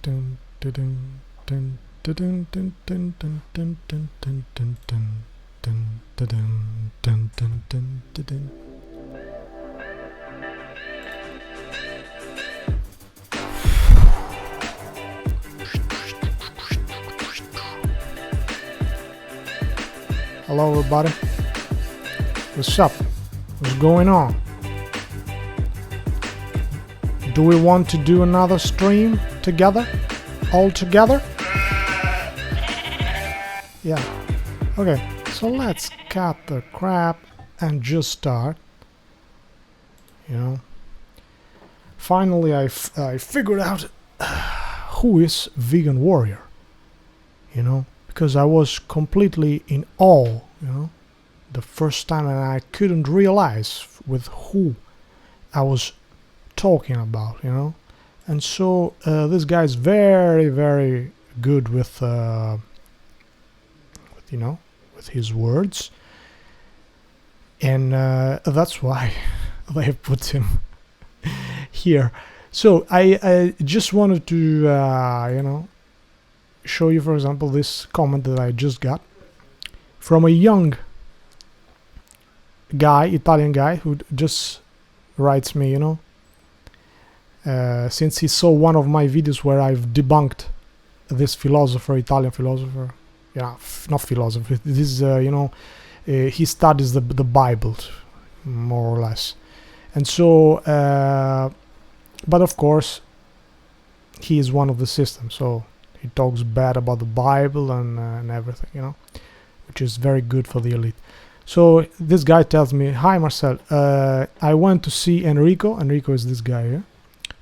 dun, dun, dun, dun, dun, dun, dun, dun, dun, dun, dun, dun, dun, dun, dun, dun, dun, dun, dun. Hello everybody, what's up, what's going on? Do we want to do another stream together, all together? Yeah, okay, so let's cut the crap and just start, you know. Finally I figured out who is Vegan Warrior, you know, because I was completely in awe, you know, the first time, and I couldn't realize with who I was talking about, you know. And so this guy is very, very good with you know, with his words, and that's why they put him here. So I just wanted to you know, show you, for example, this comment that I just got from a young guy, Italian guy, who just writes me, you know, since he saw one of my videos where I've debunked this philosopher, Italian philosopher, yeah, not philosopher, this is you know, he studies the Bible more or less, and so but of course he is one of the system, so he talks bad about the Bible and everything, you know, which is very good for the elite. So this guy tells me, "Hi Marcel, I went to see Enrico." Enrico is this guy here,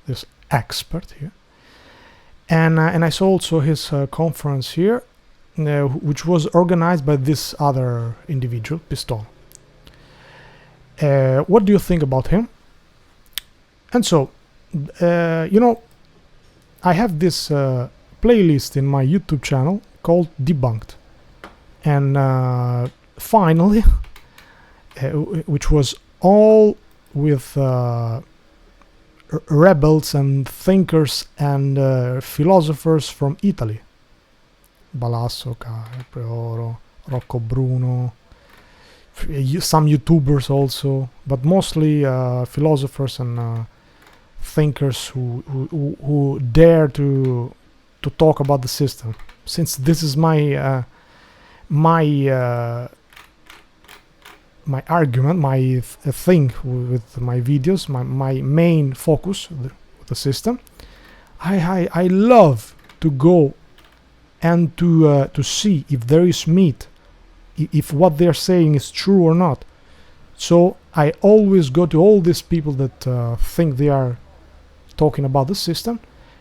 this expert here, and I saw also his conference here, which was organized by this other individual, Piston. What do you think about him? And so, you know, I have this playlist in my YouTube channel called Debunked, and finally, which was all with rebels and thinkers and philosophers from Italy. Balasso, Preoro, Rocco Bruno, some YouTubers also, but mostly philosophers and thinkers who dare to talk about the system. Since this is my my argument, my thing with my videos, my main focus with the system, I love to go and to see if there is meat, if what they're saying is true or not. So I always go to all these people that think they are talking about the system,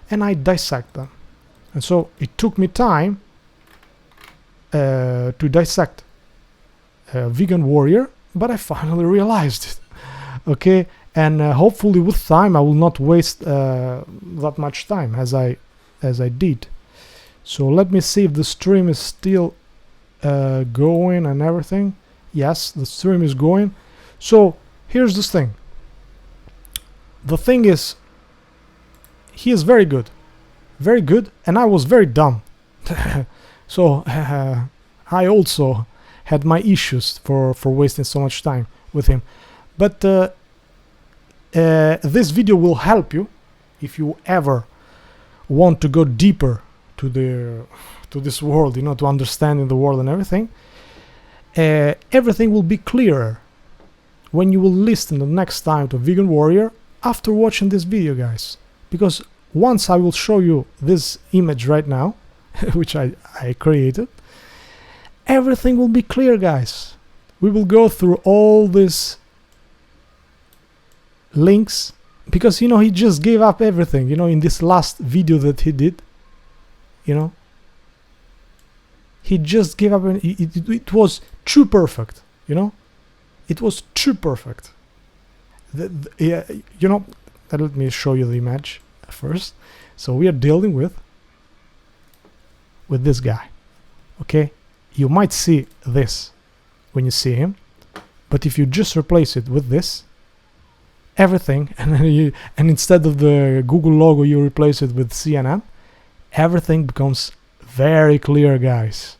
and I dissect them. And so it took me time to dissect Vegan Warrior, but I finally realized it. Okay, and hopefully with time I will not waste that much time as I did. So let me see if the stream is still going and everything. Yes, the stream is going. So here's this thing. The thing is, he is very good, and I was very dumb. So I also had my issues for wasting so much time with him. But this video will help you if you ever want to go deeper to this world, you know, to understanding the world and everything. Everything will be clearer when you will listen the next time to Vegan Warrior after watching this video, guys. Because once I will show you this image right now, which I created, everything will be clear, guys. We will go through all these links, because, you know, he just gave up everything, you know, in this last video that he did, you know. He just gave up, and it was too perfect, you know. It was too perfect. Yeah, you know, let me show you the image first. So we are dealing with this guy, okay? You might see this when you see him, but if you just replace it with this, everything, and instead of the Google logo you replace it with CNN, everything becomes very clear, guys.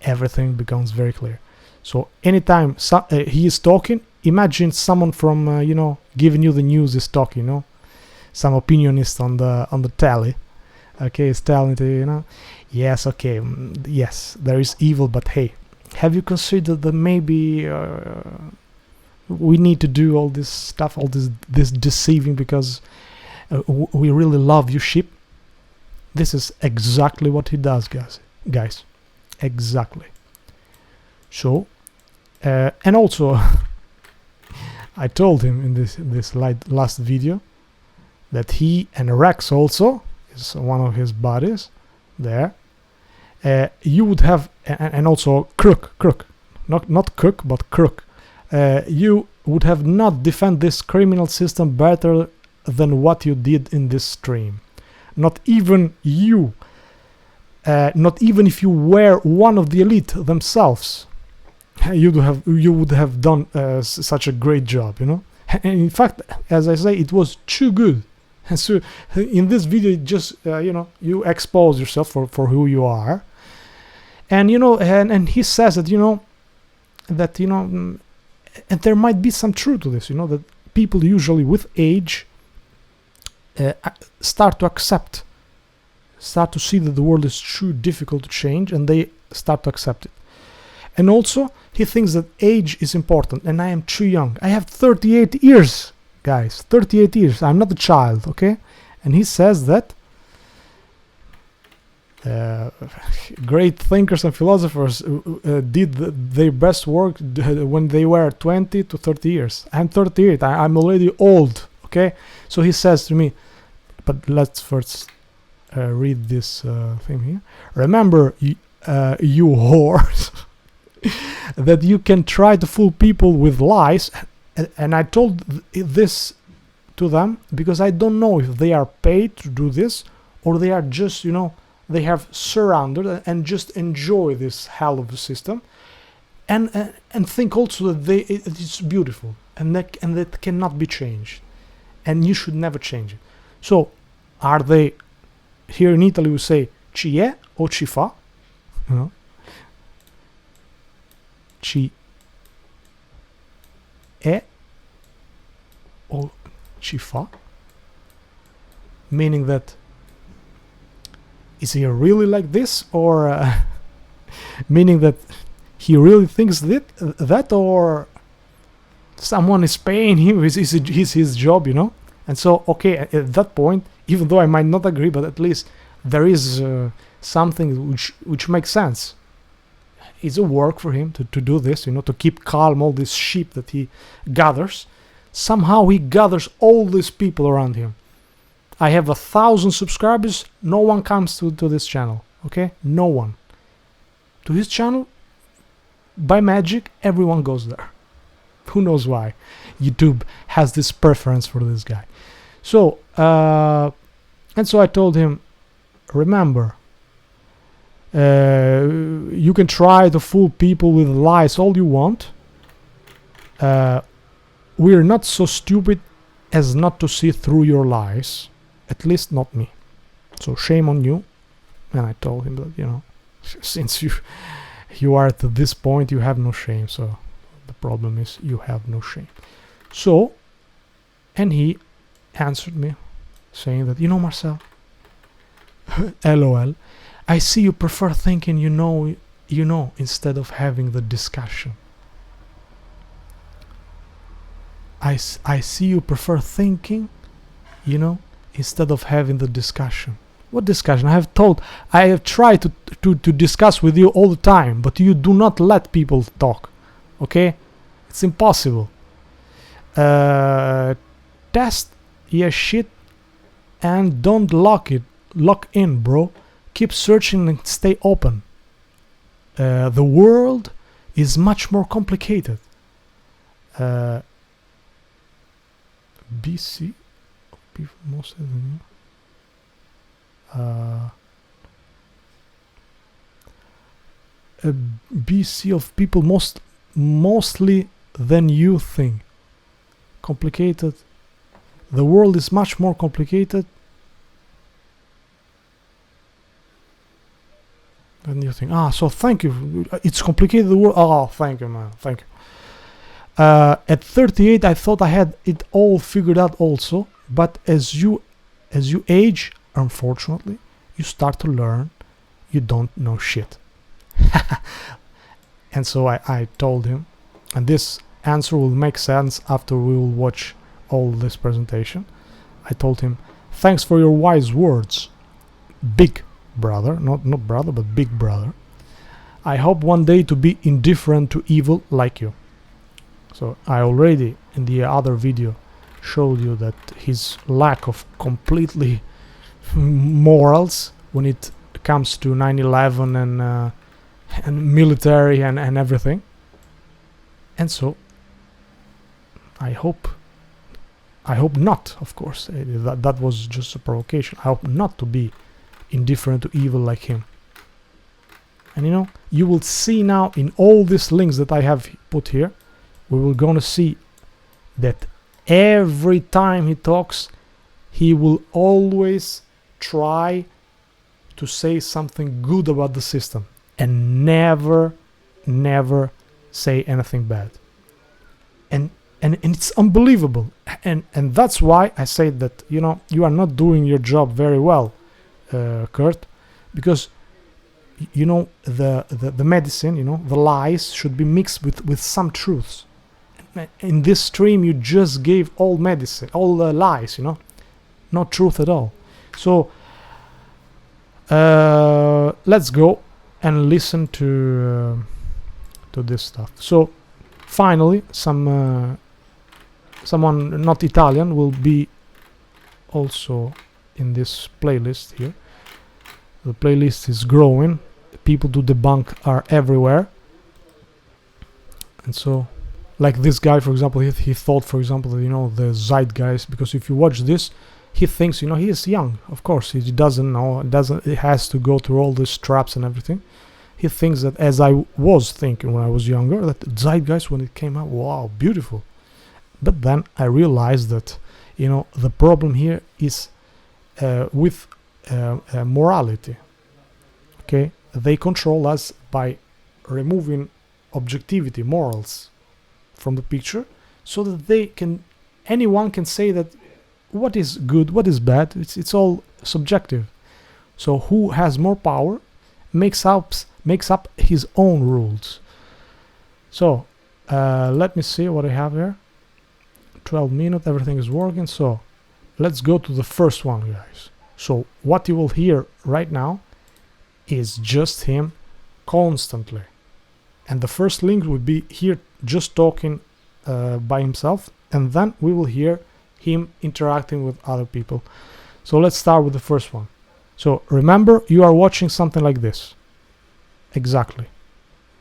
Everything becomes very clear. So anytime he is talking, imagine someone from giving you the news is talking, some opinionist on the telly, okay, is telling you, yes, okay, yes, there is evil, but hey, have you considered that maybe we need to do all this stuff, all this deceiving, because we really love you sheep? This is exactly what he does, guys, exactly. So and also I told him in this last video that he and Rex also is one of his buddies there. You would have, and also Crook, not Cook, but Crook. You would have not defend this criminal system better than what you did in this stream. Not even you. Not even if you were one of the elite themselves, you would have done such a great job, And in fact, as I say, it was too good. And so in this video, it just you expose yourself for who you are, and and he says that that and there might be some truth to this, that people usually with age start to see that the world is too difficult to change, and they start to accept it. And also he thinks that age is important, and I am too young. I have 38 years, guys, 38 years. I'm not a child, okay? And he says that great thinkers and philosophers did their best work when they were 20 to 30 years. I'm 38. I'm already old, okay? So he says to me, but let's first read this thing here. Remember, you whores, that you can try to fool people with lies. And I told this to them because I don't know if they are paid to do this, or they are just, they have surrounded and just enjoy this hell of a system, and think also that it's beautiful, and that cannot be changed, and you should never change it. So are they, here in Italy we say ci è o ci fa, ci è o ci fa, meaning that is he really like this, or meaning that he really thinks that, or someone is paying him, is his job, And so, okay, at that point, even though I might not agree, but at least there is something which makes sense. It's a work for him to do this, to keep calm all these sheep that he gathers. Somehow he gathers all these people around him. I have 1,000 subscribers. No one comes to this channel, okay? No one. To his channel, by magic, everyone goes there. Who knows why? YouTube has this preference for this guy. So, and so I told him, remember, you can try to fool people with lies all you want. We're not so stupid as not to see through your lies. At least not me. So shame on you. And I told him that, since you are at this point, you have no shame. So the problem is you have no shame. So, and he answered me saying that, Marcel, LOL, I see you prefer thinking you know instead of having the discussion. I see you prefer thinking, instead of having the discussion. What discussion? I have tried to discuss with you all the time, but you do not let people talk. Okay? It's impossible. Test your shit and don't lock in, bro. Keep searching and stay open. The world is much more complicated. BC people mostly than you. BC of people mostly than you think. Complicated. The world is much more complicated. And you think, so thank you. It's complicated word. Oh, thank you, man. Thank you. At 38, I thought I had it all figured out also. But as you age, unfortunately, you start to learn you don't know shit. And so I told him, and this answer will make sense after we will watch all this presentation. I told him, thanks for your wise words, big brother, not brother, but big brother. I hope one day to be indifferent to evil like you. So I already in the other video showed you that his lack of completely morals when it comes to 9/11 and military and everything. And so I hope not, of course. That was just a provocation. I hope not to be indifferent to evil like him. And you will see now in all these links that I have put here, we will gonna see that every time he talks, he will always try to say something good about the system and never say anything bad. And it's unbelievable. And that's why I say that you are not doing your job very well, Kurt, because the medicine, the lies should be mixed with some truths. In this stream you just gave all medicine, all lies, not truth at all. So let's go and listen to this stuff. So finally someone not Italian will be also in this playlist here. The playlist is growing. People to debunk are everywhere. And so like this guy, for example, he thought, for example, that, the zeitgeist, because if you watch this, he thinks, he is young. Of course, he doesn't know, it has to go through all these traps and everything. He thinks that, as I was thinking when I was younger, that zeitgeist, when it came out, wow, beautiful. But then I realized that, the problem here is with morality. Okay, they control us by removing objectivity, morals, from the picture, so that anyone can say that what is good, what is bad, it's all subjective. So who has more power makes up his own rules. So let me see what I have here. 12 minutes, everything is working. So let's go to the first one, guys. So what you will hear right now is just him constantly, and the first link would be here just talking by himself, and then we will hear him interacting with other people. So let's start with the first one. So remember, you are watching something like this. Exactly.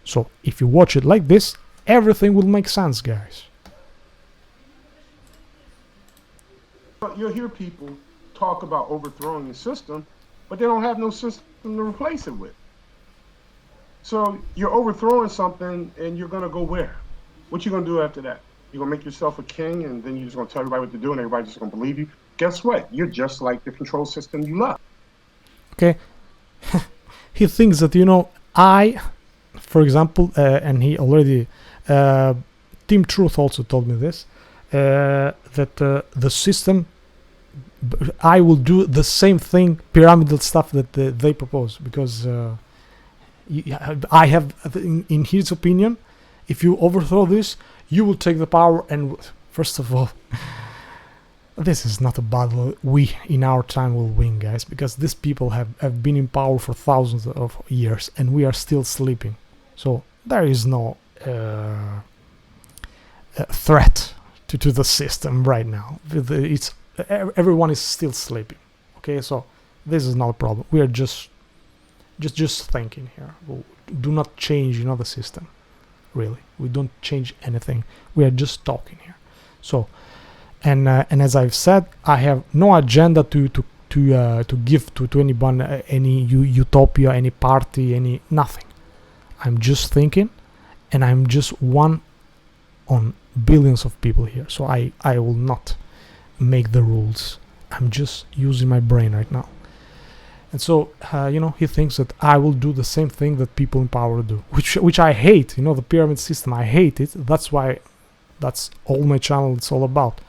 So if you watch it like this, everything will make sense, guys. You'll hear people talk about overthrowing the system, but they don't have no system to replace it with. So you're overthrowing something, and you're going to go where? What you going to do after that? You're going to make yourself a king, and then you're just going to tell everybody what to do, and everybody's just going to believe you? Guess what? You're just like the control system you love. Okay. He thinks that, I, for example, and he already, Team Truth also told me this, that the system, I will do the same thing, pyramidal stuff that they propose, because I have, in his opinion, if you overthrow this, you will take the power. And first of all, this is not a battle we in our time will win, guys, because these people have been in power for thousands of years, and we are still sleeping. So there is no threat to the system right now. Everyone is still sleeping. Okay, so this is not a problem. We are just thinking here. We do not change, the system. Really, we don't change anything. We are just talking here. So, and as I've said, I have no agenda to give to anyone any utopia, any party, any nothing. I'm just thinking, and I'm just one on billions of people here. So I will not make the rules. I'm just using my brain right now. And so, he thinks that I will do the same thing that people in power do, which I hate. The pyramid system, I hate it. That's why, that's all my channel is all about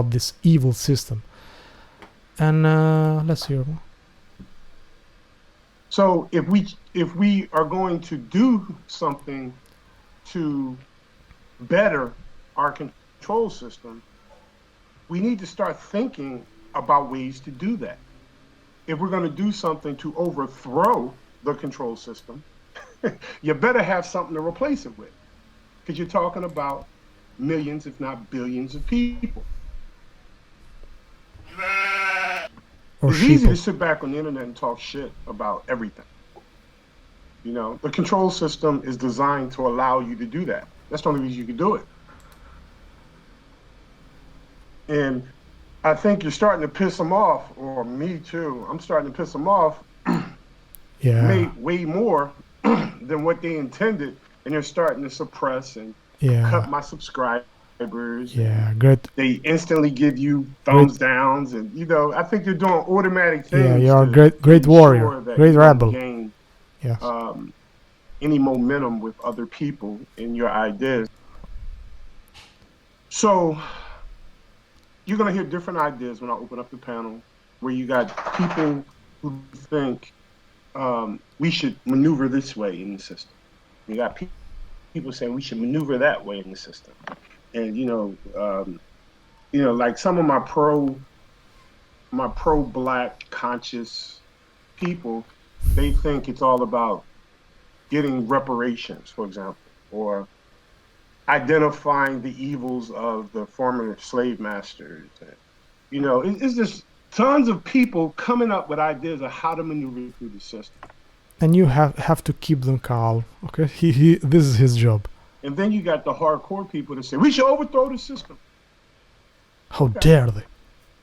this evil system. And let's hear more. So if we are going to do something to better our control system, we need to start thinking about ways to do that. If we're going to do something to overthrow the control system, you better have something to replace it with, because you're talking about millions, if not billions, of people. It's easy to sit back on the internet and talk shit about everything. The control system is designed to allow you to do that. That's the only reason you can do it. And I think you're starting to piss them off, or me too. I'm starting to piss them off. Yeah. Way more than what they intended, and they're starting to suppress and cut my subscribers. Yeah, great. They instantly give you thumbs downs, and I think they're doing automatic things. Yeah, you're a great warrior, great rebel. Gain, yes. Any momentum with other people in your ideas. So you're gonna hear different ideas when I open up the panel, where you got people who think we should maneuver this way in the system. You got people saying we should maneuver that way in the system. And like some of my pro-black conscious people, they think it's all about getting reparations, for example, or identifying the evils of the former slave masters. It's just tons of people coming up with ideas of how to maneuver through the system. And you have to keep them calm, okay? This is his job. And then you got the hardcore people that say we should overthrow the system. How dare they?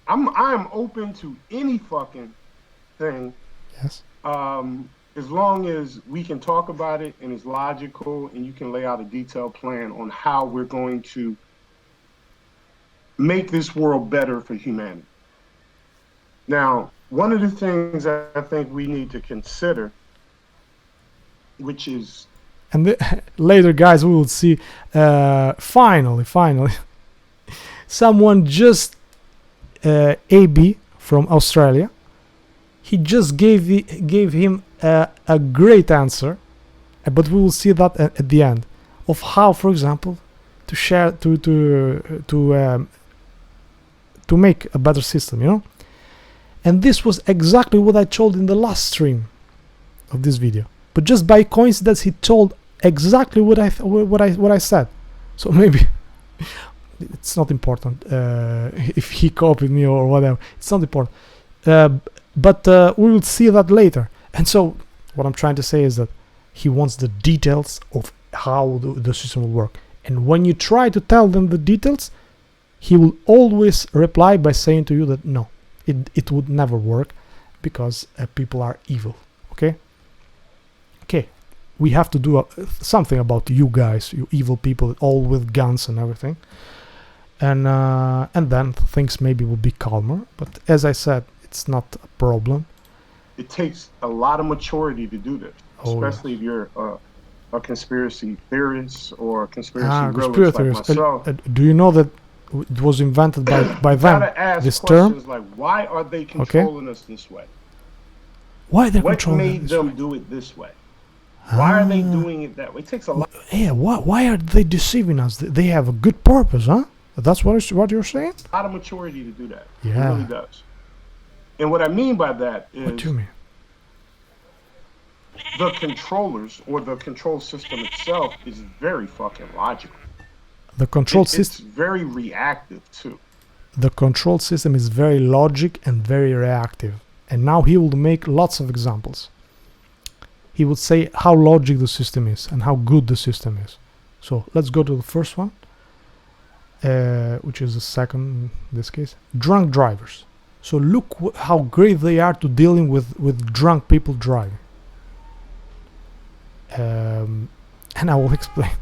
I'm open to any fucking thing. Yes. As long as we can talk about it and it's logical, and you can lay out a detailed plan on how we're going to make this world better for humanity. Now, one of the things I think we need to consider, which is, and later, guys, we will see. Finally, someone just AB from Australia. He just gave him a great answer, but we will see that at the end of how, for example, to share to make a better system, And this was exactly what I told in the last stream of this video. But just by coincidence, he told exactly what I said. So maybe it's not important if he copied me or whatever. It's not important. But we will see that later. And so what I'm trying to say is that he wants the details of how the system will work. And when you try to tell them the details, he will always reply by saying to you that no, it would never work because people are evil. Okay, we have to do something about you guys, you evil people, all with guns and everything. And then things maybe will be calmer. But as I said, it's not a problem. It takes a lot of maturity to do this, especially if you're a conspiracy theorist or a conspiracy realist like myself. Do you know that it was invented by them? This term, like, why are they controlling us this way? Why they what controlling made them do it this way? Why are they doing it that way? It takes a lot. Yeah, why are they deceiving us? They have a good purpose, huh? That's what you're saying? A lot of maturity to do that. Yeah. It really does. And what I mean by that is, what do you mean? The controllers or the control system itself is very fucking logical. The control system. It's very reactive too. The control system is very logic and very reactive. And now he will make lots of examples. He would say how logic the system is and how good the system is. So let's go to the first one, which is the second in this case. Drunk drivers. So look how great they are to dealing with drunk people driving. And I will explain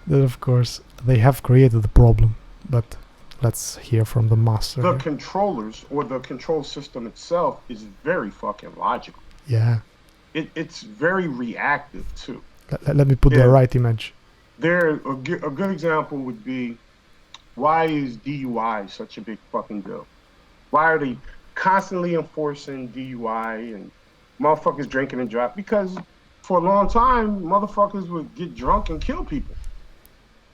that, of course, they have created the problem, but Let's hear from the master. The here. controllers or the control system itself is very fucking logical. Yeah. It's very reactive too. Let me put the right image. A good example would be, why is DUI such a big fucking deal? Why are they constantly enforcing DUI and motherfuckers drinking and driving? Because for a long time, motherfuckers would get drunk and kill people.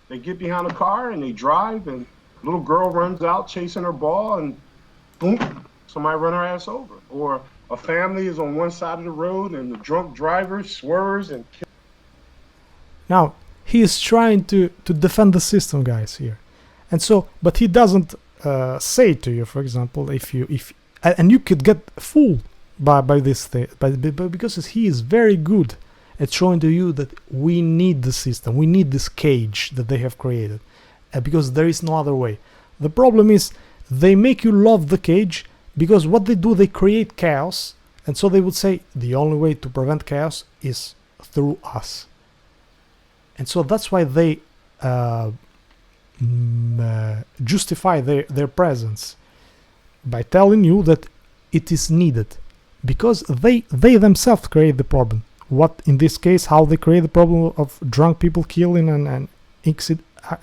They get behind a car and they drive, and a little girl runs out chasing her ball, and boom, somebody run her ass over. Or a family is on one side of the road and the drunk driver swerves and kills. Now, he is trying to defend the system, guys, here. And so, but he doesn't say to you, for example, if and you could get fooled by this thing, because he is very good at showing to you that we need the system, we need this cage that they have created, because there is no other way. The problem is they make you love the cage, because what they do, they create chaos, and so they would say the only way to prevent chaos is through us. And so that's why they justify their presence by telling you that it is needed, because they themselves create the problem. What in this case, how they create the problem of drunk people killing and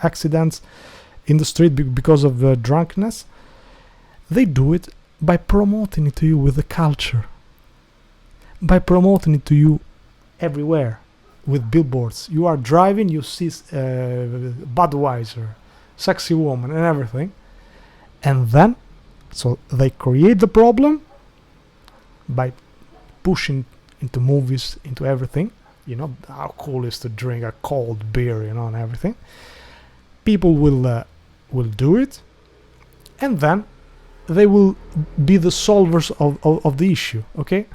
accidents in the street because of drunkenness? They do it by promoting it to you with the culture, by promoting it to you everywhere with billboards. You are driving, you see Budweiser, sexy woman and everything, and then so they create the problem by pushing into movies, into everything. You know how cool it is to drink a cold beer, you know, and everything. People will do it, and then they will be the solvers of the issue, okay?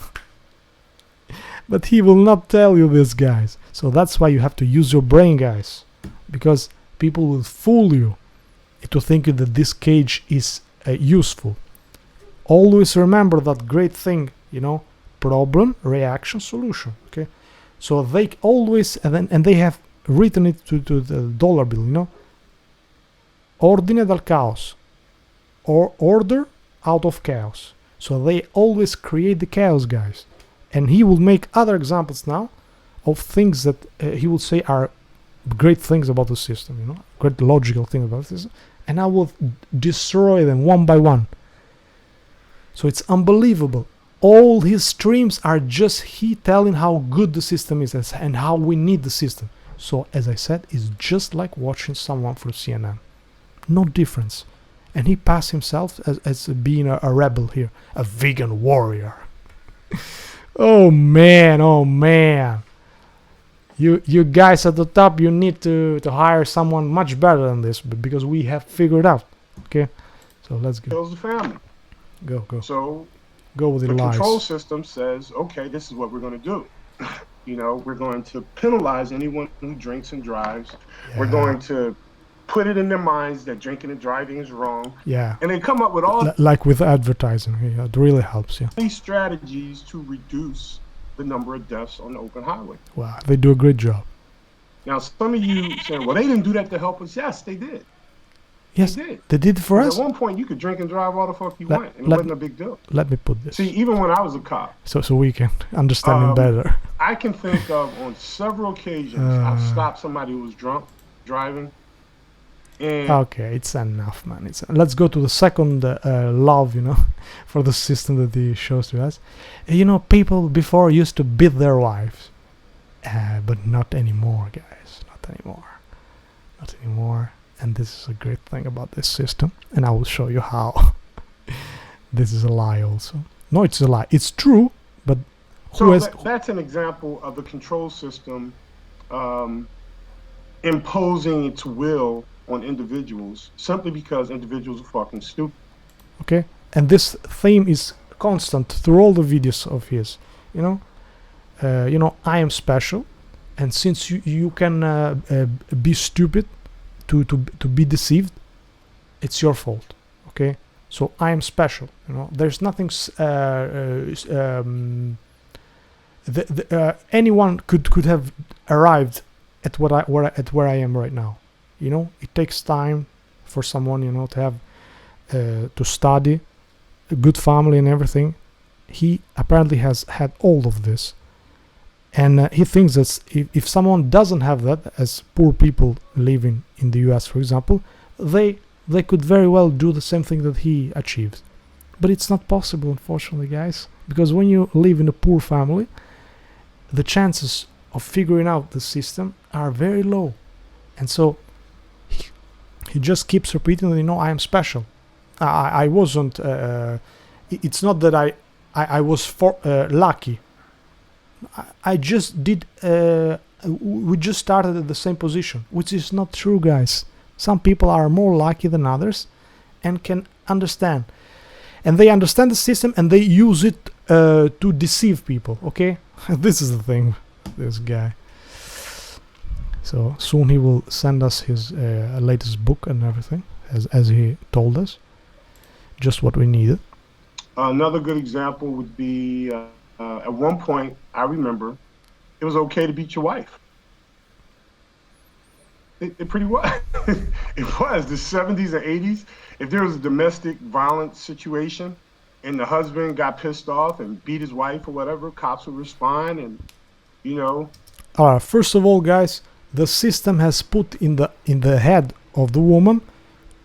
But he will not tell you this, guys. So that's why you have to use your brain, guys, because people will fool you into thinking that this cage is useful. Always remember that great thing, you know, problem, reaction, solution, okay? So they always, and they have written it to the dollar bill, you know, ordine dal caos, or order out of chaos. So they always create the chaos, guys. And he will make other examples now of things that he will say are great things about the system, you know, great logical things about the system, and I will destroy them one by one. So it's unbelievable. All his streams are just he telling how good the system is and how we need the system. So as I said, it's just like watching someone from CNN. No difference. And he passed himself as being a rebel here, a vegan warrior. Oh man. You guys at the top, you need to hire someone much better than this, because we have figured out. Okay, so let's go. Kills the family. Go. So go with the lies. Control system says, okay, this is what we're going to do. You know, we're going to penalize anyone who drinks and drives. Yeah. We're going to put it in their minds that drinking and driving is wrong. Yeah. And they come up with all like with advertising. Yeah, it really helps. Yeah. These strategies to reduce the number of deaths on the open highway. Wow, they do a great job. Now, some of you saying, well, they didn't do that to help us. Yes, they did. Yes, they did for us. At one point, you could drink and drive all the fuck you want, and it wasn't a big deal. Let me put this. See, even when I was a cop. So we can understand him better. I can think of, on several occasions, I've stopped somebody who was drunk driving. And okay, it's enough, man. Let's go to the second love, you know, for the system that he shows to us. You know, people before used to beat their wives, but not anymore, guys. Not anymore. And this is a great thing about this system, and I will show you how. This is a lie also. No, it's a lie. It's true, but that's an example of the control system imposing its will on individuals simply because individuals are fucking stupid. Okay, and this theme is constant through all the videos of his. You know, I am special, and since you can be stupid to be deceived, it's your fault. Okay, so I am special. You know, there's nothing. Anyone could have arrived at where I am right now. You know, it takes time for someone, to have to study, a good family and everything. He apparently has had all of this, and he thinks that if someone doesn't have that, as poor people living in the US, for example, they could very well do the same thing that he achieved. But it's not possible, unfortunately, guys, because when you live in a poor family, the chances of figuring out the system are very low. And so he just keeps repeating that, I am special. I wasn't, it's not that I was lucky. I just did, we just started at the same position, which is not true, guys. Some people are more lucky than others and can understand. And they understand the system and they use it to deceive people, okay? This is the thing, this guy. So soon he will send us his latest book and everything, as he told us. Just what we needed. Another good example would be, at one point, I remember, it was okay to beat your wife. It pretty was. It was. The 70s and 80s, if there was a domestic violence situation and the husband got pissed off and beat his wife or whatever, cops would respond and, First of all, guys, the system has put in the head of the woman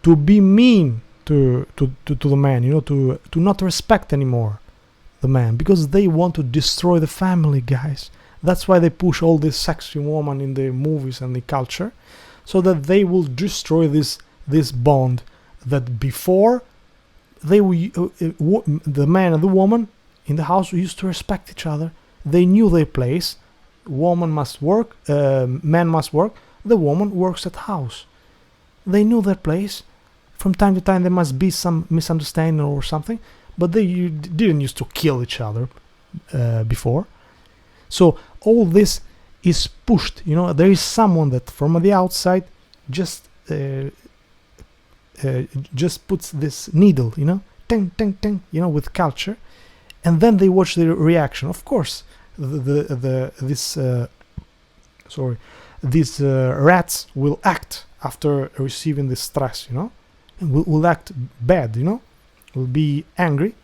to be mean to the man, to not respect anymore the man, because they want to destroy the family, guys. That's why they push all this sexy woman in the movies and the culture, so that they will destroy this bond that before the man and the woman in the house used to respect each other. They knew their place. Woman must work, man must work, the woman works at house. They knew their place. From time to time there must be some misunderstanding or something, but they didn't used to kill each other before. So all this is pushed, there is someone that from the outside just puts this needle, ting, ting, ting, with culture, and then they watch the reaction. Of course, these rats will act after receiving this stress, and will act bad, will be angry,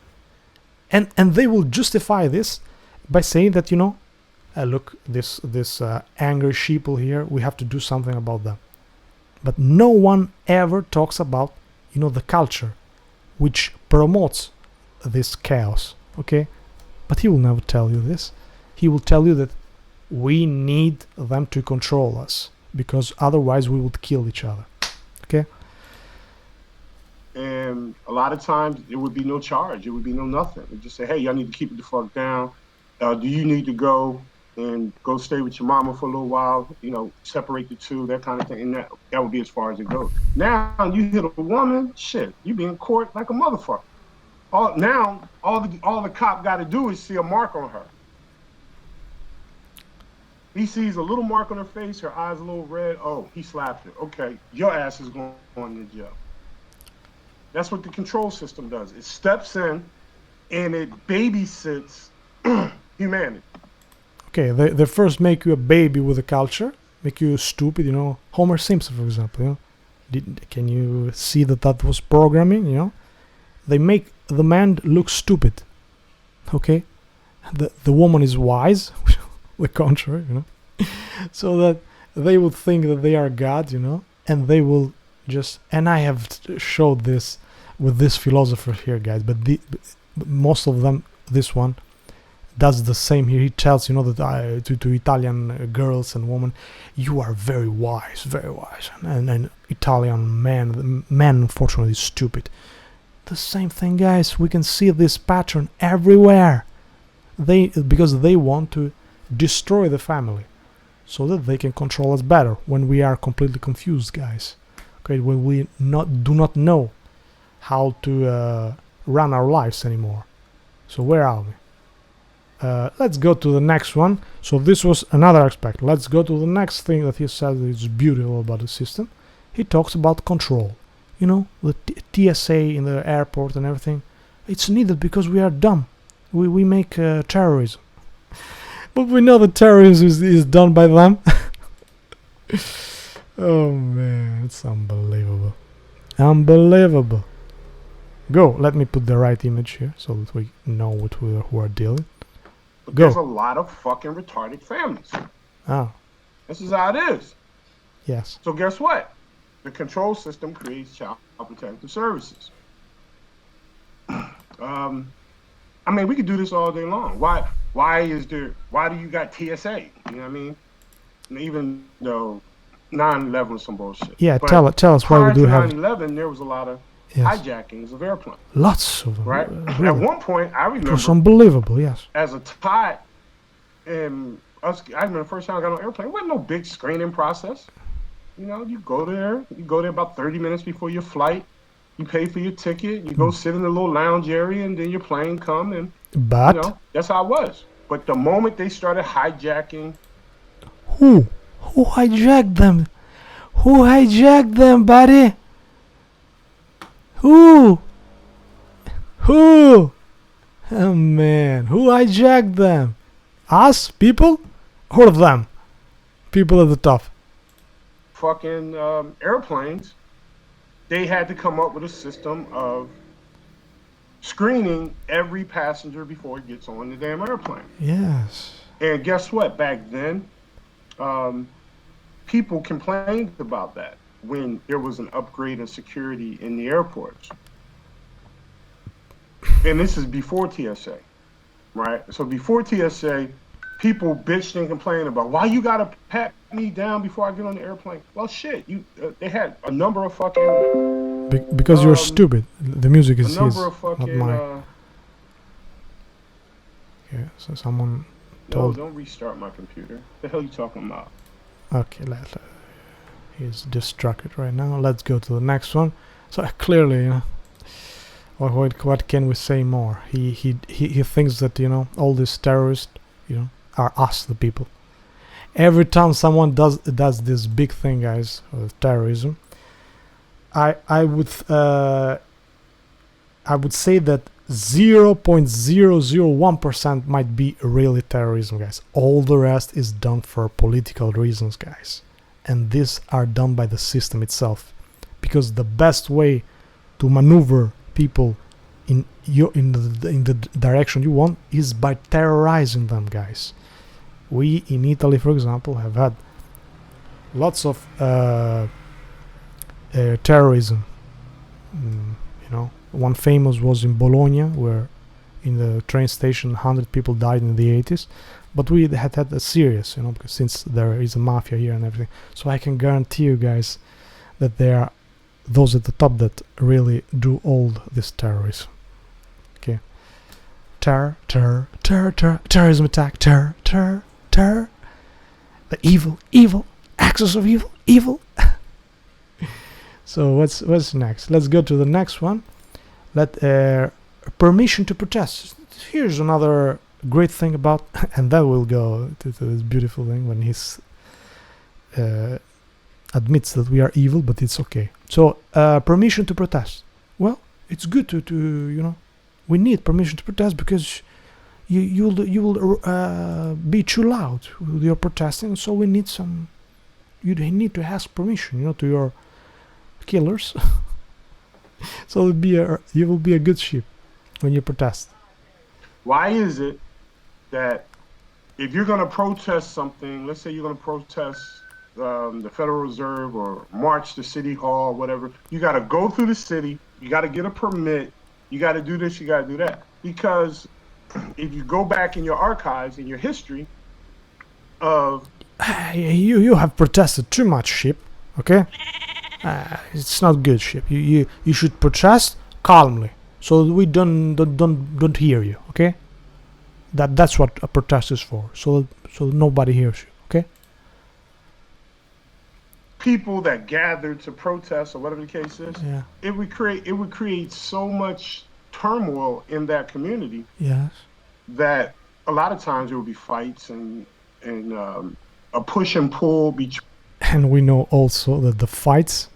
and they will justify this by saying that, look, this angry sheeple here, we have to do something about them. But no one ever talks about, the culture which promotes this chaos, okay? But he will never tell you this. He will tell you that we need them to control us, because otherwise we would kill each other, okay? And a lot of times it would be no charge. It would be no nothing. They just say, hey, y'all need to keep it the fuck down. Do you need to go stay with your mama for a little while, separate the two, that kind of thing. And that would be as far as it goes. Now you hit a woman, shit, you be in court like a motherfucker. All the cop got to do is see a mark on her. He sees a little mark on her face, her eyes a little red. Oh, he slapped her. Okay, your ass is going to jail. That's what the control system does. It steps in and it babysits humanity. Okay, they first make you a baby with a culture, make you stupid, Homer Simpson, for example, can you see that was programming, They make the man look stupid, okay? The woman is wise, the contrary, so that they would think that they are God, and they will just, and I have showed this with this philosopher here, guys, but most of them, this one, does the same here. He tells, that to Italian girls and women, you are very wise, and Italian men unfortunately is stupid. The same thing, guys. We can see this pattern everywhere. Because they want to destroy the family, so that they can control us better when we are completely confused, guys. Okay, when we do not know how to run our lives anymore. So where are we? Let's go to the next one. So this was another aspect. Let's go to the next thing that he says is beautiful about the system. He talks about control. The TSA in the airport and everything. It's needed because we are dumb. We make terrorism. But we know that terrorism is done by them. Oh man, it's unbelievable. Unbelievable. Go. Let me put the right image here so that we know who are dealing. But Go. there's a lot of fucking retarded families. Oh, This is how it is. yes. So guess what? The control system creates child protective services. I mean, we could do this all day long. Why do you got TSA? You know what I mean? And even though 9/11 was some bullshit. Yeah, But tell us why we do have 9/11, there was a lot of yes. hijackings of airplanes. Lots of them. Right? Really. At one point, I It was remember unbelievable, yes. as a tot, and I remember the first time I got on an airplane, it wasn't no big screening process. You know, you go there about 30 minutes before your flight, you pay for your ticket, you go sit in the little lounge area, and then your plane come, and But you know, that's how it was. But the moment they started hijacking, who hijacked them? Who hijacked them, buddy? Who? Oh man, who hijacked them? Us, people, or them? People at the top. fucking airplanes, they had to come up with a system of screening every passenger before it gets on the damn airplane. Yes. And guess what? Back then, people complained about that when there was an upgrade in security in the airports. And this is before TSA, right? So before TSA, people bitched and complained about why you gotta pat me down before I get on the airplane. Well, shit, they had a number of fucking Because you're stupid. The music is a number his, of fucking. not mine. Yeah, so someone No, told. don't restart my computer. The hell you talking about? Okay, he's distracted right now. Let's go to the next one. So clearly, you know, what can we say more? He thinks that, you know, all these terrorists, you know, are us, the people. Every time someone does this big thing, guys, of terrorism, I would say that 0.001% might be really terrorism, guys. All the rest is done for political reasons, guys, and these are done by the system itself, because the best way to maneuver people in the direction you want is by terrorizing them, guys. We in Italy, for example, have had lots of terrorism. You know, one famous was in Bologna, where in the train station 100 people died in the 80s. But we had a serious, you know, because since there is a mafia here and everything. So I can guarantee you guys that there are those at the top that really do all this terrorism. Okay. Terrorism attack, terror. The evil, axis of evil. So what's next? Let's go to the next one. Permission to protest. Here's another great thing about, and then we'll go to this beautiful thing when he's admits that we are evil, but it's okay. So permission to protest. Well, it's good to you know, we need permission to protest, because you will be too loud with your protesting. So we need some. You need to ask permission, you know, to your killers. So you will be a good sheep when you protest. Why is it that if you're going to protest something, let's say you're going to protest the Federal Reserve or march to City Hall, whatever, you got to go through the city, you got to get a permit, you got to do this, you got to do that. Because if you go back in your archives, in your history of... You have protested too much, sheep, okay? It's not good, sheep. You should protest calmly, so we don't hear you, okay? That's what a protest is for, so nobody hears you, okay? People that gathered to protest or whatever the case is, yeah. it would create so much turmoil in that community. Yes. That a lot of times there would be fights and a push and pull between. And we know also that the fights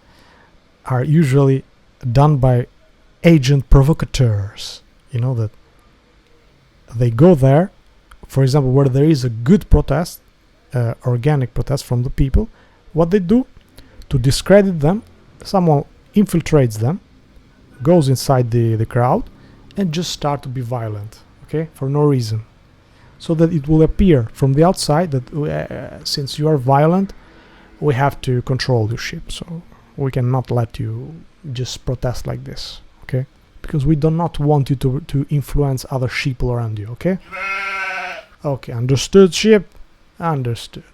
are usually done by agent provocateurs. You know, that they go there, for example, where there is a good protest, organic protest from the people. What they do to discredit them, someone infiltrates them, goes inside the crowd, and just start to be violent, okay, for no reason, so that it will appear from the outside that since you are violent, we have to control your ship, so we cannot let you just protest like this, okay, because we do not want you to influence other sheep around you, okay? Okay, understood, ship? Understood.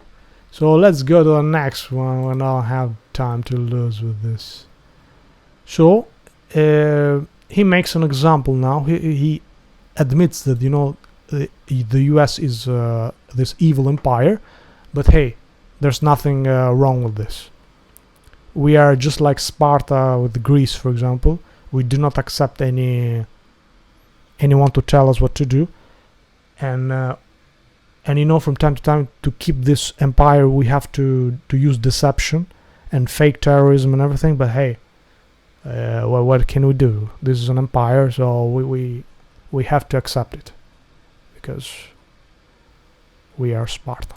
So let's go to the next one when I don't have time to lose with this. So he makes an example now. He admits that, you know, the US is this evil empire, but hey, there's nothing wrong with this. We are just like Sparta with Greece, for example. We do not accept anyone to tell us what to do, and you know, from time to time, to keep this empire, we have to use deception and fake terrorism and everything. But hey, well, what can we do? This is an empire, so we have to accept it because we are Sparta.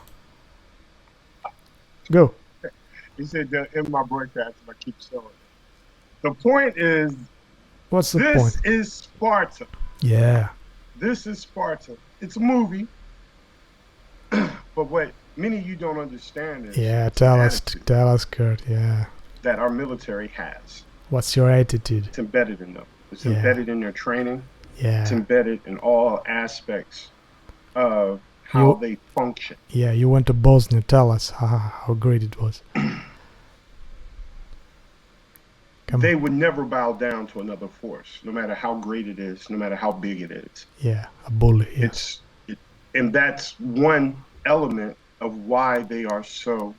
Go. He said that in my broadcast, I keep showing it. The point is, What's the this point? is Sparta. Yeah. This is Sparta. It's a movie, but what many of you don't understand is Tell us, Kurt. Yeah. that our military has. What's your attitude? It's embedded in them. It's embedded in their training. Yeah. It's embedded in all aspects of how they function. Yeah, you went to Bosnia. Tell us how great it was. They would never bow down to another force, no matter how great it is, no matter how big it is. Yeah, a bully. Yeah. And that's one element of why they are so.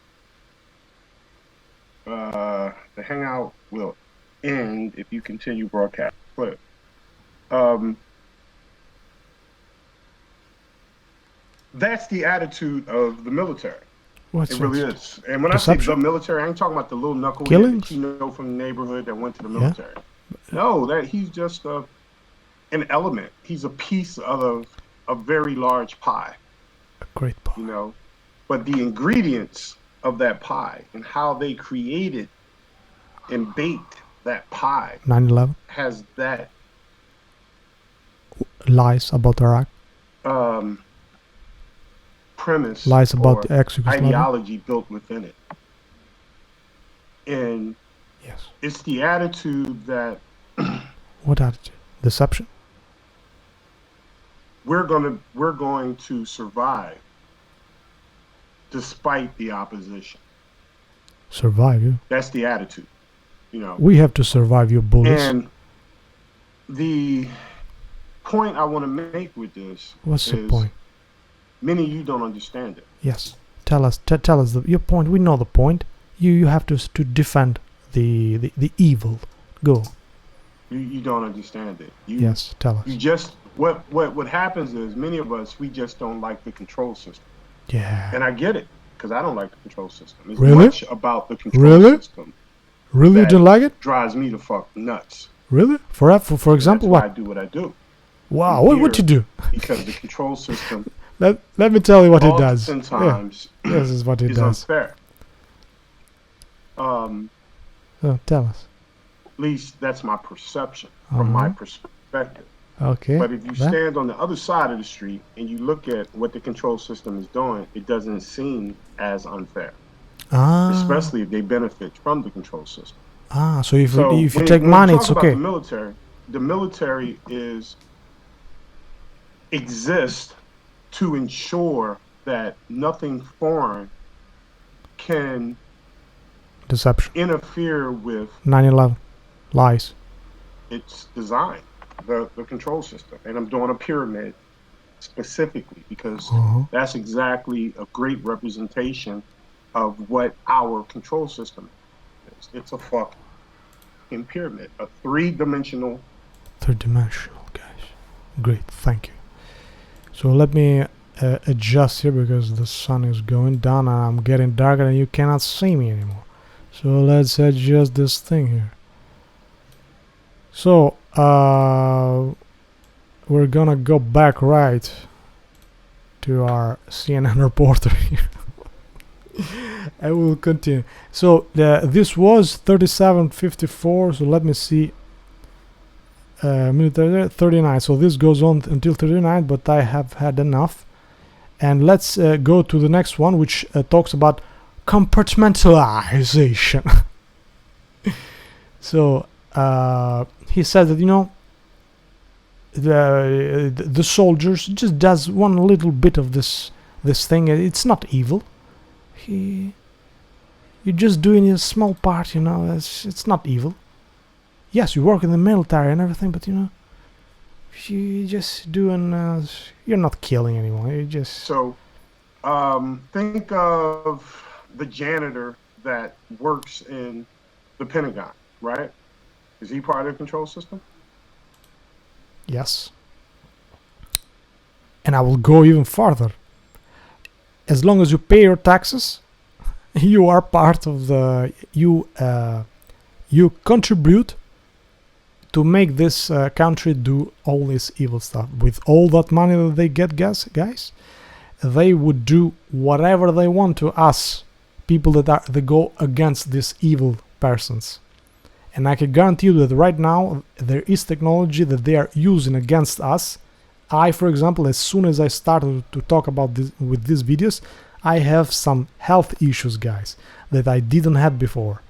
The hangout will end if you continue broadcast. But that's the attitude of the military. It really is. And when Deception? I say the military, I ain't talking about the little knucklehead Killings? that you know from the neighborhood that went to the military. No, that he's just an element. He's a piece of a very large pie. A great pie. You know, but the ingredients of that pie and how they created and baked that pie 9/11 has that lies about Iraq. Premise, lies about or ex-Yugoslavia. ideology built within it. And Yes. it's the attitude that What attitude? Deception. we're going to survive despite the opposition. Survive you. That's the attitude, you know. We have to survive, you bullies. And the point I want to make with this What's the is point? many of you don't understand it. Yes. Tell us. Tell us your point. We know the point. You have to defend the evil. Go. You don't understand it. Yes. Tell us. You just what happens is many of us, we just don't like the control system. Yeah. And I get it, because I don't like the control system. It's Really? much about the control system Really? You that didn't like it? drives me to fuck nuts. Really? For example, That's why I what? do what I do. Wow. What you do? Because the control system Let me tell you what it does. oftentimes This is what it is does. unfair. Tell us. At least that's my perception from my perspective. Okay. But if you stand on the other side of the street and you look at what the control system is doing, it doesn't seem as unfair. Especially if they benefit from the control system. So if you take money, it's okay. The military exists to ensure that nothing foreign can Deception. interfere with 9/11. Lies. its design, the control system. And I'm doing a pyramid specifically because that's exactly a great representation of what our control system is. It's a fucking pyramid, a three-dimensional. Third-dimensional, guys. Great, thank you. So let me adjust here because the sun is going down and I'm getting darker and you cannot see me anymore. So let's adjust this thing here. So we're gonna go back right to our CNN reporter here. I will continue. So this was 37:54. So let me see. Minute 39. So this goes on until 39, but I have had enough. And let's go to the next one, which talks about compartmentalization. So he said that, you know, the soldiers just does one little bit of this thing. It's not evil. You're just doing a small part, you know. It's not evil. Yes, you work in the military and everything, but you know, you just doing. You're not killing anyone. You just. So, think of the janitor that works in the Pentagon, right? Is he part of the control system? Yes. And I will go even farther. As long as you pay your taxes, you are part of the. You contribute to make this country do all this evil stuff. With all that money that they get, guys, they would do whatever they want to us, people that go against these evil persons. And I can guarantee you that right now there is technology that they are using against us. I, for example, as soon as I started to talk about this with these videos, I have some health issues, guys, that I didn't have before.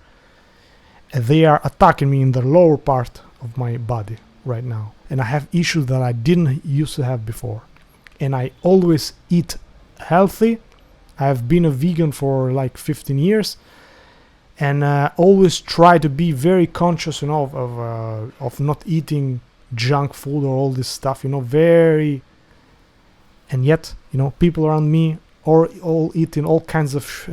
And they are attacking me in the lower part of my body right now, and I have issues that I didn't used to have before. And I always eat healthy. I have been a vegan for like 15 years, and always try to be very conscious, you know, of not eating junk food or all this stuff, you know, very. And yet, you know, people around me are all eating all kinds of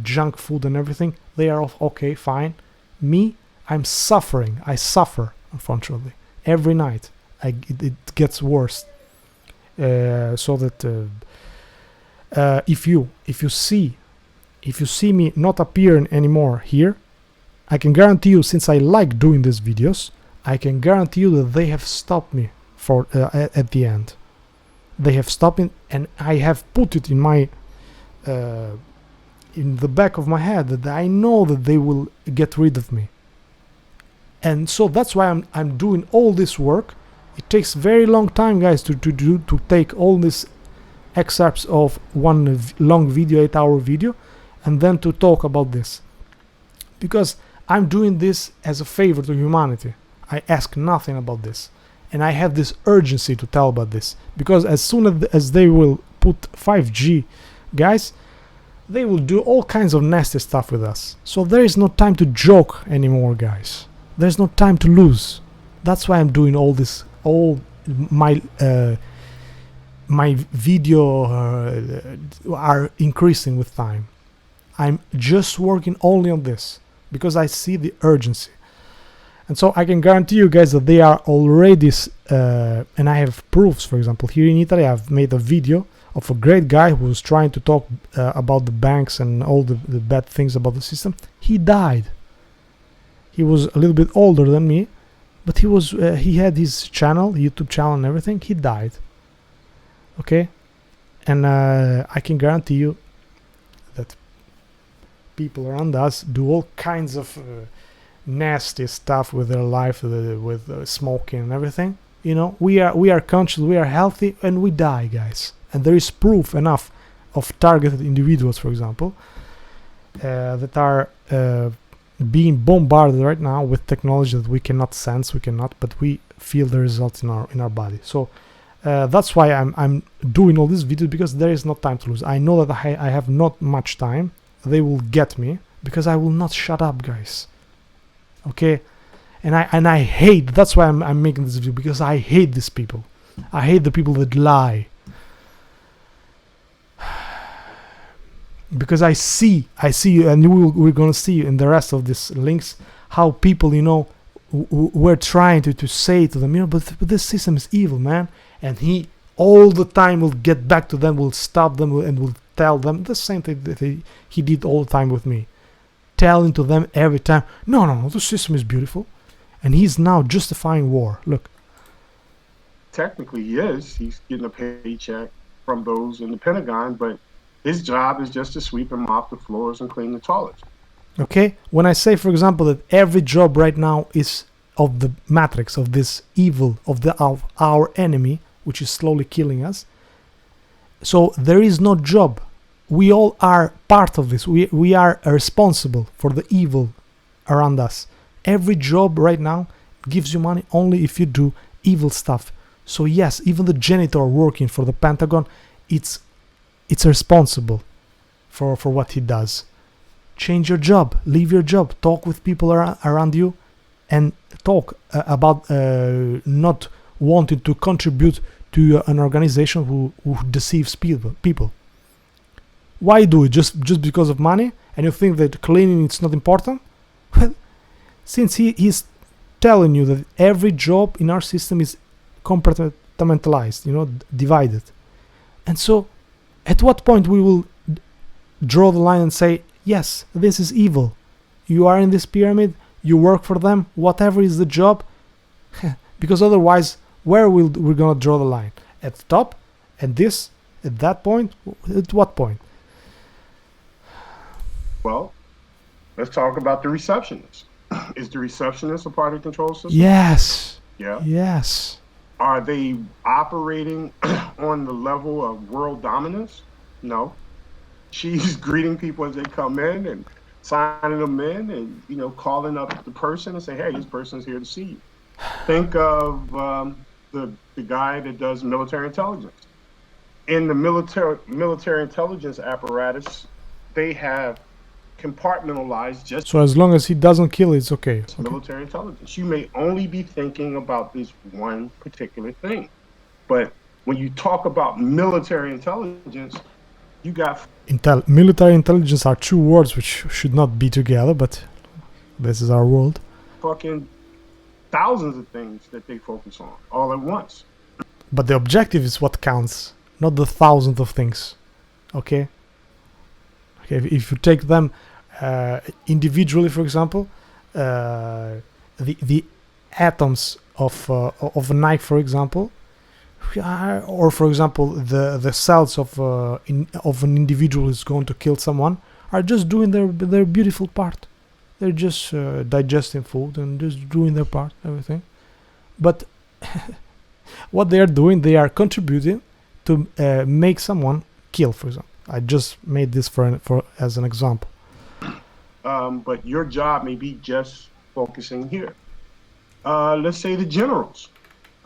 junk food and everything. They are okay, fine. Me, I'm suffering. I suffer, unfortunately, every night. It gets worse. So that if you see me not appearing anymore here, I can guarantee you, since I like doing these videos, I can guarantee you that they have stopped me for at the end. They have stopped it, and I have put it in my in the back of my head that I know that they will get rid of me. And so that's why I'm doing all this work. It takes very long time, guys, to take all these excerpts of one long video, 8-hour video, and then to talk about this, because I'm doing this as a favor to humanity. I ask nothing about this, and I have this urgency to tell about this, because as soon as they will put 5G, guys, they will do all kinds of nasty stuff with us. So there is no time to joke anymore, guys. There's no time to lose. That's why I'm doing all this. All my my video are increasing with time. I'm just working only on this because I see the urgency. And so I can guarantee you guys that they are already, and I have proofs. For example, here in Italy, I've made a video of a great guy who was trying to talk about the banks and all the bad things about the system. He died. He was a little bit older than me, but he had his channel, YouTube channel and everything. He died. Okay? And I can guarantee you that people around us do all kinds of nasty stuff with their life, with smoking and everything. You know, we are conscious, we are healthy, and we die, guys. And there is proof enough of targeted individuals, for example, that are being bombarded right now with technology that we cannot sense, but we feel the results in our body. So that's why I'm doing all these videos, because there is no time to lose. I know that I have not much time. They will get me because I will not shut up, guys. Okay, and I hate. That's why I'm making this video, because I hate these people. I hate the people that lie. Because I see, and we're gonna see in the rest of these links how people, you know, were trying to say to them, you know, but this system is evil, man. And he all the time will get back to them, will stop them, and will tell them the same thing that he did all the time with me, telling to them every time, no, the system is beautiful, and he's now justifying war. Look, technically he is. He's getting a paycheck from those in the Pentagon, but His job is just to sweep and mop the floors and clean the toilets. Okay, when I say, for example, that every job right now is of the matrix, of this evil, of our enemy, which is slowly killing us, so there is no job. We all are part of this. We are responsible for the evil around us. Every job right now gives you money only if you do evil stuff. So yes, even the janitor working for the Pentagon, it's responsible for what he does. Change your job, leave your job, talk with people around you, and talk about not wanting to contribute to an organization who deceives people. Why do it? Just because of money? And you think that cleaning is not important? Well, since he's telling you that every job in our system is compartmentalized, divided. And so, at what point we will draw the line and say, yes, this is evil. You are in this pyramid, you work for them, whatever is the job. Because otherwise, where we're gonna draw the line? At the top? At that point? At what point? Well, let's talk about the receptionist. Is the receptionist a part of the control system? Yes. Yeah. Yes. Are they operating on the level of world dominance? No. She's greeting people as they come in and signing them in and, calling up the person and say, hey, this person's here to see you. Think of the guy that does military intelligence. In the military intelligence apparatus, they have compartmentalized just so as long as he doesn't kill, it's okay. Military intelligence. You may only be thinking about this one particular thing, but when you talk about military intelligence, you got military intelligence are two words which should not be together, but this is our world. Fucking thousands of things that they focus on all at once. But the objective is what counts, not the thousands of things. Okay, if you take them individually, for example, the atoms of a knife, for example, or for example the cells of an individual who's going to kill someone, are just doing their beautiful part. They're just digesting food and just doing their part, everything. But what they are doing, they are contributing to make someone kill, for example. I just made this for as an example. But your job may be just focusing here. Let's say the generals.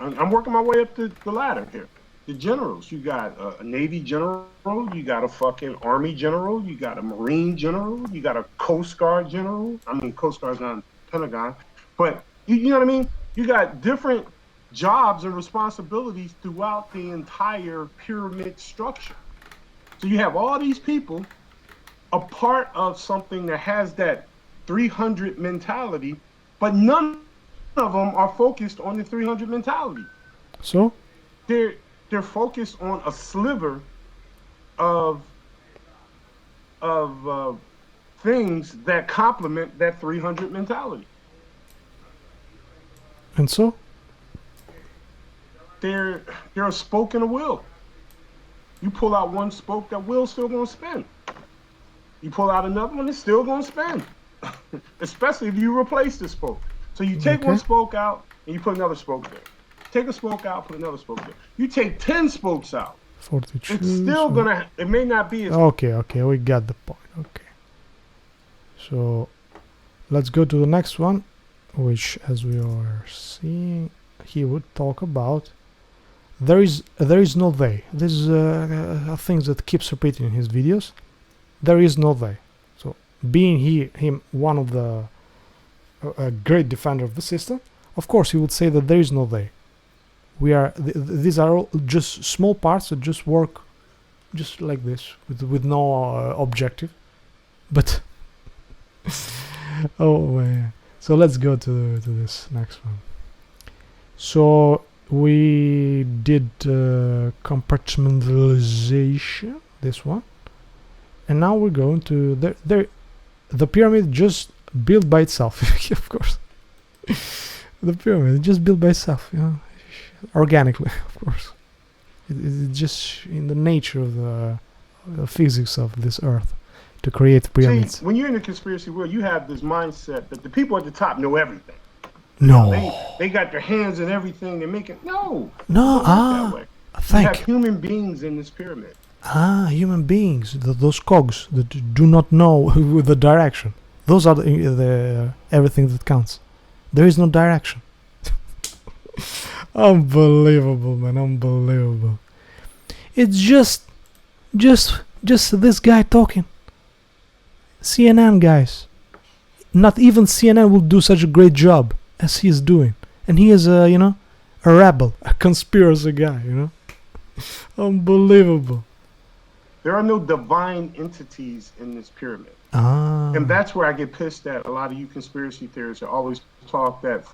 I'm working my way up the ladder here. The generals, you got a Navy general, you got a fucking Army general, you got a Marine general, you got a Coast Guard general. I mean, Coast Guard's not in Pentagon, but you know what I mean? You got different jobs and responsibilities throughout the entire pyramid structure. So you have all these people a part of something that has that 300 mentality, but none of them are focused on the 300 mentality. So they're focused on a sliver of things that complement that 300 mentality. And so they're a spoke in a wheel. You pull out one spoke, that wheel's still gonna spin. You pull out another one, it's still gonna spin. Especially if you replace the spoke. So you take one spoke out and you put another spoke there. Take a spoke out, put another spoke there. You take 10 spokes out. 42. It's still gonna, it may not be as... Okay, we got the point. Okay. So let's go to the next one, which, as we are seeing, he would talk about there is no they. This is a thing that keeps repeating in his videos. There is no they. So being him one of the a great defender of the system, of course he would say that there is no they. We are these are all just small parts that just work just like this with no objective. But oh man. So let's go to this next one. So we did compartmentalization, this one, and now we're going to the pyramid just built by itself. Of course, the pyramid just built by itself, organically, of course. It's just in the nature physics of this earth to create pyramids. See, when you're in the conspiracy world, you have this mindset that the people at the top know everything. No. They got their hands in everything. They're making No. That way. You have You. human beings in this pyramid. Human beings, those cogs that do not know with the direction. Those are the everything that counts. There is no direction. Unbelievable, man, unbelievable. It's just this guy talking. CNN guys. Not even CNN will do such a great job as he is doing. And he is a rebel, a conspiracy guy, Unbelievable. There are no divine entities in this pyramid. And that's where I get pissed at a lot of you conspiracy theorists that always talk that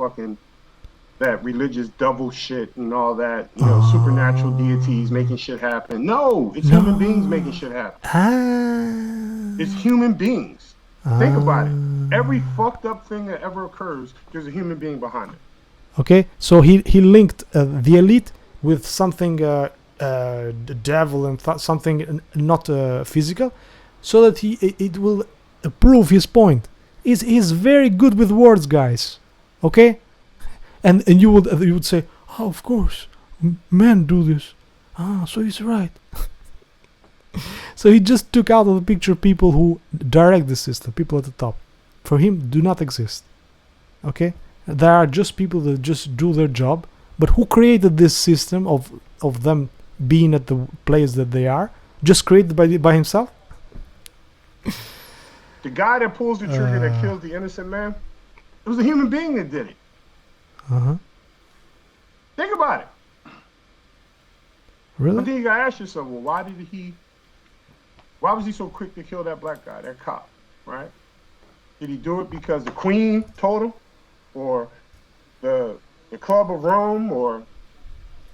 religious devil shit and all that, supernatural deities making shit happen. No, it's human beings making shit happen. It's human beings. Think about it. Every fucked up thing that ever occurs, there's a human being behind it. Okay, so he linked the elite with something the devil and something not physical, so that it will prove his point. He's very good with words, guys. Okay, and you would say, oh, of course, men do this. So he's right. So he just took out of the picture people who direct the system, people at the top. For him, do not exist. Okay, there are just people that just do their job. But who created this system of them being at the place that they are? Just created by himself? The guy that pulls the trigger that kills the innocent man, it was a human being that did it. Think about it. Really? But then you gotta ask yourself, well, why was he so quick to kill that black guy, that cop, right? Did he do it because the Queen told him, or the Club of Rome, or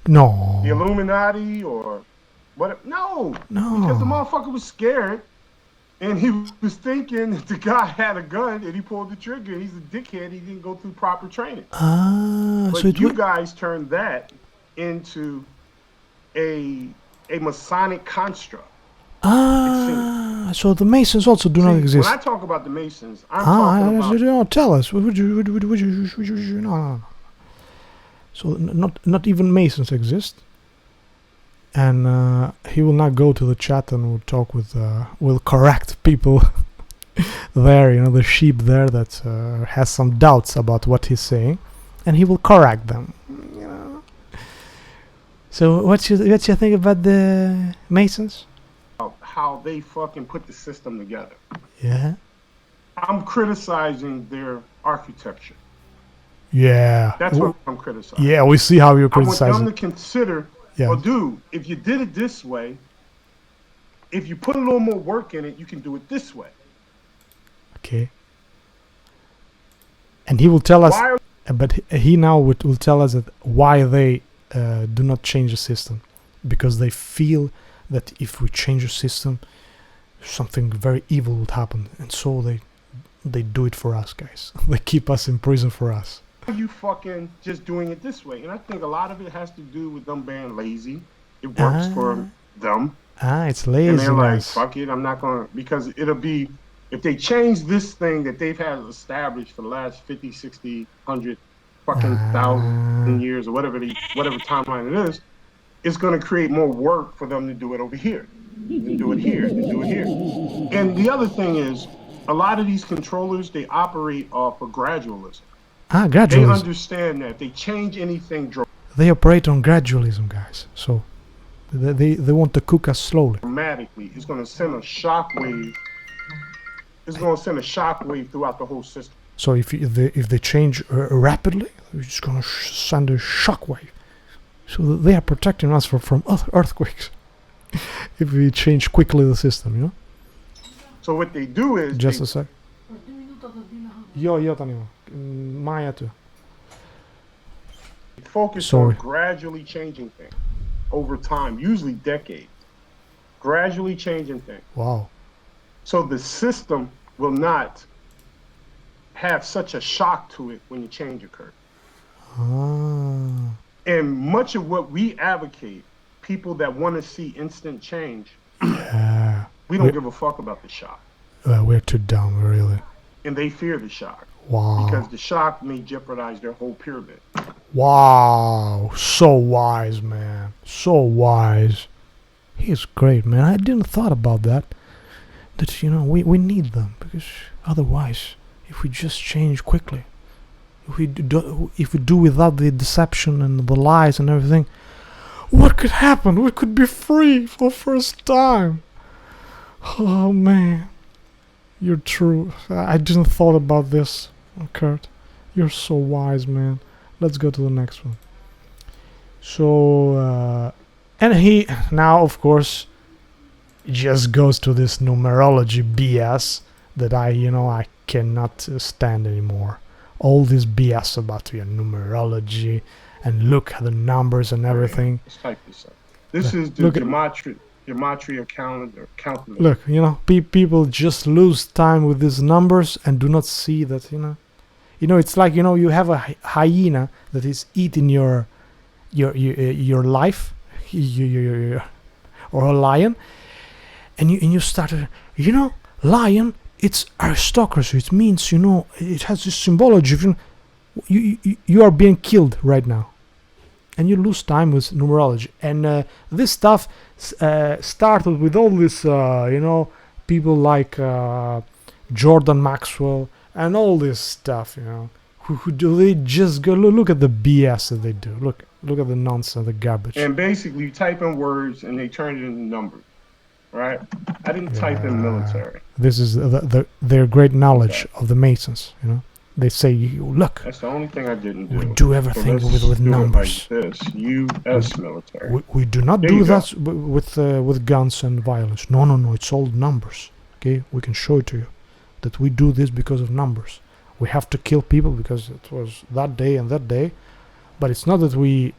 No. the Illuminati, or what? No, because the motherfucker was scared, and he was thinking that the guy had a gun, and he pulled the trigger. And he's a dickhead. He didn't go through proper training. But So you guys turned that into a Masonic construct. So the Masons also do not exist. When I talk about the Masons, I'm talking about. No, tell us. No. So not even Masons exist. And he will not go to the chat and will talk with, will correct people there, the sheep there that has some doubts about what he's saying, and he will correct them. So what you think about the Masons? How they fucking put the system together. Yeah. I'm criticizing their architecture. Yeah. That's what I'm criticizing. Yeah, we see how you're I want criticizing. them to consider, well, dude, if you did it this way, if you put a little more work in it, you can do it this way. Okay. And he will tell us, but he now will tell us that why they do not change the system, because they feel that if we change the system, something very evil would happen, and so they do it for us, guys. They keep us in prison for us. Why are you fucking just doing it this way? And I think a lot of it has to do with them being lazy. It works for them. It's lazy. And they're like, fuck it, I'm not gonna, because it'll be, if they change this thing that they've had established for the last 50, 60, 100 fucking 1,000 years, or whatever timeline it is, it's going to create more work for them to do it over here, and do it here, and do it here. And the other thing is, a lot of these controllers, they operate off of gradualism. Gradualism. They understand that if they change anything, they operate on gradualism, guys. So they want to cook us slowly. Dramatically, it's going to send a shock wave. It's going to send a shock wave throughout the whole system. So if they change rapidly, it's going to send a shock wave. So they are protecting us from earthquakes. If we change quickly the system, So what they do is... Just a sec. Yo, Tanimo. Maya too. Focus on gradually changing things over time, usually decades. Gradually changing things. Wow. So the system will not have such a shock to it when the change occurs. And much of what we advocate, people that want to see instant change, Yeah. We don't give a fuck about the shock. We're too dumb, really. And they fear the shock. Wow. Because the shock may jeopardize their whole pyramid. Wow. So wise, man. So wise. He's great, man. I didn't thought about that. That, we need them. Because otherwise, if we just change quickly, if we do without the deception and the lies and everything, what could happen? We could be free for the first time. Oh, man. You're true. I didn't thought about this, Kurt. You're so wise, man. Let's go to the next one. So, and he now, of course, just goes to this numerology BS that I cannot stand anymore. All this BS about numerology and look at the numbers and everything. Let's type this up. This is the gematria calendar. Look, people just lose time with these numbers and do not see that, it's like, you have a hyena that is eating your life, or a lion, and you start, lion, it's aristocracy. It means, it has this symbology of, you are being killed right now. And you lose time with numerology. And this stuff started with all this, people like Jordan Maxwell and all this stuff, who do they just go look at the BS that they do. Look at the nonsense, the garbage. And basically, you type in words and they turn it into numbers, right? I didn't type in military. This is their great knowledge of the Masons, They say, look. That's the only thing I didn't do. We do everything with numbers. Like this, U.S. military. We do not do that with guns and violence. No. It's all numbers. Okay, we can show it to you that we do this because of numbers. We have to kill people because it was that day and that day, but it's not that we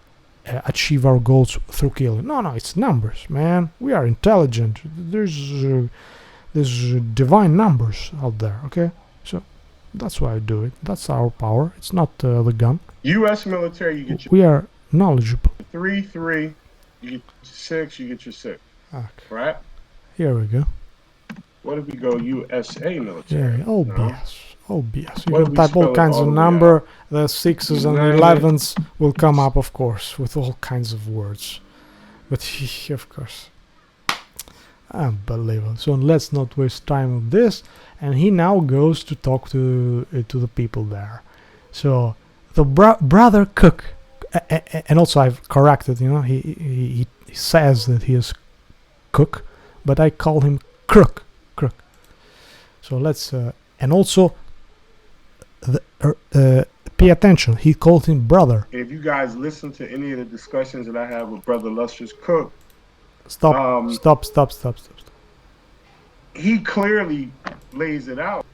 achieve our goals through killing. No, it's numbers, man. We are intelligent. There's divine numbers out there. Okay, so. That's why I do it. That's our power. It's not the gun. U.S. military, you get your... We are knowledgeable. 3, you get your 6, you get your 6. Okay. Right? Here we go. What if we go USA military? Yeah, all BS. All BS. You can type all kinds of number. The 6s and 11s will come up, of course, with all kinds of words. But, of course. Unbelievable. So let's not waste time on this. And he now goes to talk to the people there. So the brother Cook, and also I've corrected. He says that he is Cook, but I call him Crook. So let's and also pay attention. He called him brother. If you guys listen to any of the discussions that I have with Brother Lustrous Cook. Stop. He clearly lays it out.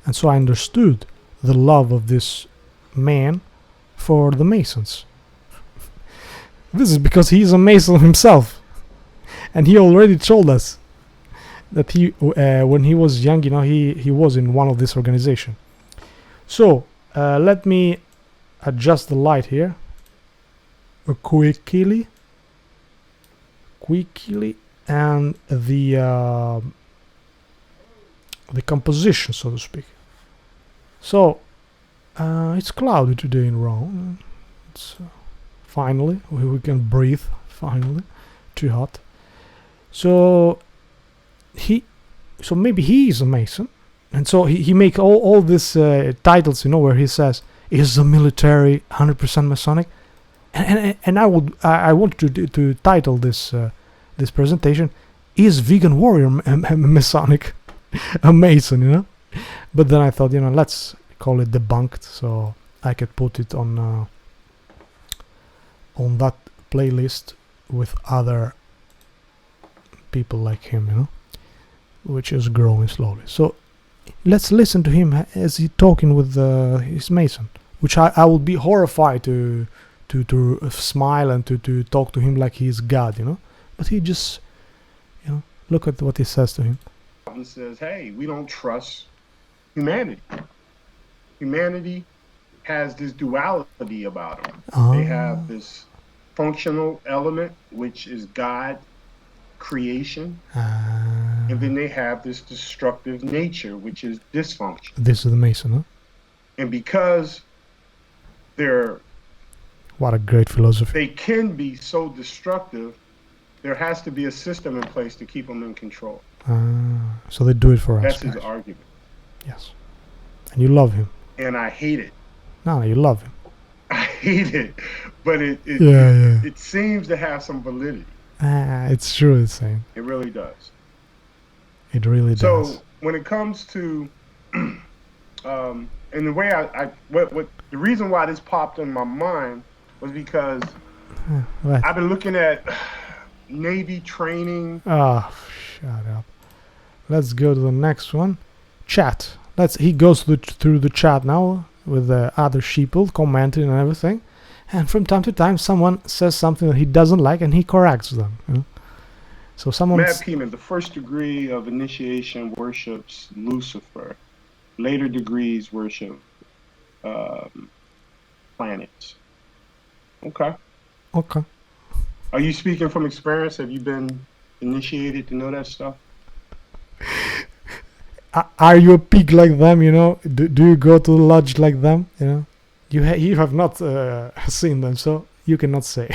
And so I understood the love of this man for the Masons. This is because he is a Mason himself. And he already told us that he, when he was young, he was in one of this organization. So, let me adjust the light here. Quickly. And the composition, so to speak. So it's cloudy today in Rome. It's finally we can breathe. Finally, too hot. So maybe he is a Mason, and so he make all these titles, where he says, "Is the military 100% Masonic?" And I want to title this presentation, "Is Vegan Warrior Masonic?" A Mason, But then I thought, let's call it Debunked, so I could put it on that playlist with other people like him, which is growing slowly. So let's listen to him as he talking with his Mason, which I will be horrified to smile and to talk to him like he's God, But he just, look at what he says to him. He says, hey, we don't trust humanity. Humanity has this duality about them. They have this functional element, which is God, creation, and then they have this destructive nature, which is dysfunction. This is the Mason, huh? And because they're What a great philosophy. they can be so destructive, there has to be a system in place to keep them in control. So they do it for us. That's his guys. argument. Yes. And you love him. And I hate it. No, you love him. I hate it. But it seems to have some validity. It's true, it's saying. It really does. It really does. So when it comes to and the way what the reason why this popped in my mind was because I've been looking at Navy training. Oh, shut up. Let's go to the next one. Chat. He goes through the chat now with the other sheeple commenting and everything. And from time to time, someone says something that he doesn't like, and he corrects them. You know? So someone. Matt Peeman, the first degree of initiation worships Lucifer. Later degrees worship planets. Okay. Okay. Are you speaking from experience? Have you been initiated to know that stuff? Are you a pig like them? You know? Do you go to the lodge like them? You know? You have not seen them, so you cannot say.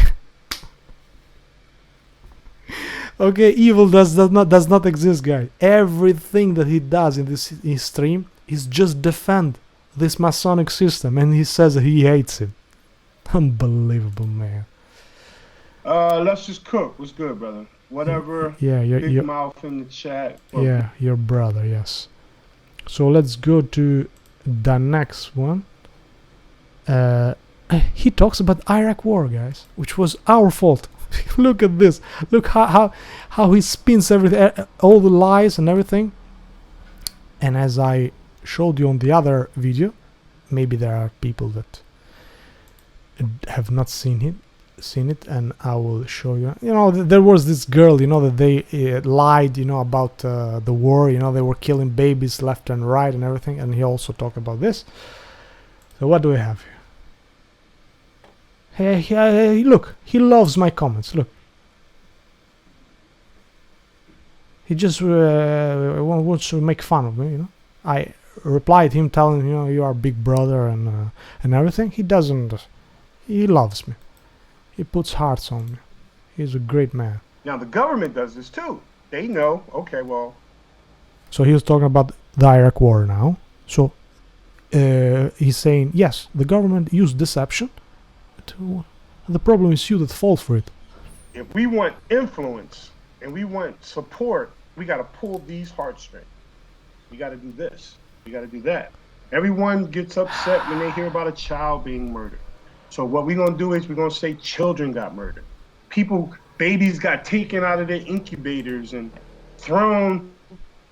Okay, evil does not exist, guys. Everything that he does in this stream is just defend this Masonic system, and he says that he hates it. Unbelievable, man. Let's just cook. What's good, brother? Whatever. Yeah, Big mouth in the chat. Yeah, your brother. Yes. So let's go to the next one. He talks about Iraq war, guys, which was our fault. Look at this. Look how he spins everything, all the lies and everything. And as I showed you on the other video, maybe there are people that have not seen it, and I will show you. You know, there was this girl, you know, that they lied, you know, about the war. You know, they were killing babies left and right and everything. And he also talked about this. So what do we have here? Hey, look, he loves my comments. Look, he just wants to make fun of me. You know, I replied him telling him, you know, you are big brother and everything. He doesn't. He loves me. He puts hearts on me. He's a great man. Now the government does this too. They know. Okay, well. So he was talking about the Iraq war now. So he's saying, yes, the government used deception. The problem is you that falls for it. If we want influence and we want support, we got to pull these heartstrings. We got to do this. We got to do that. Everyone gets upset when they hear about a child being murdered. So what we're going to do is we're going to say children got murdered. Babies got taken out of their incubators and thrown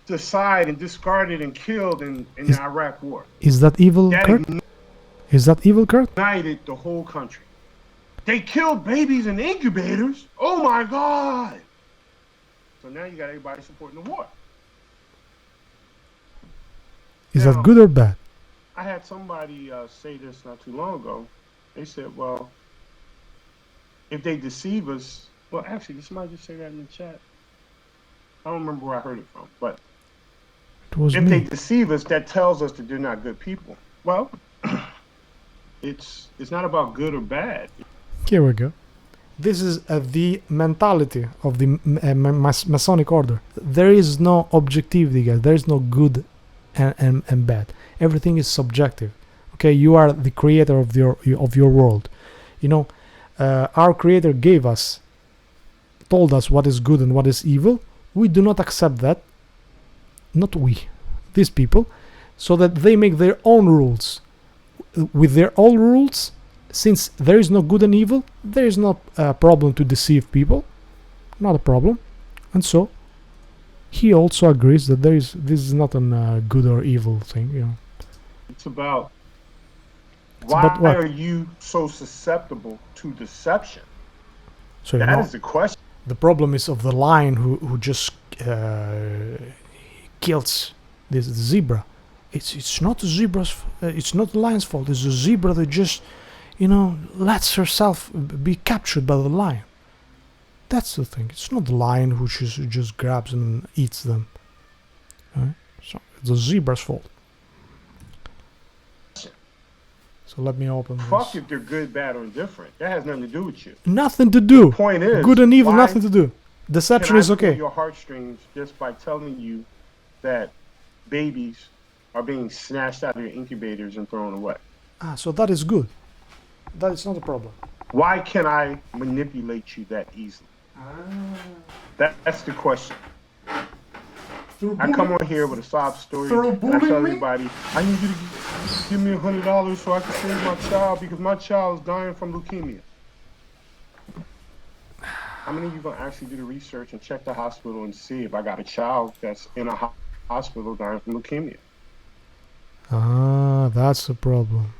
to the side and discarded and killed in the Iraq war. Is that evil, Kurt? Is that evil, Kurt? Ignited the whole country. They killed babies in incubators. Oh my God. So now you got everybody supporting the war. Is that good or bad? I had somebody say this not too long ago. They said, well, if they deceive us, well, actually, did somebody just say that in the chat? I don't remember where I heard it from, but if they deceive us, that tells us that they're not good people. Well, it's not about good or bad. Here we go. This is the mentality of the Masonic order. There is no objectivity, guys. There is no good and bad. Everything is subjective. Okay, you are the creator of your world. You know, our creator told us what is good and what is evil. We do not accept that. Not we, these people, so that they make their own rules. With their own rules, since there is no good and evil, there is no problem to deceive people. Not a problem. And so he also agrees that this is not a good or evil thing, you know. It's about why are you so susceptible to deception? So that is the question. The problem is of the lion who just kills this zebra. It's not the zebra's. It's not the lion's fault. It's the zebra that just, lets herself be captured by the lion. That's the thing. It's not the lion who just grabs them and eats them. Right? So it's the zebra's fault. So let me open this. Fuck if they're good, bad, or indifferent. That has nothing to do with you. Nothing to do. The point is, good and evil, nothing to do. Deception is okay. Your heartstrings just by telling you that babies are being snatched out of your incubators and thrown away. So that is good. That is not a problem. Why can I manipulate you that easily? That's the question. I come on here with a sob story and I tell everybody, I need you to give me $100 so I can save my child because my child is dying from leukemia. How many of you gonna actually do the research and check the hospital and see if I got a child that's in a hospital dying from leukemia? That's the problem.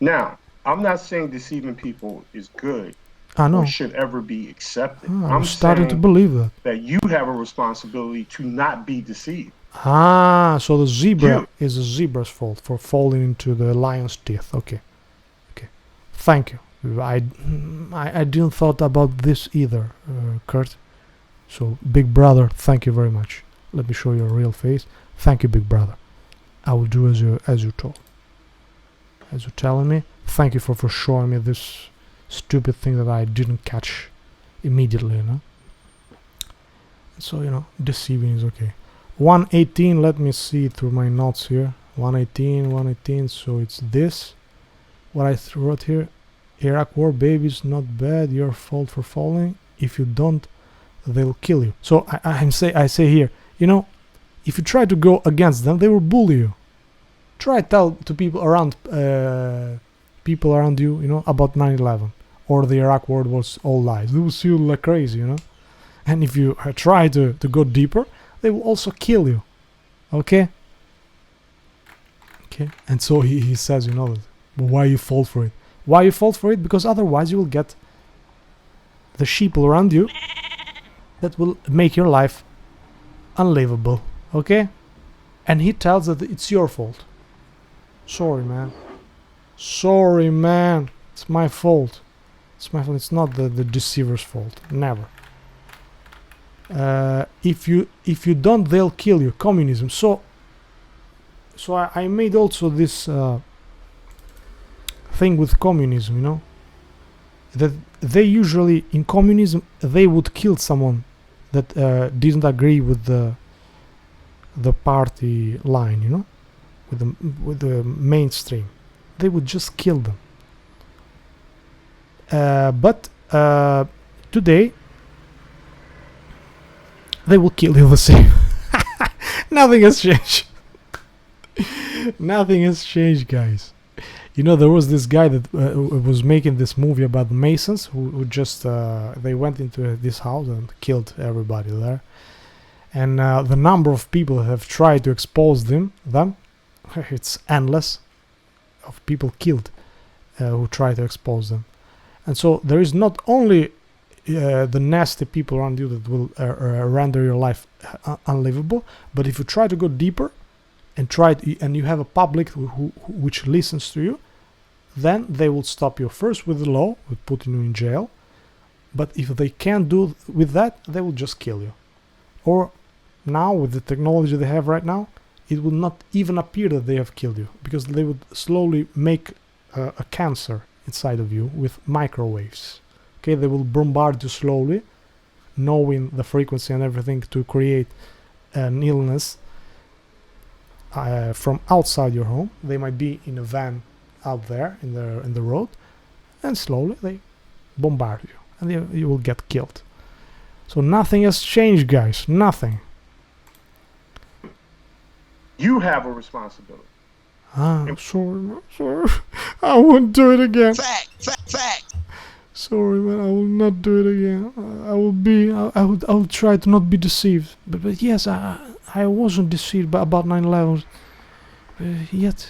Now, I'm not saying deceiving people is good. I know. Or should ever be accepted. I'm starting to believe that. That you have a responsibility to not be deceived. So the zebra is the zebra's fault for falling into the lion's teeth. Okay. Thank you. I didn't thought about this either, Kurt. So, big brother, thank you very much. Let me show you a real face. Thank you, big brother. I will do as you told. As you're telling me. Thank you for showing me this stupid thing that I didn't catch immediately, So, deceiving is okay. 118, let me see through my notes here. 118, so it's this. What I wrote here. Iraq war, babies, not bad, your fault for falling. If you don't, they'll kill you. So I say here, if you try to go against them, they will bully you. Try to tell to people around you, about 9/11 or the Iraq war was all lies. They will see you like crazy, And if you try to go deeper, they will also kill you. Okay. And so he says, why you fall for it? Why you fall for it? Because otherwise you will get the sheeple around you that will make your life unlivable. Okay? And he tells that it's your fault. Sorry, man. It's my fault. It's not the deceiver's fault. Never. If you don't, they'll kill you. Communism. So I made also this thing with communism, that they usually in communism they would kill someone that didn't agree with the party line, with the mainstream. They would just kill them. But today they will kill you the same. Nothing has changed. Nothing has changed, guys. There was this guy that was making this movie about the Masons who just they went into this house and killed everybody there, and the number of people that have tried to expose them it's endless of people killed who try to expose them. And so there is not only the nasty people around you that will render your life unlivable, but if you try to go deeper and you have a public which listens to you, then they will stop you first with the law, with putting you in jail. But if they can't do with that, they will just kill you. Or now with the technology they have right now, it will not even appear that they have killed you, because they would slowly make a cancer inside of you with microwaves. Okay, they will bombard you slowly, knowing the frequency and everything, to create an illness from outside your home. They might be in a van out there in the road, and slowly they bombard you, and you will get killed. So nothing has changed, guys. Nothing. You have a responsibility. I'm sorry. I won't do it again. Fact. Sorry, man. I will not do it again. I will try to not be deceived. But yes, I wasn't deceived about 9/11. Yet,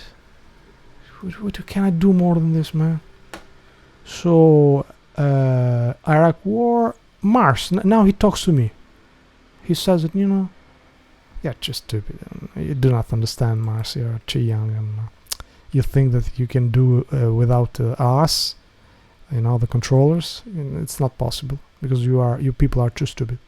what can I do more than this, man? So, Iraq War, Mars. Now he talks to me. He says that, yeah, just stupid. You do not understand, Mars. You're too young, and you think that you can do without us. the controllers. It's not possible because you people are too stupid.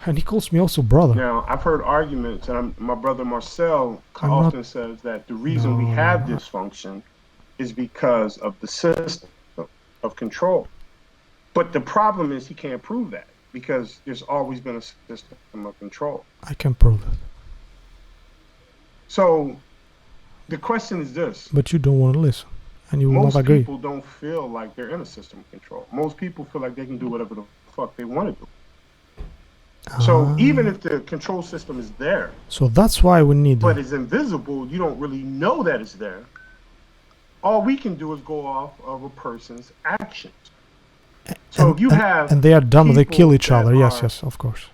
And he calls me also brother. Now, I've heard arguments, and my brother Marcel often says that the reason we have dysfunction is because of the system of control. But the problem is he can't prove that because there's always been a system of control. I can prove it. So the question is this. But you don't want to listen, and you will not agree. Most people don't feel like they're in a system of control. Most people feel like they can do whatever the fuck they want to do. So even if the control system is there, so that's why we need. But it's invisible. You don't really know that it's there. All we can do is go off of a person's actions. So if you have and they are dumb, they kill each other. Yes, of course.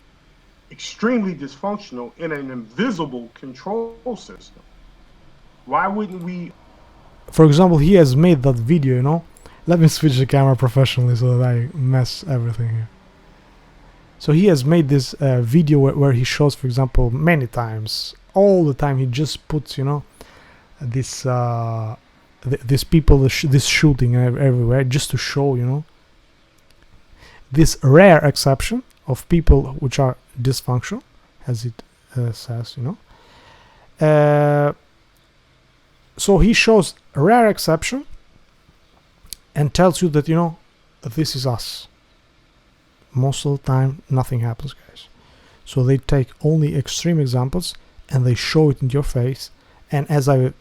Extremely dysfunctional in an invisible control system. Why wouldn't we? For example, he has made that video. Let me switch the camera professionally so that I mess everything here. So he has made this video where he shows, for example, many times, all the time, he just puts, this people, this shooting everywhere, just to show, this rare exception of people which are dysfunctional, as it says, So he shows a rare exception and tells you that, this is us. Most of the time, nothing happens, guys. So they take only extreme examples and they show it in your face. And as I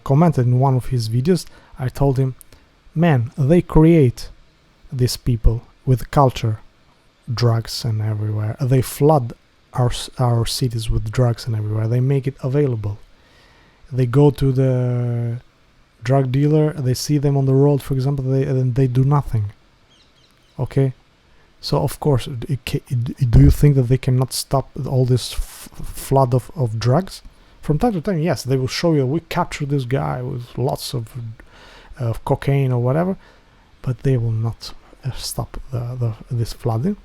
commented in one of his videos, I told him, man, they create these people with culture, drugs and everywhere. They flood our cities with drugs and everywhere. They make it available. They go to the drug dealer, they see them on the road, for example, and they do nothing. Okay? So of course, do you think that they cannot stop all this flood of drugs? From time to time, yes, they will show you, we captured this guy with lots of cocaine or whatever, but they will not stop this flooding,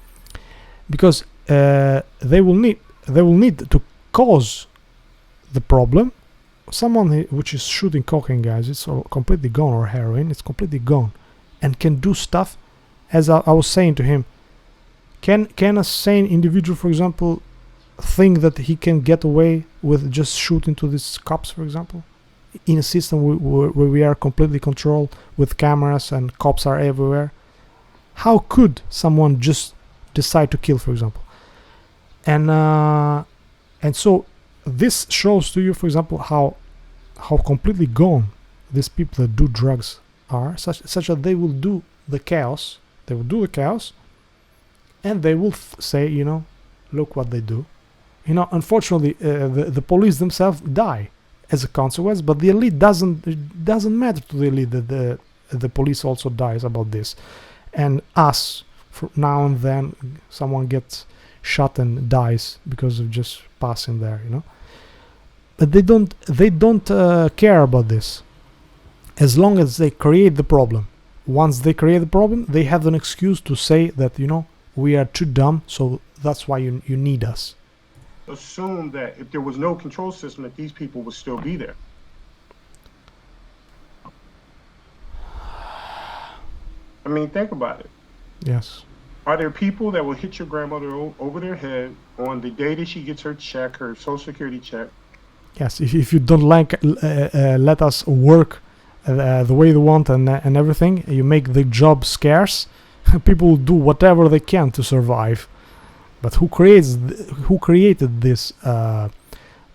because they will need to cause the problem. Someone which is shooting cocaine, guys, it's all completely gone, or heroin, it's completely gone, and can do stuff. As I was saying to him, can a sane individual, for example, think that he can get away with just shooting to these cops, for example, in a system where we are completely controlled with cameras and cops are everywhere? How could someone just decide to kill, for example? And so this shows to you, for example, how completely gone these people that do drugs are, such that they will do the chaos. They will do the chaos, and they will say, look what they do. Unfortunately, the police themselves die as a consequence, but the elite doesn't matter to the elite that the police also dies about this. And us, for now and then, someone gets shot and dies because of just passing there, But they don't care about this. As long as they create the problem. Once they create the problem, they have an excuse to say that, we are too dumb, so that's why you need us. Assume that if there was no control system, that these people would still be there. I mean, think about it. Yes. Are there people that will hit your grandmother over their head on the day that she gets her check, her Social Security check? Yes, if you don't let us work the way they want and everything, you make the job scarce, people will do whatever they can to survive. But who created this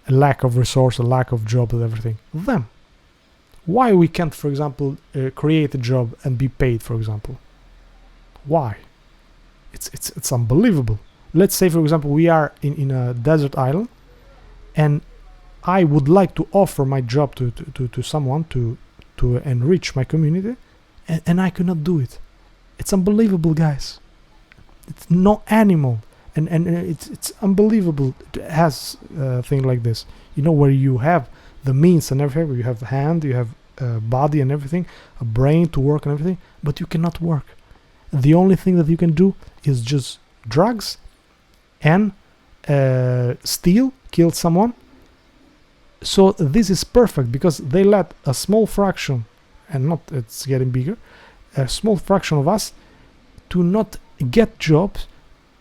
lack of resource, a lack of job and everything? Them. Why we can't, for example, create a job and be paid, for example? Why? It's unbelievable. Let's say, for example, we are in a desert island, and I would like to offer my job to someone to enrich my community, and I cannot do it. It's unbelievable, guys. It's no animal, and it's unbelievable to has a thing like this. Where you have the means and everything, you have a hand, you have a body and everything, a brain to work and everything, but you cannot work. The only thing that you can do is just drugs and steal, kill someone. So this is perfect because they let a small fraction, and not it's getting bigger, a small fraction of us to not get jobs,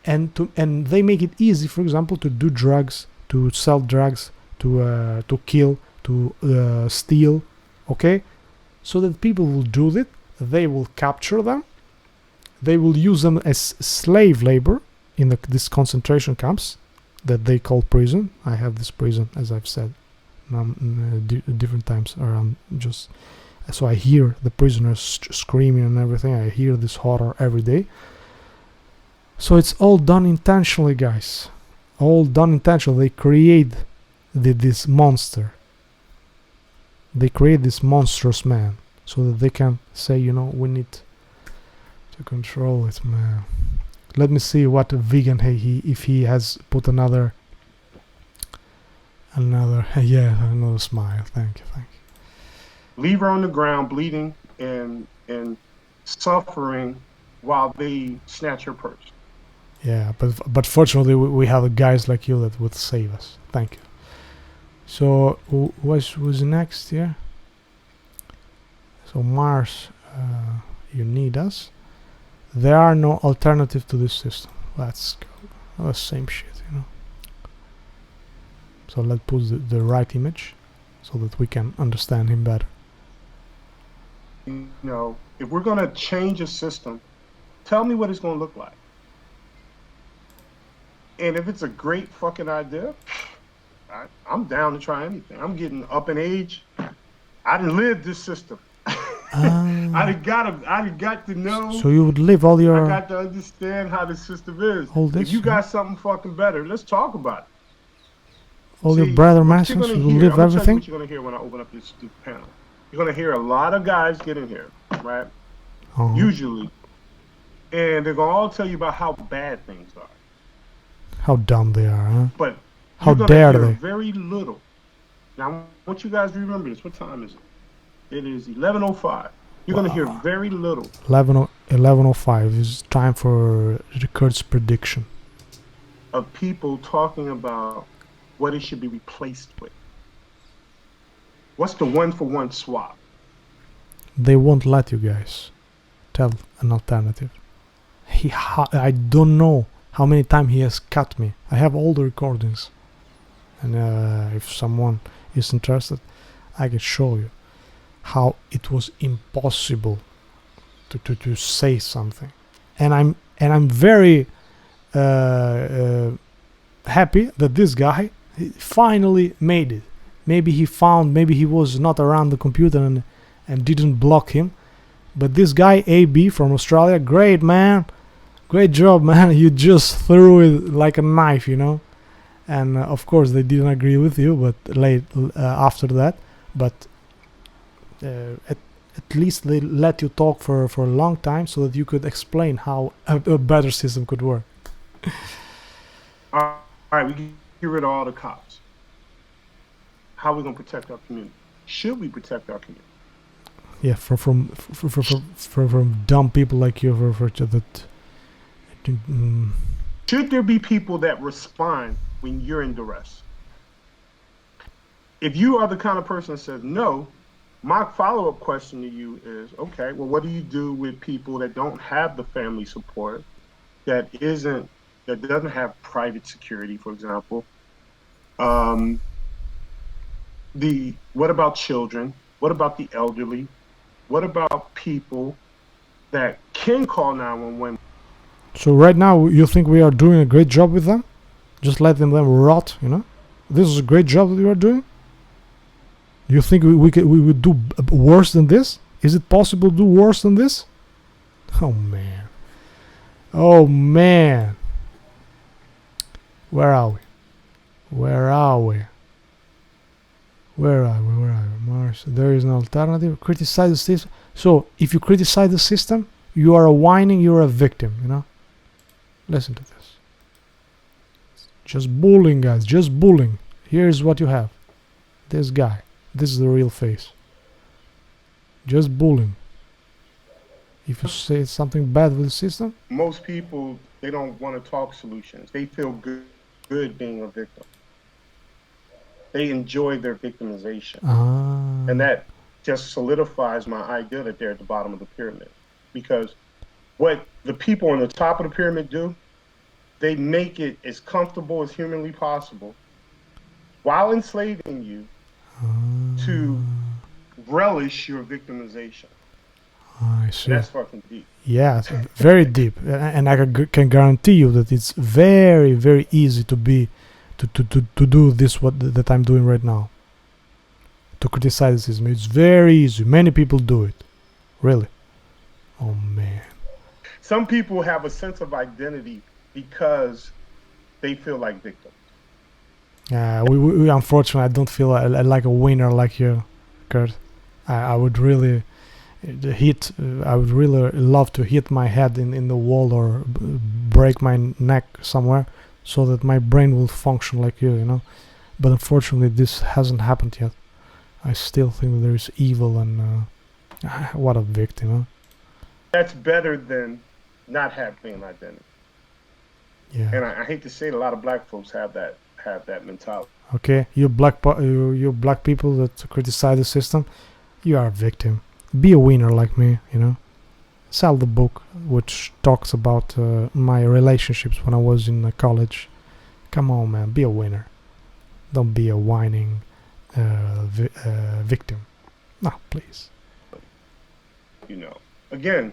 and they make it easy, for example, to do drugs, to sell drugs, to kill, to steal, okay? So that people will do it, they will capture them, they will use them as slave labor in this concentration camps that they call prison. I have this prison, as I've said, different times around, just so I hear the prisoners screaming and everything. I hear this horror every day. So it's all done intentionally, guys. All done intentionally. They create this monster. They create this monstrous man so that they can say, you know, we need to control it, man. Let me see what vegan if he has put another yeah, another smile. Thank you. Leave her on the ground bleeding and suffering while they snatch her purse. Yeah, but fortunately we have guys like you that would save us. Thank you. So who's next here? So Mars, you need us. There are no alternative to this system. Let's go. The same shit, you know. So let's put the right image so that we can understand him better. You know, if we're going to change a system, tell me what it's going to look like. And if it's a great fucking idea, I'm down to try anything. I'm getting up in age. I done lived this system. I got to know. So you would live all your... I got to understand how the system is. All this, if you got something fucking better, let's talk about it. All your brother masters, you will live everything? What you're going to hear when I open up this panel. You're going to hear a lot of guys get in here, right? Usually. And they're going to all tell you about how bad things are. How dumb they are, huh? But how dare they? Very little. Now, I want you guys to remember this. What time is it? It is 11:05. You're going to hear very little. 11:05 is time for Kurt's prediction. Of people talking about what it should be replaced with. What's the one-for-one swap? They won't let you guys tell an alternative. I don't know how many times he has cut me. I have all the recordings. And if someone is interested, I can show you how it was impossible to say something. And I'm very happy that this guy finally made it. Maybe he was not around the computer and didn't block him. But this guy, AB from Australia, great man. Great job, man. You just threw it like a knife, you know. And of course they didn't agree with you, but after that. But at least they let you talk for a long time so that you could explain how a better system could work. All right, we can get rid of all the cops. How are we going to protect our community? Should we protect our community? Yeah, from dumb people like you that. Should there be people that respond when you're in duress? If you are the kind of person that says no, my follow-up question to you is, okay, well, what do you do with people that don't have the family support, that doesn't have private security, for example? What about children? What about the elderly? What about people that can call 911? So right now you think we are doing a great job with them? Just letting them rot, you know? This is a great job that we are doing? You think we would do worse than this? Is it possible to do worse than this? Oh man. Oh man. Where are we? Where are we? Where are we? Mars. There is an alternative. Criticize the system. So if you criticize the system, you are a whining, you're a victim, you know? Listen to this. Just bullying, guys. Just bullying. Here's what you have. This guy. This is the real face. Just bullying. If you say something bad with the system, most people, they don't want to talk solutions. They feel good being a victim. They enjoy their victimization. And that just solidifies my idea that they're at the bottom of the pyramid. Because what the people on the top of the pyramid do, they make it as comfortable as humanly possible while enslaving you to relish your victimization. I see. That's fucking deep. Yeah, it's very deep, and I can guarantee you that it's very, very easy to do this that I'm doing right now. To criticize the system, it's very easy. Many people do it, really. Oh man. Some people have a sense of identity because they feel like victims. Yeah, we unfortunately, I don't feel like a winner like you, Kurt. I would really I would really love to hit my head in the wall or break my neck somewhere so that my brain will function like you know. But unfortunately, this hasn't happened yet. I still think that there is evil and what a victim, huh? That's better than not having an identity. Yeah. And I hate to say it, a lot of black folks have that mentality. Okay, you black people that criticize the system, you are a victim. Be a winner like me, you know. Sell the book which talks about my relationships when I was in college. Come on, man, be a winner. Don't be a whining victim. No, please. You know, again,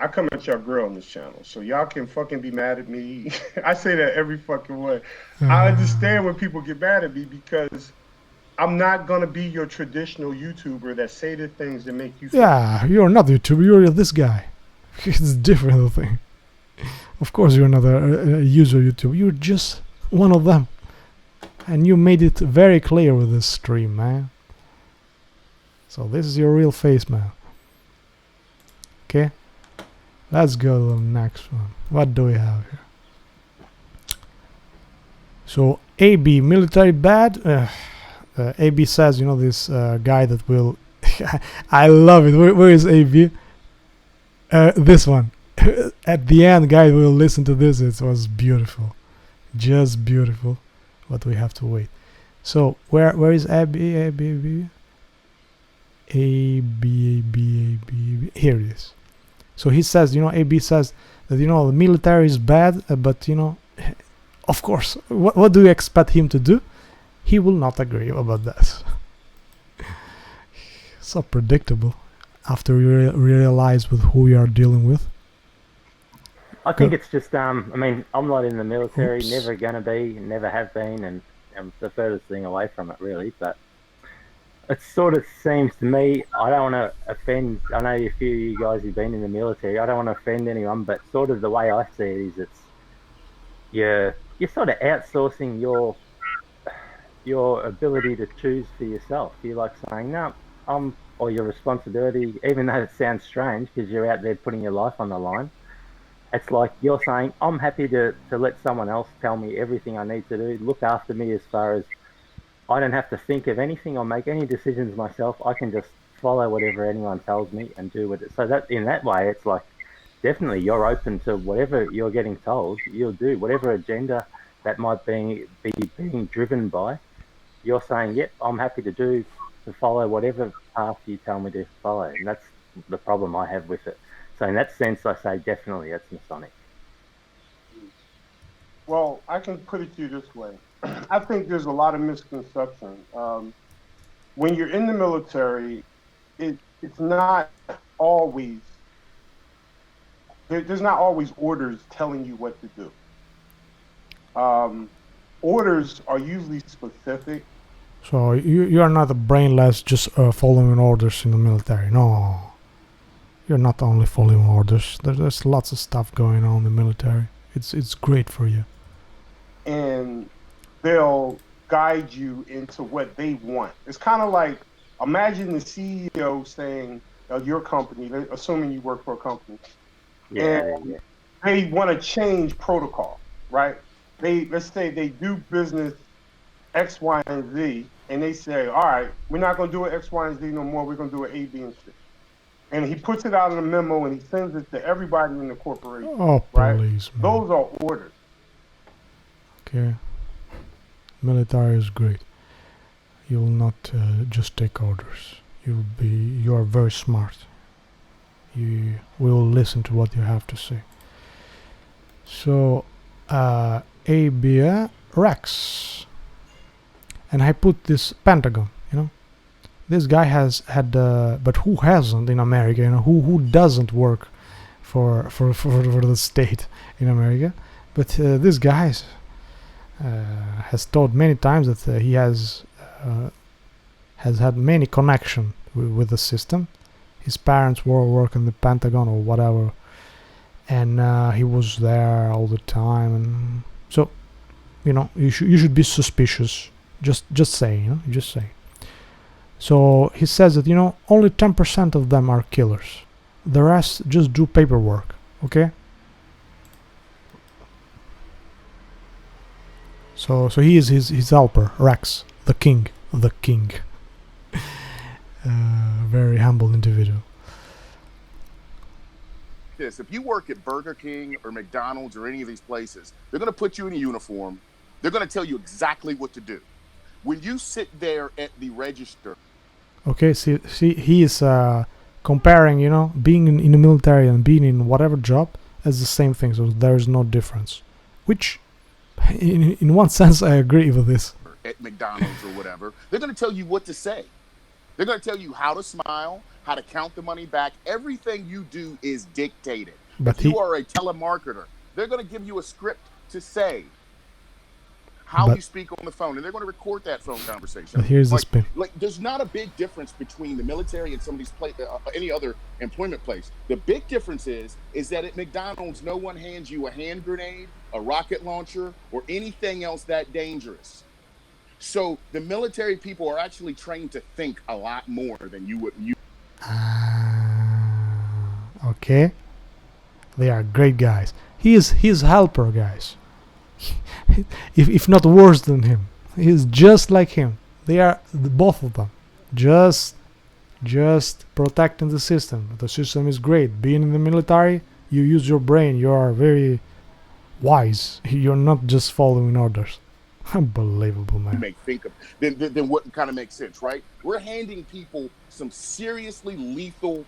I come at y'all girl on this channel, so y'all can fucking be mad at me. I say that every fucking way. I understand when people get mad at me because I'm not gonna be your traditional YouTuber that say the things that make you feel. Yeah, you're not YouTuber, you're this guy. It's a different thing. Of course you're not a user YouTuber, you're just one of them. And you made it very clear with this stream, man. So this is your real face, man. Okay? Let's go to the next one. What do we have here? So AB, military bad? AB says, you know, this guy that will... I love it. Where is AB? This one. At the end, guys, will listen to this. It was beautiful. Just beautiful. But we have to wait. So, where is AB? AB? Here it is. So he says, you know, AB says that, you know, the military is bad, but, you know, of course, what do you expect him to do? He will not agree about that. So predictable after you realize with who you are dealing with. I think it's just, I mean, I'm not in the military, never gonna be, never have been, and I'm the furthest thing away from it, really, but it sort of seems to me, I don't want to offend, I know a few of you guys who've been in the military, I don't want to offend anyone, but sort of the way I see it is you're sort of outsourcing your ability to choose for yourself. You're like saying, no, or your responsibility, even though it sounds strange because you're out there putting your life on the line. It's like you're saying, I'm happy to let someone else tell me everything I need to do, look after me as far as I don't have to think of anything or make any decisions myself. I can just follow whatever anyone tells me and do with it. So that in that way, it's like definitely you're open to whatever you're getting told. You'll do whatever agenda that might be being driven by. You're saying, yep, I'm happy to follow whatever path you tell me to follow. And that's the problem I have with it. So in that sense, I say definitely that's Masonic. Well, I can put it to you this way. I think there's a lot of misconception. When you're in the military, it's not always, there's not always orders telling you what to do. Orders are usually specific. So you are not a brainless just following orders in the military. No, you're not only following orders. There's lots of stuff going on in the military. It's great for you. And they'll guide you into what they want. It's kind of like, imagine the CEO saying, your company, assuming you work for a company, and they want to change protocol, right? Let's say they do business X, Y, and Z, and they say, all right, we're not going to do it X, Y, and Z no more. We're going to do it A, B, and C. And he puts it out in a memo and he sends it to everybody in the corporation. Oh, right? please, man. Those are orders. Okay. Military is great. You will not just take orders. You are very smart. We will listen to what you have to say. So, ABA Rex, and I put this Pentagon. This guy has had, but who hasn't in America? Who doesn't work for the state in America? But this guy has told many times that he has had many connection with the system. His parents were working in the Pentagon or whatever, and he was there all the time. And so, you should be suspicious. Just saying, just saying. So he says that only 10% of them are killers. The rest just do paperwork. Okay. So he is his helper, Rex, the king. Very humble individual. This, if you work at Burger King or McDonald's or any of these places, they're going to put you in a uniform. They're going to tell you exactly what to do. When you sit there at the register. Okay, see, he is comparing, being in the military and being in whatever job as the same thing. So there is no difference. Which, in one sense, I agree with this. At McDonald's or whatever, they're going to tell you what to say. They're going to tell you how to smile, how to count the money back. Everything you do is dictated. But if you are a telemarketer, they're going to give you a script to say how you speak on the phone, and they're going to record that phone conversation. But here's the spin. There's not a big difference between the military and some of these any other employment place. The big difference is that at McDonald's, no one hands you a hand grenade, a rocket launcher, or anything else that dangerous. So the military people are actually trained to think a lot more than you would. Okay. They are great guys. He is his helper, guys. if not worse than him. He is just like him. They are both of them. Just protecting the system. The system is great. Being in the military, you use your brain. You are very wise. You're not just following orders. Unbelievable, man. Then what kind of makes sense, right? We're handing people some seriously lethal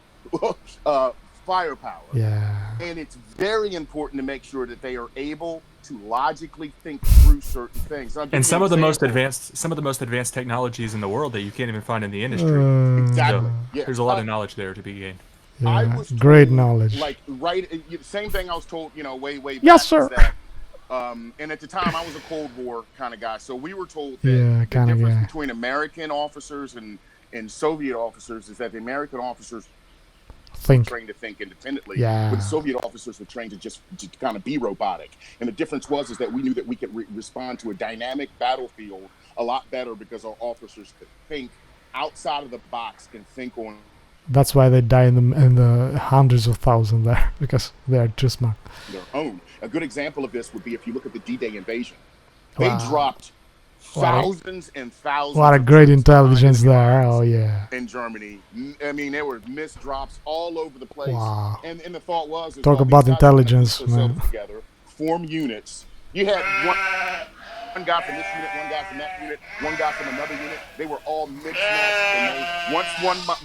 firepower. Yeah. And it's very important to make sure that they are able to logically think through certain things. And some of the most advanced technologies in the world that you can't even find in the industry. Exactly. So Yeah. there's a lot of knowledge there to be gained. Yeah, I was told, great knowledge. Same thing I was told, way back. Yes, sir. That, and at the time, I was a Cold War kind of guy, so we were told that the difference between American officers and Soviet officers is that the American officers were trained to think independently, but the Soviet officers were trained to just kind of be robotic. And the difference is that we knew that we could respond to a dynamic battlefield a lot better because our officers could think outside of the box and think on. That's why they die in the hundreds of thousands there, because they are too smart. Their own. A good example of this would be if you look at the D-Day invasion. They dropped thousands and thousands. What a great intelligence there! Oh yeah. In Germany, I mean, there were missed drops all over the place. Wow. And the thought was, talk about intelligence, man. Together, form units. You had one guy from this unit, one guy from that unit, one guy from another unit. They were all mixed matched. Once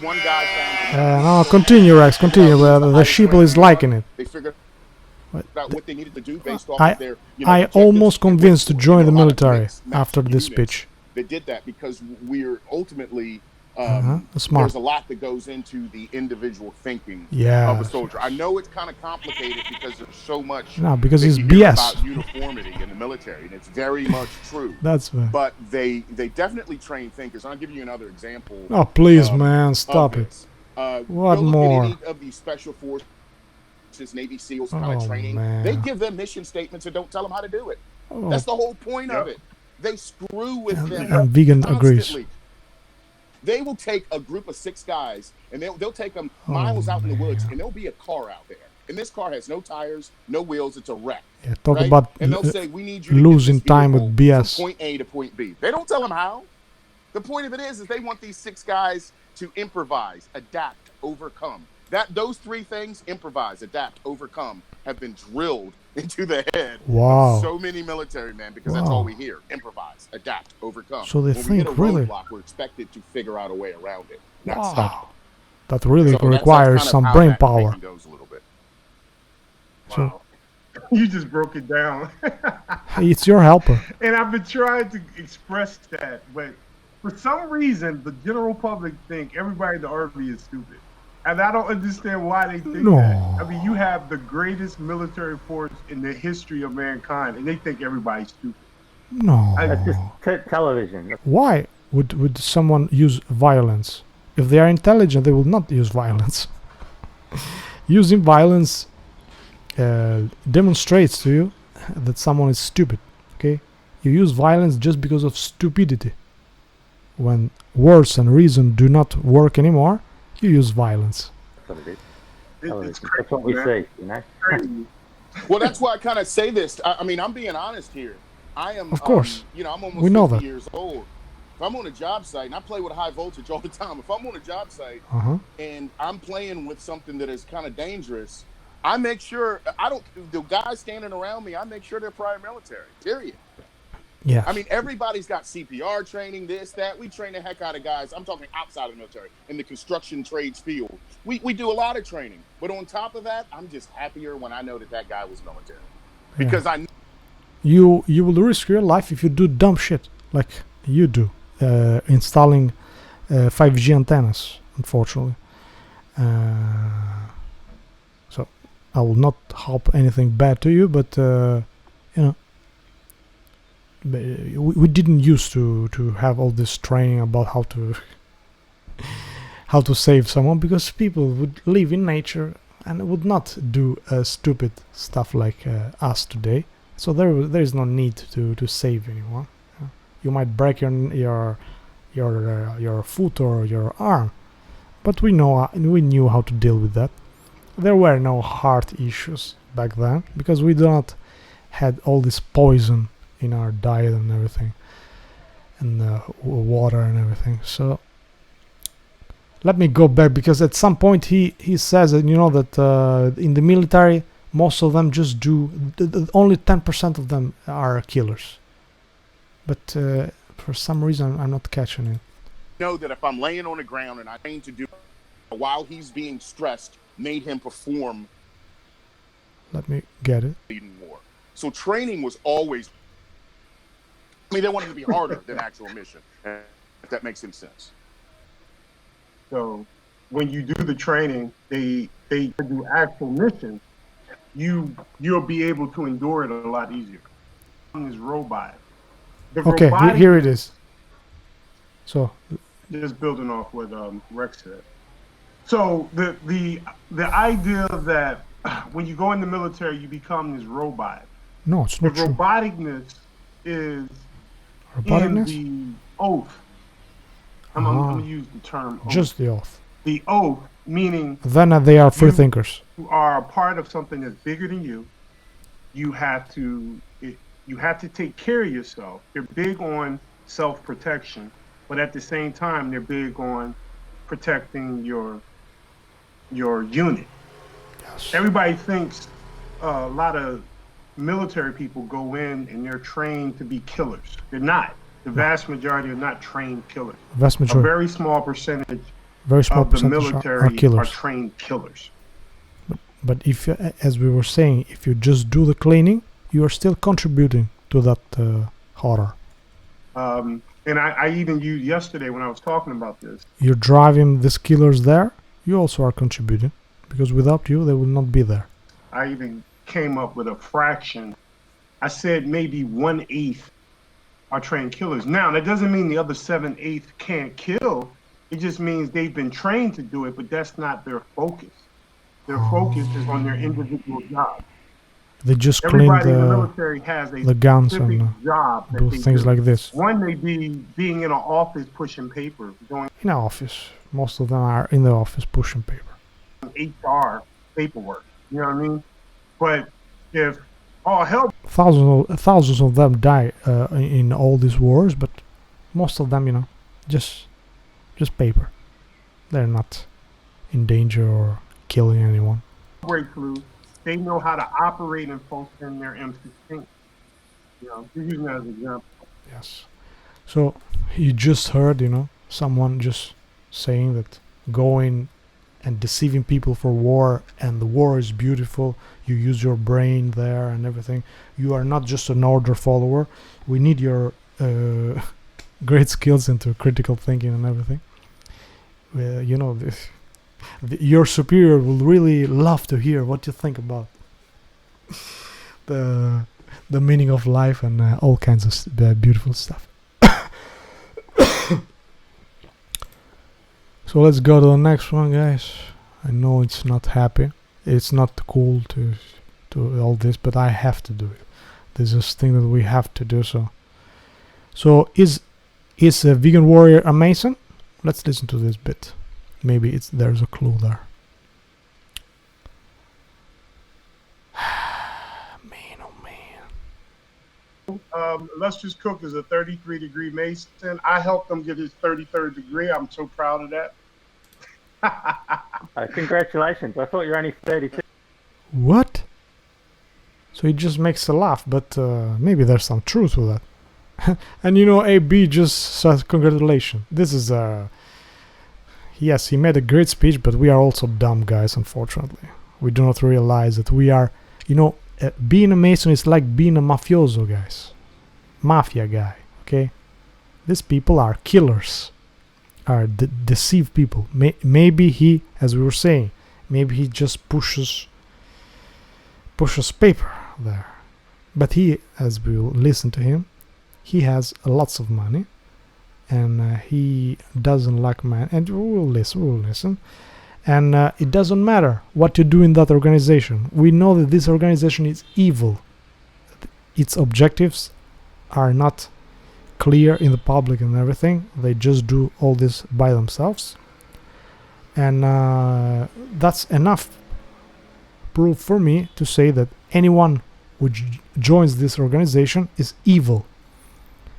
one guy found. No, continue, Rex. Continue. The sheeple is liking it. They figured out what they needed to do based off of their. I almost convinced to join the military after this speech. They did that because we're ultimately. Smart. There's a lot that goes into the individual thinking of a soldier. I know it's kind of complicated because there's so much. No, because it's BS about uniformity in the military, and it's very much true. That's right. But they definitely train thinkers. I'll give you another example. Oh, please, man, stop it. What more? Any of these special forces, Navy SEALs kind of training. Man. They give them mission statements and don't tell them how to do it. That's the whole point of it. They screw with them. And Vegan constantly. agrees. They will take a group of 6 guys and they'll take them miles out in the woods, and there'll be a car out there. And this car has no tires, no wheels, it's a wreck. Yeah, talk about and they'll say, we need you to losing get this time with BS. from point A to point B. They don't tell them how. The point of it is they want these 6 guys to improvise, adapt, overcome. those three things, improvise, adapt, overcome, have been drilled into the head Wow. of so many military men, because that's all we hear: improvise, adapt, overcome. So they when think we hit a really roadblock, we're expected to figure out a way around it. Not wow. stop. That really So requires that's some kind of brain how that power. thinking goes a little bit. So Wow. You just broke it down. it's your helper. And I've been trying to express that, but for some reason, the general public think everybody in the Army is stupid. And I don't understand why they think that. I mean, you have the greatest military force in the history of mankind, and they think everybody's stupid. No. That's just television. Why would someone use violence? If they are intelligent, they will not use violence. Using violence demonstrates to you that someone is stupid. Okay, you use violence just because of stupidity. When words and reason do not work anymore, you use violence. That's what it is. It's Television. crazy, That's what we man. see, you know. Crazy. Well, that's why I kind of say this. I mean, I'm being honest here. I am, Of course. I'm almost We know 50 that. years old. If I'm on a job site, and I play with high voltage all the time, if I'm on a job site and I'm playing with something that is kind of dangerous, I make sure, the guys standing around me, I make sure they're prior military, period. Yeah. I mean, everybody's got CPR training, this, that. We train the heck out of guys. I'm talking outside of the military, in the construction trades field. We do a lot of training. But on top of that, I'm just happier when I know that guy was military. Because I know you will risk your life if you do dumb shit like you do, installing 5G antennas, unfortunately. So I will not hope anything bad to you, but you know, we didn't used to have all this training about how to save someone, because people would live in nature and would not do stupid stuff like us today. So there is no need to save anyone. You might break your foot or your arm, but we knew how to deal with that. There were no heart issues back then because we do not had all this poison in our diet and everything, and water and everything. So let me go back, because at some point he says that, you know, that in the military most of them just do only 10% of them are killers, but for some reason I'm not catching it. know that if I'm laying on the ground and I train to do while he's being stressed, made him perform. Let me get it. Even more. So training was always. I mean, they wanted to be harder than actual mission. If that makes any sense. So when you do the training, they do actual mission. You'll be able to endure it a lot easier. This robot. Okay, here it is. So just building off what Rex said. So the idea that when you go in the military, you become this robot. No, it's not the true. Roboticness is Roboticness? in the oath. I'm going to use the term oath. Just the oath. The oath, meaning Then they are free thinkers. You are a part of something that's bigger than you. You have to take care of yourself. They're big on self-protection, but at the same time, they're big on protecting your unit. Yes. Everybody thinks a lot of military people go in and they're trained to be killers. They're not. The vast majority are not trained killers. Vast majority. A very small percentage of the military are killers. are trained killers. But if, as we were saying, if you just do the cleaning, you are still contributing to that horror. And I even used yesterday when I was talking about this. You're driving these killers there, you also are contributing, because without you, they will not be there. I even came up with a fraction. I said maybe 1/8 are trained killers. Now, that doesn't mean the other 7/8 can't kill. It just means they've been trained to do it, but that's not their focus. Their focus is on their individual job. They just clean Everybody in the military has a the guns specific and job that do they things do. like this. One may be being in an office pushing paper, doing In an office. Most of them are in the office pushing paper. HR paperwork. You know what I mean? But if all hell, Thousands of them die in all these wars, but most of them, you know, just paper. They're not in danger or killing anyone. Breakthrough. They know how to operate and function their M16. You know, you're using that as an example. Yes. So you just heard, someone just saying that going and deceiving people for war, and the war is beautiful, you use your brain there and everything. You are not just an order follower. We need your great skills into critical thinking and everything. Your superior will really love to hear what you think about the meaning of life and all kinds of beautiful stuff. So let's go to the next one, guys. I know it's not happy. It's not cool to all this, but I have to do it. This is a thing that we have to do. So is a vegan warrior a Mason? Let's listen to this bit. Maybe there's a clue there. Man, oh man. Lustrous Cook is a 33-degree Mason. I helped him get his 33rd degree. I'm so proud of that. Congratulations. I thought you were only 32. What? So he just makes a laugh, but maybe there's some truth to that. And AB just says congratulations. This is yes, he made a great speech, but we are also dumb guys, unfortunately. We do not realize that we are, being a Mason is like being a mafioso, guys. Mafia guy, okay? These people are killers, are deceive people. Maybe he, as we were saying, maybe he just pushes paper there. But he, as we will listen to him, he has lots of money, and he doesn't like man. And we will listen. And it doesn't matter what you do in that organization. We know that this organization is evil. Its objectives are not clear in the public and everything. They just do all this by themselves. And that's enough proof for me to say that anyone which joins this organization is evil.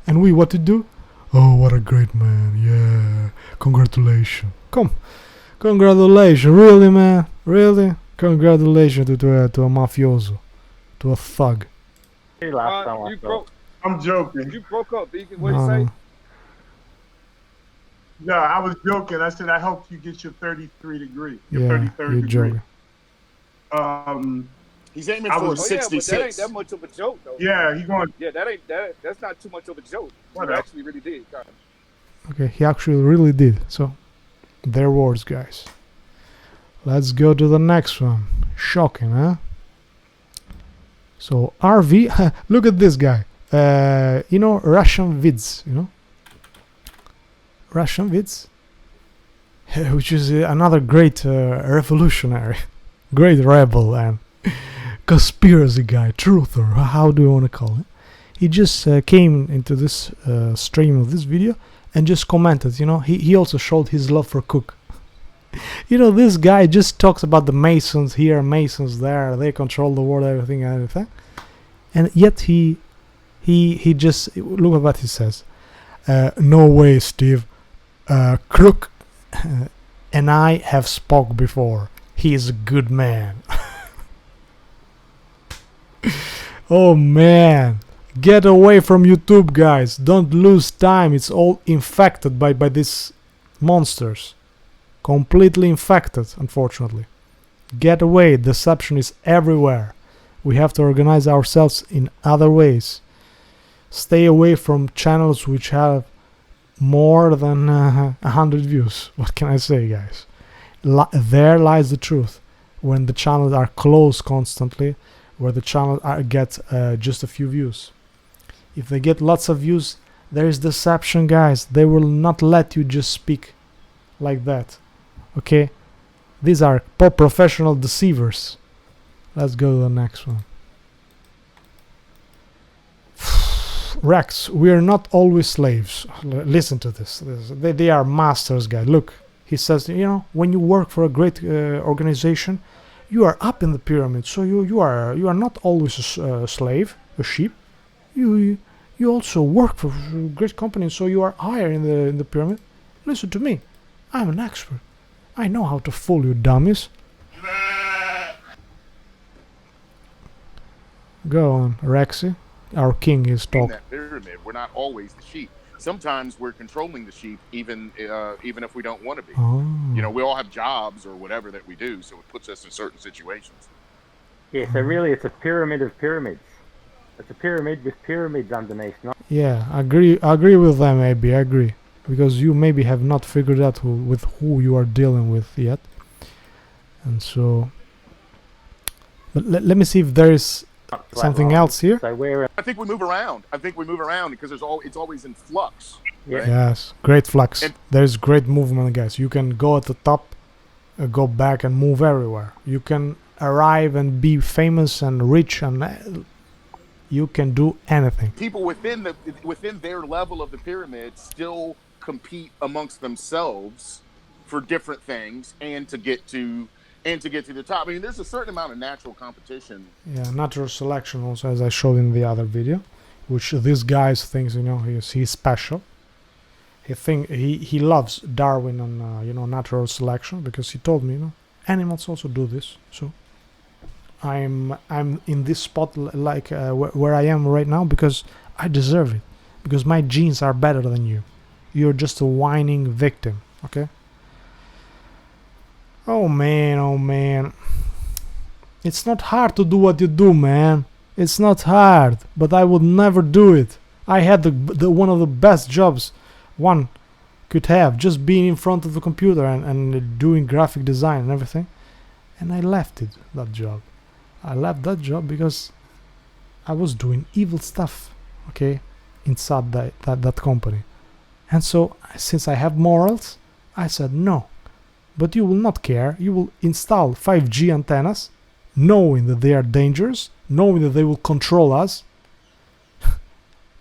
And what to do? Oh, what a great man. Yeah. Congratulations. Congratulations. Really, man? Really? Congratulations to a mafioso. To a thug. I'm joking. You broke up, Vegan. What you say? No, I was joking. I said I helped you get your 33 degree. Your 33rd degree. He's aiming for 66. But that ain't that much of a joke, though. Yeah, he going. Yeah, that's not too much of a joke. Whatever. You actually really did, kind of. Okay, he actually really did. So, their words, guys. Let's go to the next one. Shocking, huh? So, RV, look at this guy. Russian vids, Russian vids, which is another great revolutionary, great rebel and conspiracy guy, truther, how do you want to call it? He just came into this stream of this video and just commented, he also showed his love for Cook. This guy just talks about the Masons here, Masons there, they control the world, everything. And yet he just, look at what he says. No way, Steve. Crook and I have spoke before. He is a good man. Oh man, get away from YouTube, guys. Don't lose time. It's all infected by these monsters. Completely infected, unfortunately. Get away. Deception is everywhere. We have to organize ourselves in other ways. Stay away from channels which have more than 100 views. What can I say, guys? There lies the truth. When the channels are closed constantly, where the channel get just a few views. If they get lots of views, there is deception, guys. They will not let you just speak like that. Okay? These are professional deceivers. Let's go to the next one. Rex, we are not always slaves. Listen to this. They are masters, guys. Look, he says, when you work for a great organization, you are up in the pyramid, so you are not always a slave, a sheep. You also work for a great company, so you are higher in the pyramid. Listen to me, I'm an expert. I know how to fool you dummies. Go on, Rexy. Our king is In talking. that pyramid, we're not always the sheep. Sometimes we're controlling the sheep, even if we don't want to be. Oh. You know, we all have jobs or whatever that we do, so it puts us in certain situations. Yeah, so really it's a pyramid of pyramids. It's a pyramid with pyramids underneath. Not Yeah, I agree with them, AB. I agree, because you maybe have not figured out who you are dealing with yet, and so. But let me see if there is something flat else here. So we're I think we move around. Because it's always in flux. yeah. Right? Yes, great flux. And- There's great movement, guys. You can go at the top, go back and move everywhere. You can arrive and be famous and rich, and you can do anything. People within their level of the pyramid still compete amongst themselves for different things and to get to the top. I mean, there's a certain amount of natural competition. Yeah, natural selection also, as I showed in the other video, which this guy thinks, you know, he's special. He loves Darwin and natural selection, because he told me, you know, animals also do this. So I'm in this spot like where I am right now because I deserve it, because my genes are better than you. You're just a whining victim, okay? Oh man, it's not hard to do what you do, man. It's not hard, but I would never do it. I had the one of the best jobs one could have, just being in front of the computer and doing graphic design and everything, and I left that job. I left that job because I was doing evil stuff, okay, inside that company. And so, since I have morals, I said no. But you will not care. You will install 5G antennas, knowing that they are dangerous, knowing that they will control us,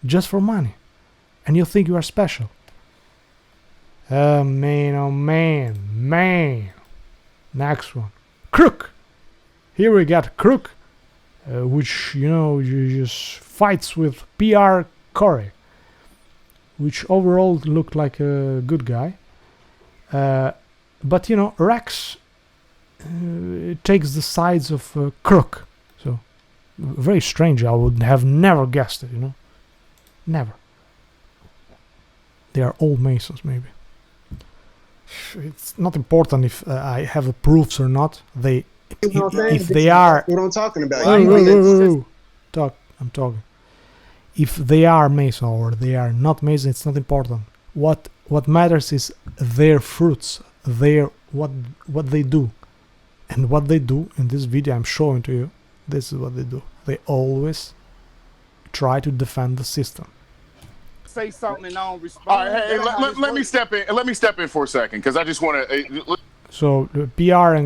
just for money. And you think you are special. Oh man. Next one. Crook. Here we got Crook, which, just fights with PR Corey, which overall looked like a good guy. But Rex takes the sides of Crook. So very strange. I would have never guessed it. Never. They are all Masons, maybe. It's not important if I have the proofs or not. If they are. What I'm talking about. I'm talking. If they are Mason or they are not Mason, it's not important. What matters is their fruits. What they do, and what they do in this video I'm showing to you. This is what they do. They always try to defend the system. Say something and I don't respond. All right, hey, let me step in. Let me step in for a second, because I just want to. So PR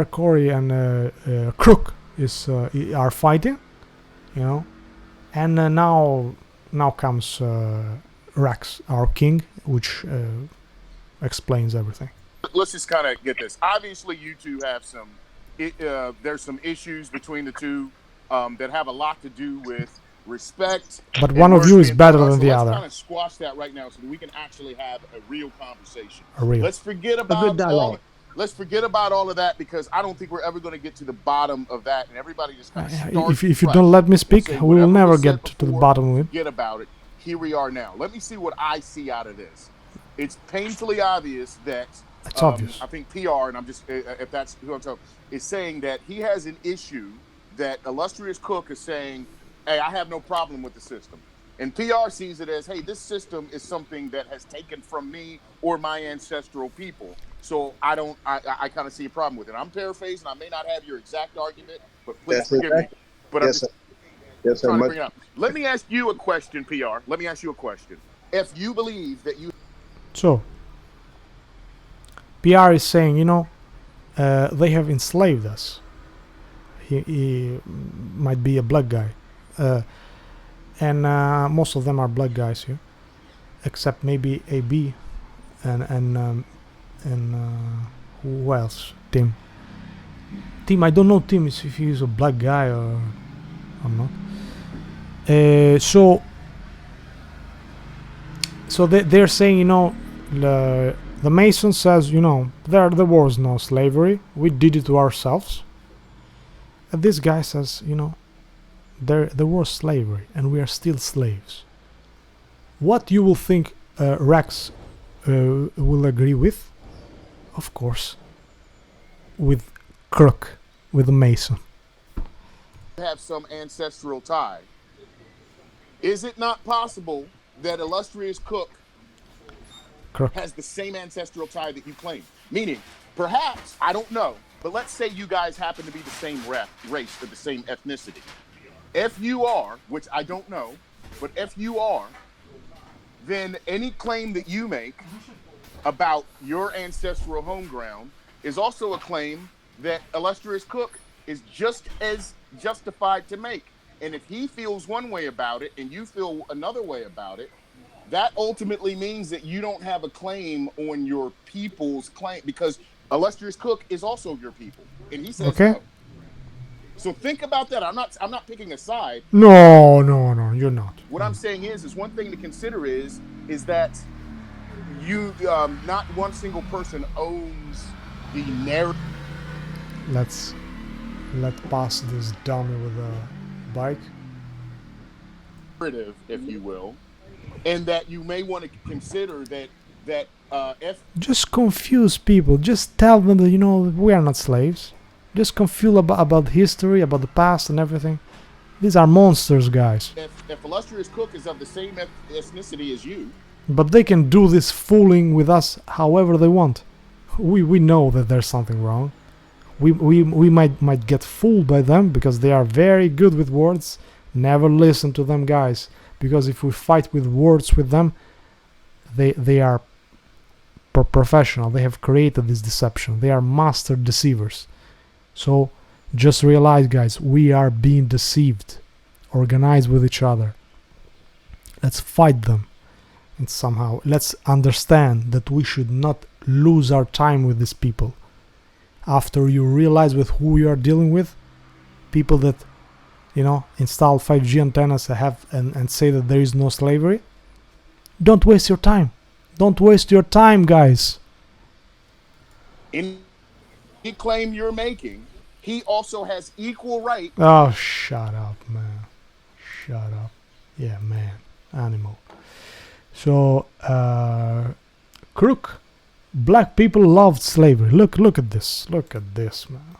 Corey and Crook are fighting, and now comes Rex, our king, which explains everything. Let's just kind of get this. Obviously, you two have there's some issues between the two that have a lot to do with respect. But one of you is better than the other. Let's kind of squash that right now so that we can actually have a real conversation. Let's forget about all of that, because I don't think we're ever going to get to the bottom of that, and everybody just kind of starts. If you don't let me speak, we will never get to the bottom of it. Forget about it. Here we are now. Let me see what I see out of this. It's painfully obvious that it's obvious. I think PR, and I'm just if that's who I'm talking, is saying that he has an issue that Illustrious Cook is saying, hey, I have no problem with the system. And PR sees it as, hey, this system is something that has taken from me or my ancestral people. So I kind of see a problem with it. I'm paraphrasing. I may not have your exact argument, but please forgive me. But yes, I'm just trying to bring it up. Let me ask you a question, PR. Let me ask you a question. If you believe that you... So, PR is saying, they have enslaved us. He might be a black guy. And most of them are black guys here, except maybe AB and who else? Tim. I don't know Tim if he's a black guy or not. So they're saying, the Mason says, there was no slavery. We did it to ourselves. And this guy says, There was slavery, and we are still slaves. What you will think Rex will agree with? Of course, with Crook, with the Mason. Have some ancestral tie. Is it not possible that illustrious Cook has the same ancestral tie that you claim? Meaning, perhaps, I don't know, but let's say you guys happen to be the same race or the same ethnicity. If you are, which I don't know, but if you are, then any claim that you make about your ancestral home ground is also a claim that illustrious Cook is just as justified to make. And if he feels one way about it and you feel another way about it, that ultimately means that you don't have a claim on your people's claim, because illustrious Cook is also your people, and he says no. So think about that. I'm not picking a side. No, you're not. What I'm saying is one thing to consider is that you not one single person owns the narrative. Let's pass this dummy with a bike. Narrative, if you will, and that you may want to consider that if just confuse people, just tell them that we are not slaves. Just confuse about history, about the past and everything. These are monsters, guys. If illustrious Cook is of the same ethnicity as you, but they can do this fooling with us however they want. We know that there's something wrong. We might get fooled by them because they are very good with words. Never listen to them, guys, because if we fight with words with them, they are professional. They have created this deception. They are master deceivers. So just realize, guys, we are being deceived. Organize with each other. Let's fight them. And somehow let's understand that we should not lose our time with these people. After you realize with who you are dealing with, people that install 5G antennas and say that there is no slavery, don't waste your time. Don't waste your time, guys. In the claim you're making, he also has equal right. Oh, shut up, man. Shut up. Yeah, man. Animal. So, Crook, black people loved slavery. Look at this. Look at this, man.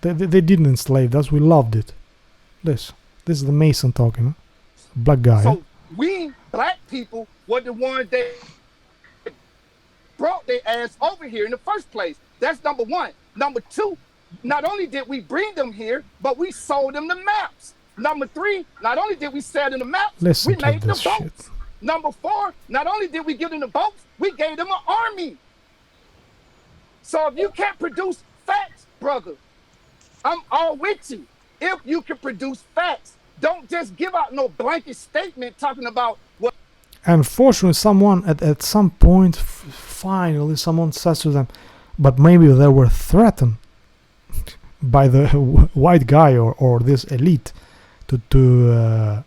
They didn't enslave us. We loved it. This is the Mason talking. Huh? Black guy. So we black people were the ones that brought their ass over here in the first place. That's number one. Number two, not only did we bring them here, but we sold them the maps. Number three, not only did we sell them the maps, we made the boats. Number four, not only did we give them the boats, we gave them an army. So if you can't produce facts, brother, I'm all with you. If you can produce facts, don't just give out no blanket statement talking about what. Unfortunately, someone at some point, finally, someone says to them, but maybe they were threatened by the white guy or this elite because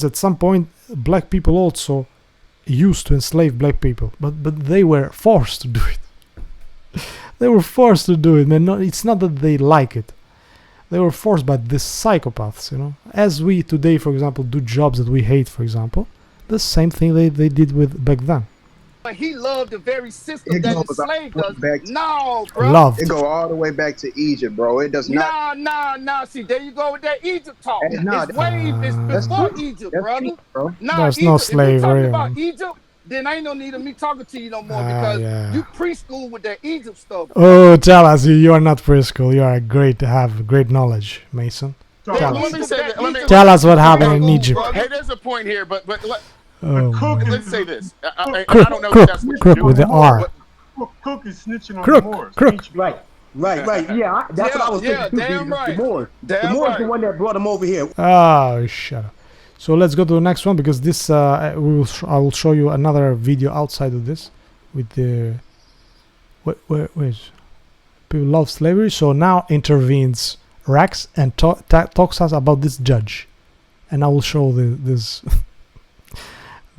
at some point black people also used to enslave black people, but they were forced to do it. They were forced to do it, man. It's not that they like it. They were forced by these psychopaths, As we today, for example, do jobs that we hate, for example, the same thing they did with back then. But he loved the very system that enslaved us. No, bro. Loved. It go all the way back to Egypt, bro. It does not. Nah. See, there you go with that Egypt talk. It's before Egypt, brother. Bro. There's no slavery. If you talking about Egypt, then ain't no need of me talking to you no more because you preschool with that Egypt stuff. Oh, tell us, you are not preschool. You are great to have great knowledge, Mason. Tell us what happened in Egypt. Hey, there's a point here, but let's say this. I Crook, don't know if that's what Crook with the R. Cook is snitching on the Moors. Crook. Right. Yeah, that's what I was thinking. Damn right. The Moors is the one that brought him over here. Oh, shut up. So let's go to the next one because this I will show you another video outside of this with the where is people love slavery. So now intervenes Rex and talks us about this judge, and I will show this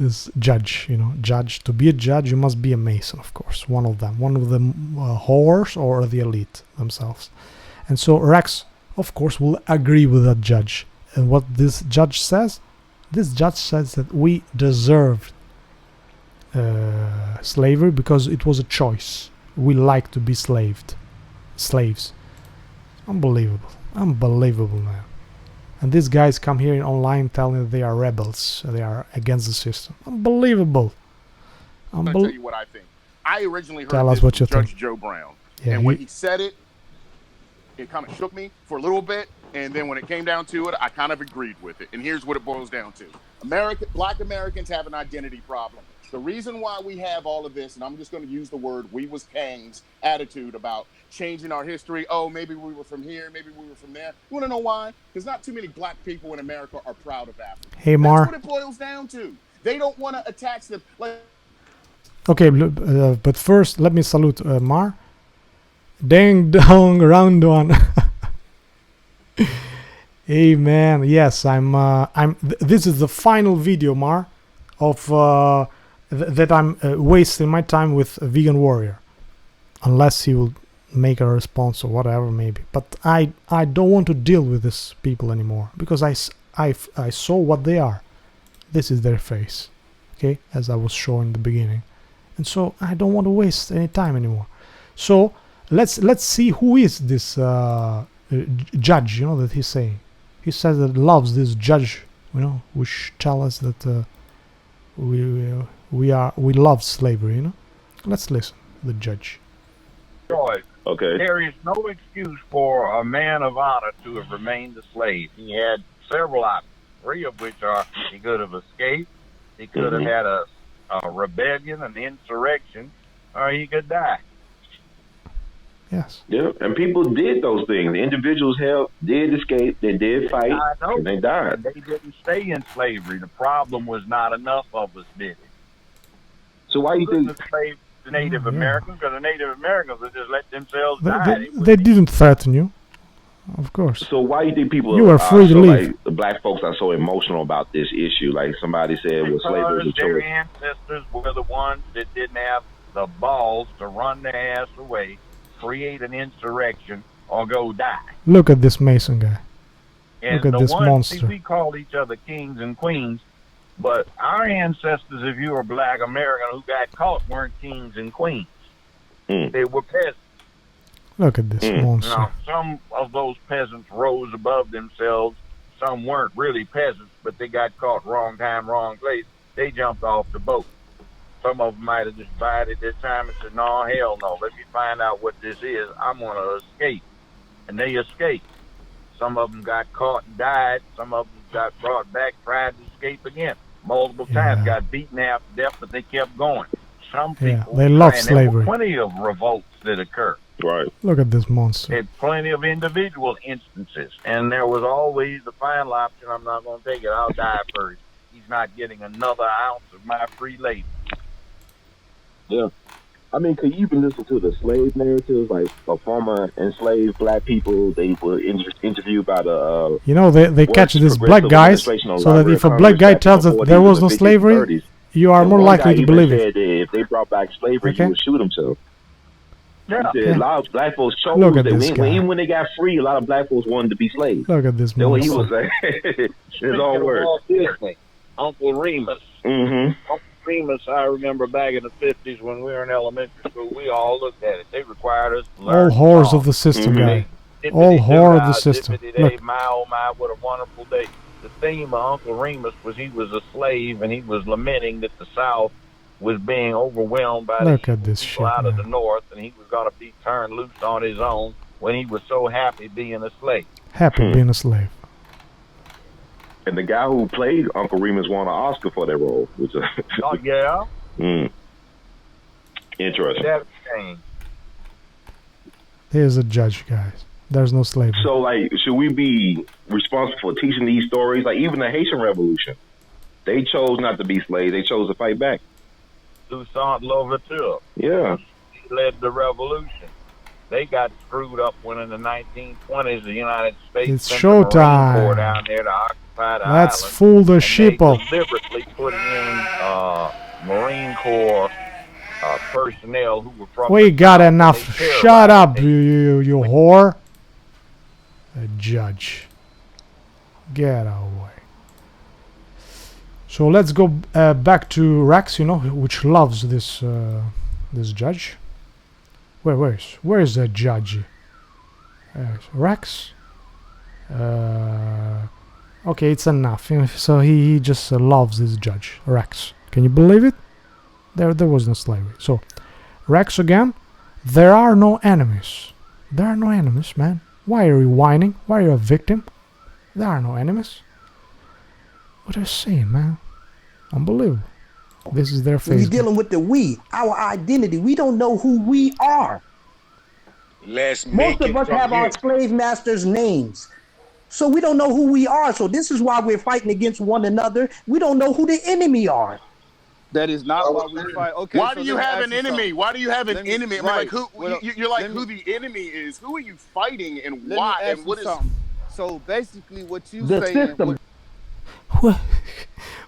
this judge, you know, judge. To be a judge, you must be a Mason, of course. One of them, whores or the elite themselves. And so Rex, of course, will agree with that judge. And what this judge says? This judge says that we deserved slavery because it was a choice. We like to be slaves. Unbelievable, man. And these guys come here online telling that they are rebels, they are against the system. Unbelievable. I'll tell you what I think. I originally heard Tell us this what you from Judge think. Joe Brown, Yeah, and when he said it, it kind of shook me for a little bit, and then when it came down to it, I kind of agreed with it. And here's what it boils down to: Black Americans have an identity problem. The reason why we have all of this, and I'm just going to use the word "we was kings" attitude about changing our history. Oh, maybe we were from here, maybe we were from there. You want to know why? Because not too many black people in America are proud of Africa. Hey, Mar. That's what it boils down to. They don't want to attach them. Okay, but first, let me salute Mar. Ding dong, round one. Hey man, yes, this is the final video, Mar, of that I'm wasting my time with a vegan warrior, unless he will make a response or whatever, maybe. But I don't want to deal with these people anymore because I saw what they are. This is their face, okay, as I was showing in the beginning, and so I don't want to waste any time anymore. So let's see who is this judge, you know, that he's saying. He says that loves this judge, you know, which tell us that we love slavery, you know. Let's listen. The judge. Okay. There is no excuse for a man of honor to have remained a slave. He had several options, 3 of which are he could have escaped, he could have had a rebellion, an insurrection, or he could die. Yes. Yeah, and people did those things. The individuals did escape, they did fight, and they died. And they didn't stay in slavery. The problem was not enough of us did it. So why you think the Native Americans? Because the Native Americans would just let themselves They, die. they didn't threaten you, of course. So why do you think people you were free to leave? Like, the black folks are so emotional about this issue? Like somebody said, well, slavery was a their choice. ancestors were the ones that didn't have the balls to run their ass away, create an insurrection, or go die. Look at this Mason guy. And look at this monster. See, we call each other kings and queens, but our ancestors, if you were black American who got caught, weren't kings and queens. They were peasants. Look at this monster. Now, some of those peasants rose above themselves. Some weren't really peasants, but they got caught wrong time, wrong place. They jumped off the boat. Some of them might have just bided their time and said, no, hell no, let me find out what this is. I'm going to escape. And they escaped. Some of them got caught and died. Some of them got brought back, tried to escape again. Multiple times, got beaten half to death, but they kept going. Some people, they love slavery. There were plenty of revolts that occurred. Right. Look at this monster. Had plenty of individual instances. And there was always the final option, I'm not going to take it, I'll die first. He's not getting another ounce of my free labor. Yeah. I mean, could you even listen to the slave narratives, like a former enslaved black people? They were interviewed by the... you know, they catch these black guys, so that if a black guy tells that there was no slavery, you are more likely to believe it. If they brought back slavery, you would shoot himself. Yeah. A lot of black folks chose Look at that this guy. even when they got free, a lot of black folks wanted to be slaves. Look at this monster. That's what he was saying. His own words. Uncle Remus. Uncle Remus, I remember back in the 50s when we were in elementary school, we all looked at it. They required us to learn. All whores of the system, guy. All whore of the system. Look. My, oh my, what a wonderful day. The theme of Uncle Remus was he was a slave and he was lamenting that the South was being overwhelmed by the people out of the North, and he was going to be turned loose on his own when he was so happy being a slave. Happy being a slave. And the guy who played Uncle Remus won an Oscar for that role. Which oh, yeah? Interesting. That's a shame. Here's a judge, guys. There's no slavery. So, like, should we be responsible for teaching these stories? Like, even the Haitian Revolution, they chose not to be slaves. They chose to fight back. Toussaint Louverture. Yeah. He led the revolution. They got screwed up when in the 1920s the United States it's sent showtime. the Marine Corps down there to occupy identify the Let's island. fool the and sheeple. They deliberately put in Marine Corps personnel who were from. We got enough. Shut up, you whore. A judge. Get away. So let's go back to Rex, you know, which loves this this judge. Where is the judge? Rex. Okay, it's enough. So he just loves this judge, Rex. Can you believe it? There was no slavery. So Rex again. There are no enemies. There are no enemies, man. Why are you whining? Why are you a victim? There are no enemies. What are you saying, man? Unbelievable. This is their face. We're dealing with the we, our identity. We don't know who we are. Most of us have our slave masters' names. So we don't know who we are. So this is why we're fighting against one another. We don't know who the enemy are. That is not why we fight. Okay. Why do you have an enemy? Why do you have an enemy? I mean, like who? You're like who the enemy is. Who are you fighting and why? And what is? So basically, what you the saying? System.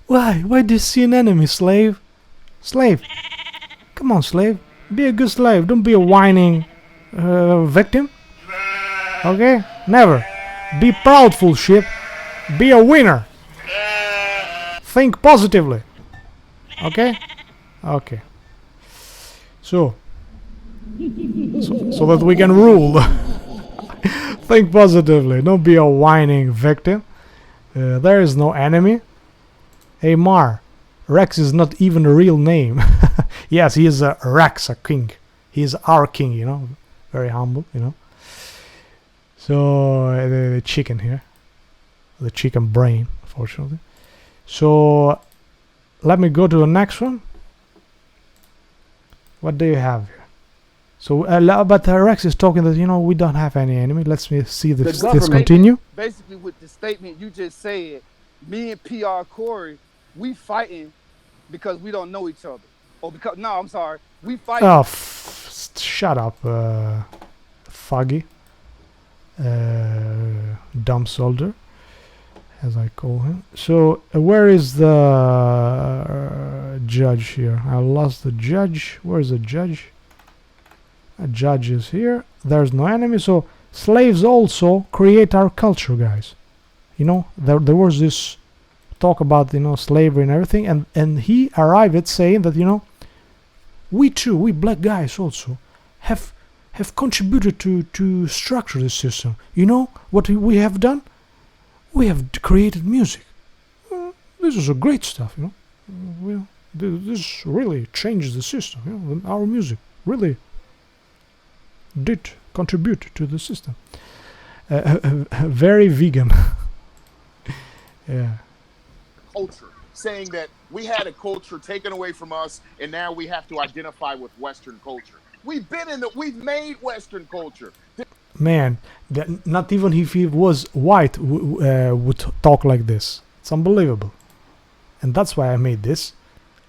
Why do you see an enemy, slave? Slave, come on, slave. Be a good slave. Don't be a whining victim. Okay? Never. Be proudful, sheep. Be a winner. Think positively. Okay? Okay. So that we can rule. Think positively. Don't be a whining victim. There is no enemy. Hey, Mar. Rex is not even a real name. Yes, he is a Rex, a king. He is our king, you know. Very humble, you know. So, the chicken here. The chicken brain, unfortunately. So, let me go to the next one. What do you have here? So, but Rex is talking that, you know, we don't have any enemy. Let's see this continue. Basically, with the statement you just said, me and PR Corey, we fighting because we don't know each other. Or because, no, I'm sorry. We fighting. Oh, shut up, Foggy. Dumb soldier, as I call him. So, where is the judge here? I lost the judge. Where is the judge? A judge is here. There's no enemy. So, slaves also create our culture, guys. You know, there was this talk about, you know, slavery and everything, and he arrived at saying that, you know, we too, we black guys also have contributed to structure the system. You know what we have done? We have created music. This is a great stuff, you know. This really changes the system. You know, our music really did contribute to the system. Very vegan. Yeah. Culture, saying that we had a culture taken away from us, and now we have to identify with Western culture. We've made Western culture. Man, not even if he was white would talk like this. It's unbelievable. And that's why I made this.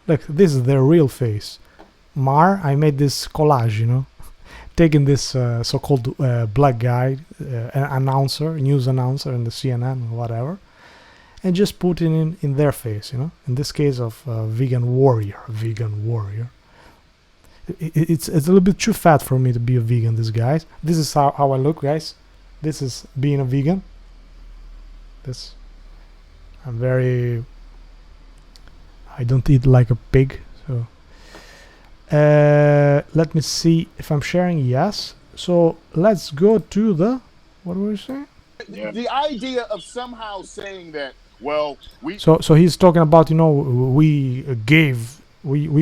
Look, this is their real face. Mar, I made this collage, you know, taking this so-called black guy, announcer, news announcer in the CNN or whatever, and just putting in their face, you know. In this case of vegan warrior. It's a little bit too fat for me to be a vegan, this guys. This is how I look, guys. This is being a vegan. I don't eat like a pig, so let me see if I'm sharing. Yes. So let's go to the, what were we saying? The idea of somehow saying that, well, we... So he's talking about, you know, we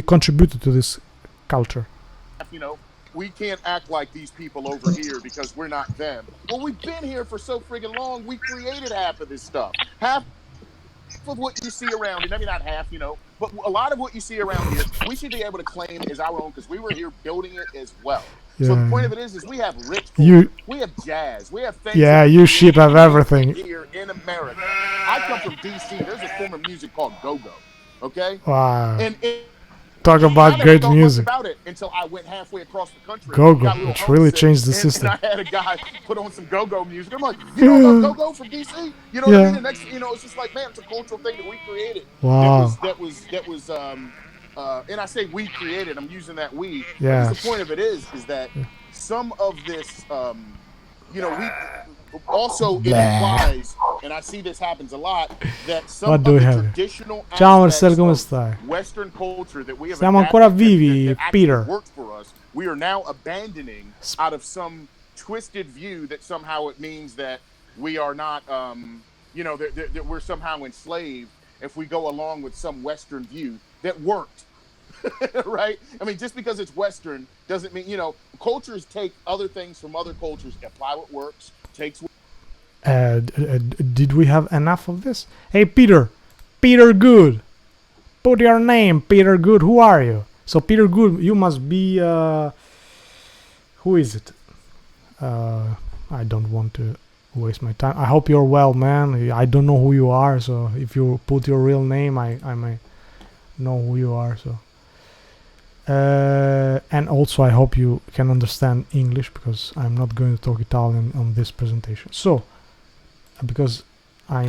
contributed to this culture. You know, we can't act like these people over here because we're not them. Well, we've been here for so friggin' long. We created half of this stuff. Half of what you see around, and maybe not half, you know, but a lot of what you see around here, we should be able to claim as our own because we were here building it as well. Yeah. So the point of it is we have rich culture, we have jazz, we have things. Yeah, you sheep have everything. Here in America. I come from DC. There's a form of music called go-go, okay? Wow. And Talk about great music. About it until I went halfway across the country. Go-go, it really changed the system. And I had a guy put on some go-go music. I'm like, you know about go-go from DC? You know what I mean? And next, it's just like, man, it's a cultural thing that we created. Wow. That was and I say we created. I'm using that we. Yeah. The point of it is that some of this, we also it implies, and I see this happens a lot, that some of the traditional aspects of Western culture that we have Siamo ancora vivi, that Peter. Worked for us, we are now abandoning out of some twisted view that somehow it means that we are not, that we're somehow enslaved if we go along with some Western view that worked. Right? I mean, just because it's Western doesn't mean, cultures take other things from other cultures, apply what works, takes. Did we have enough of this? Hey, Peter Good. Put your name, Peter Good. Who are you? So, Peter Good, you must be, who is it? I don't want to waste my time. I hope you're well, man. I don't know who you are, so if you put your real name, I may know who you are, so. And also I hope you can understand English, because I'm not going to talk Italian on this presentation. So, because I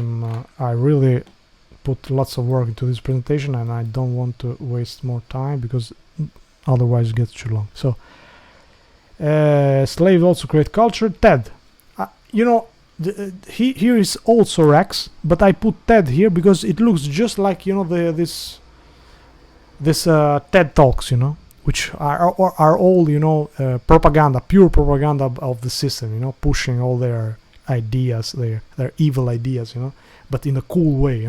really put lots of work into this presentation, and I don't want to waste more time, because otherwise it gets too long. So, slaves also create culture. Ted, here is also Rex, but I put Ted here because it looks just like this TED Talks, which are all propaganda, pure propaganda of the system, pushing all their ideas, their evil ideas, but in a cool way,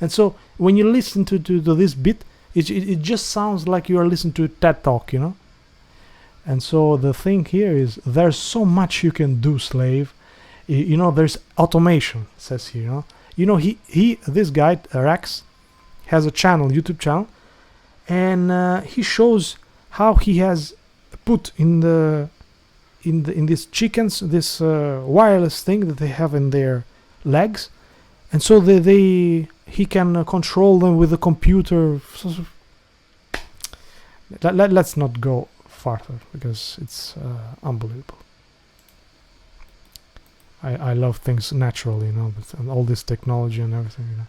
And so when you listen to this bit, it just sounds like you are listening to a TED Talk, And so the thing here is there's so much you can do, slave. There's automation, it says here, this guy Rex has a channel, YouTube channel. And he shows how he has put in these chickens this wireless thing that they have in their legs, and so he can control them with the computer. Let's not go farther, because it's unbelievable. I love things naturally, and all this technology and everything,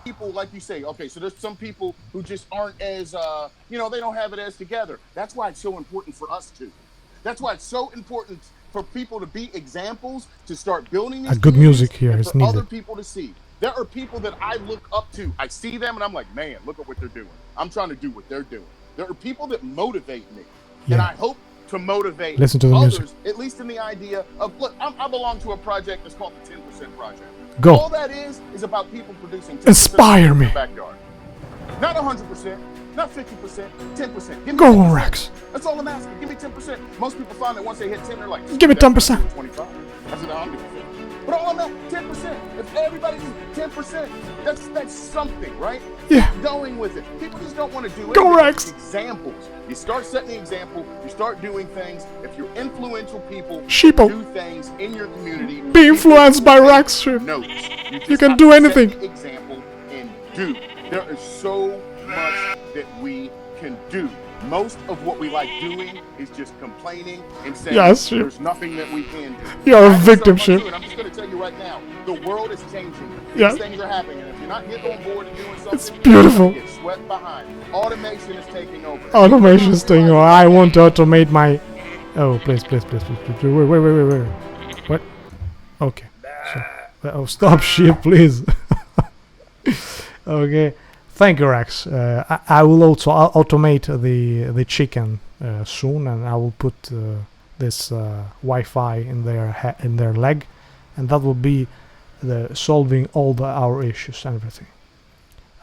People, like you say, okay, so there's some people who just aren't as, they don't have it as together. That's why it's so important for us to. That's why it's so important for people to be examples, to start building these good music here is for needed. Other people to see. There are people that I look up to. I see them and I'm like, man, look at what they're doing. I'm trying to do what they're doing. There are people that motivate me. Yeah. And I hope to motivate Listen to the others, music. at least in the idea of, look, I belong to a project that's called the 10% Project. Go. All that is about people producing 10% Inspire me. In their backyard. Not 100%, not 50%, 10%. Give me Go 10%. on, Rex. That's all I'm asking. Give me 10%. Most people find that once they hit 10, they're like, give me 10%. 25. That's what I'm doing. But all I'm at 10%. If everybody does 10%, that's something, right? Yeah. Going with it. People just don't want to do it. Go, Rex. Examples. You start setting the example. You start doing things. If you're influential people, Sheeple. do things in your community. Be influenced by Rex. Notes. You can do anything. Set the example and do. There is so much that we can do. Most of what we like doing is just complaining and saying there's nothing that we can do. You're a victim, shit. I'm just going to tell you right now, the world is changing. Yeah. These things are happening. And if you're not getting on board and doing something, it's beautiful. You get swept behind. Automation is taking over. Automation is taking over. I want to automate my... Oh, please. Wait. What? Okay. So, stop shit, please. Okay. Thank you, Rex. I will also automate the chicken soon, and I will put this Wi-Fi in their leg, and that will be solving all our issues and everything.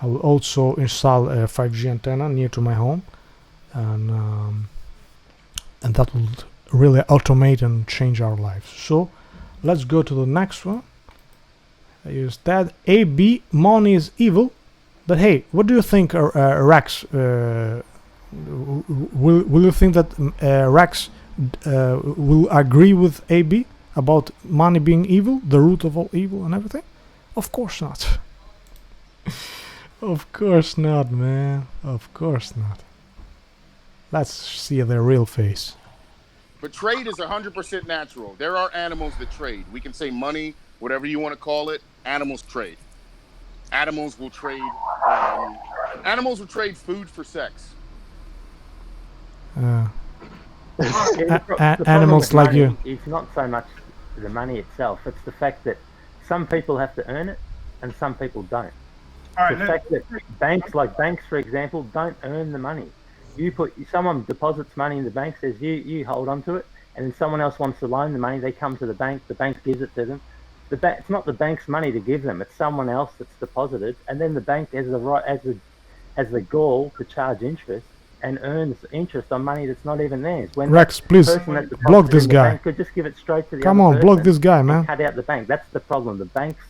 I will also install a 5G antenna near to my home, and that will really automate and change our lives. So let's go to the next one. I use that. AB, money is evil. But hey, what do you think, Rex? Will you think that Rex will agree with AB about money being evil, the root of all evil and everything? Of course not. Of course not, man. Of course not. Let's see their real face. But trade is 100% natural. There are animals that trade. We can say money, whatever you want to call it. Animals trade. Animals will trade. Animals will trade food for sex. Animals like you. It's not so much the money itself. It's the fact that some people have to earn it and some people don't. The fact that banks, for example, don't earn the money. Someone deposits money in the bank, says you hold on to it, and then someone else wants to loan the money. They come to the bank gives it to them. It's not the bank's money to give them. It's someone else that's deposited, and then the bank has the gall to charge interest and earns interest on money that's not even theirs. When Rex, please block this guy. Could just give it straight to the Come other on, block person this guy, man. Cut out the bank. That's the problem. The banks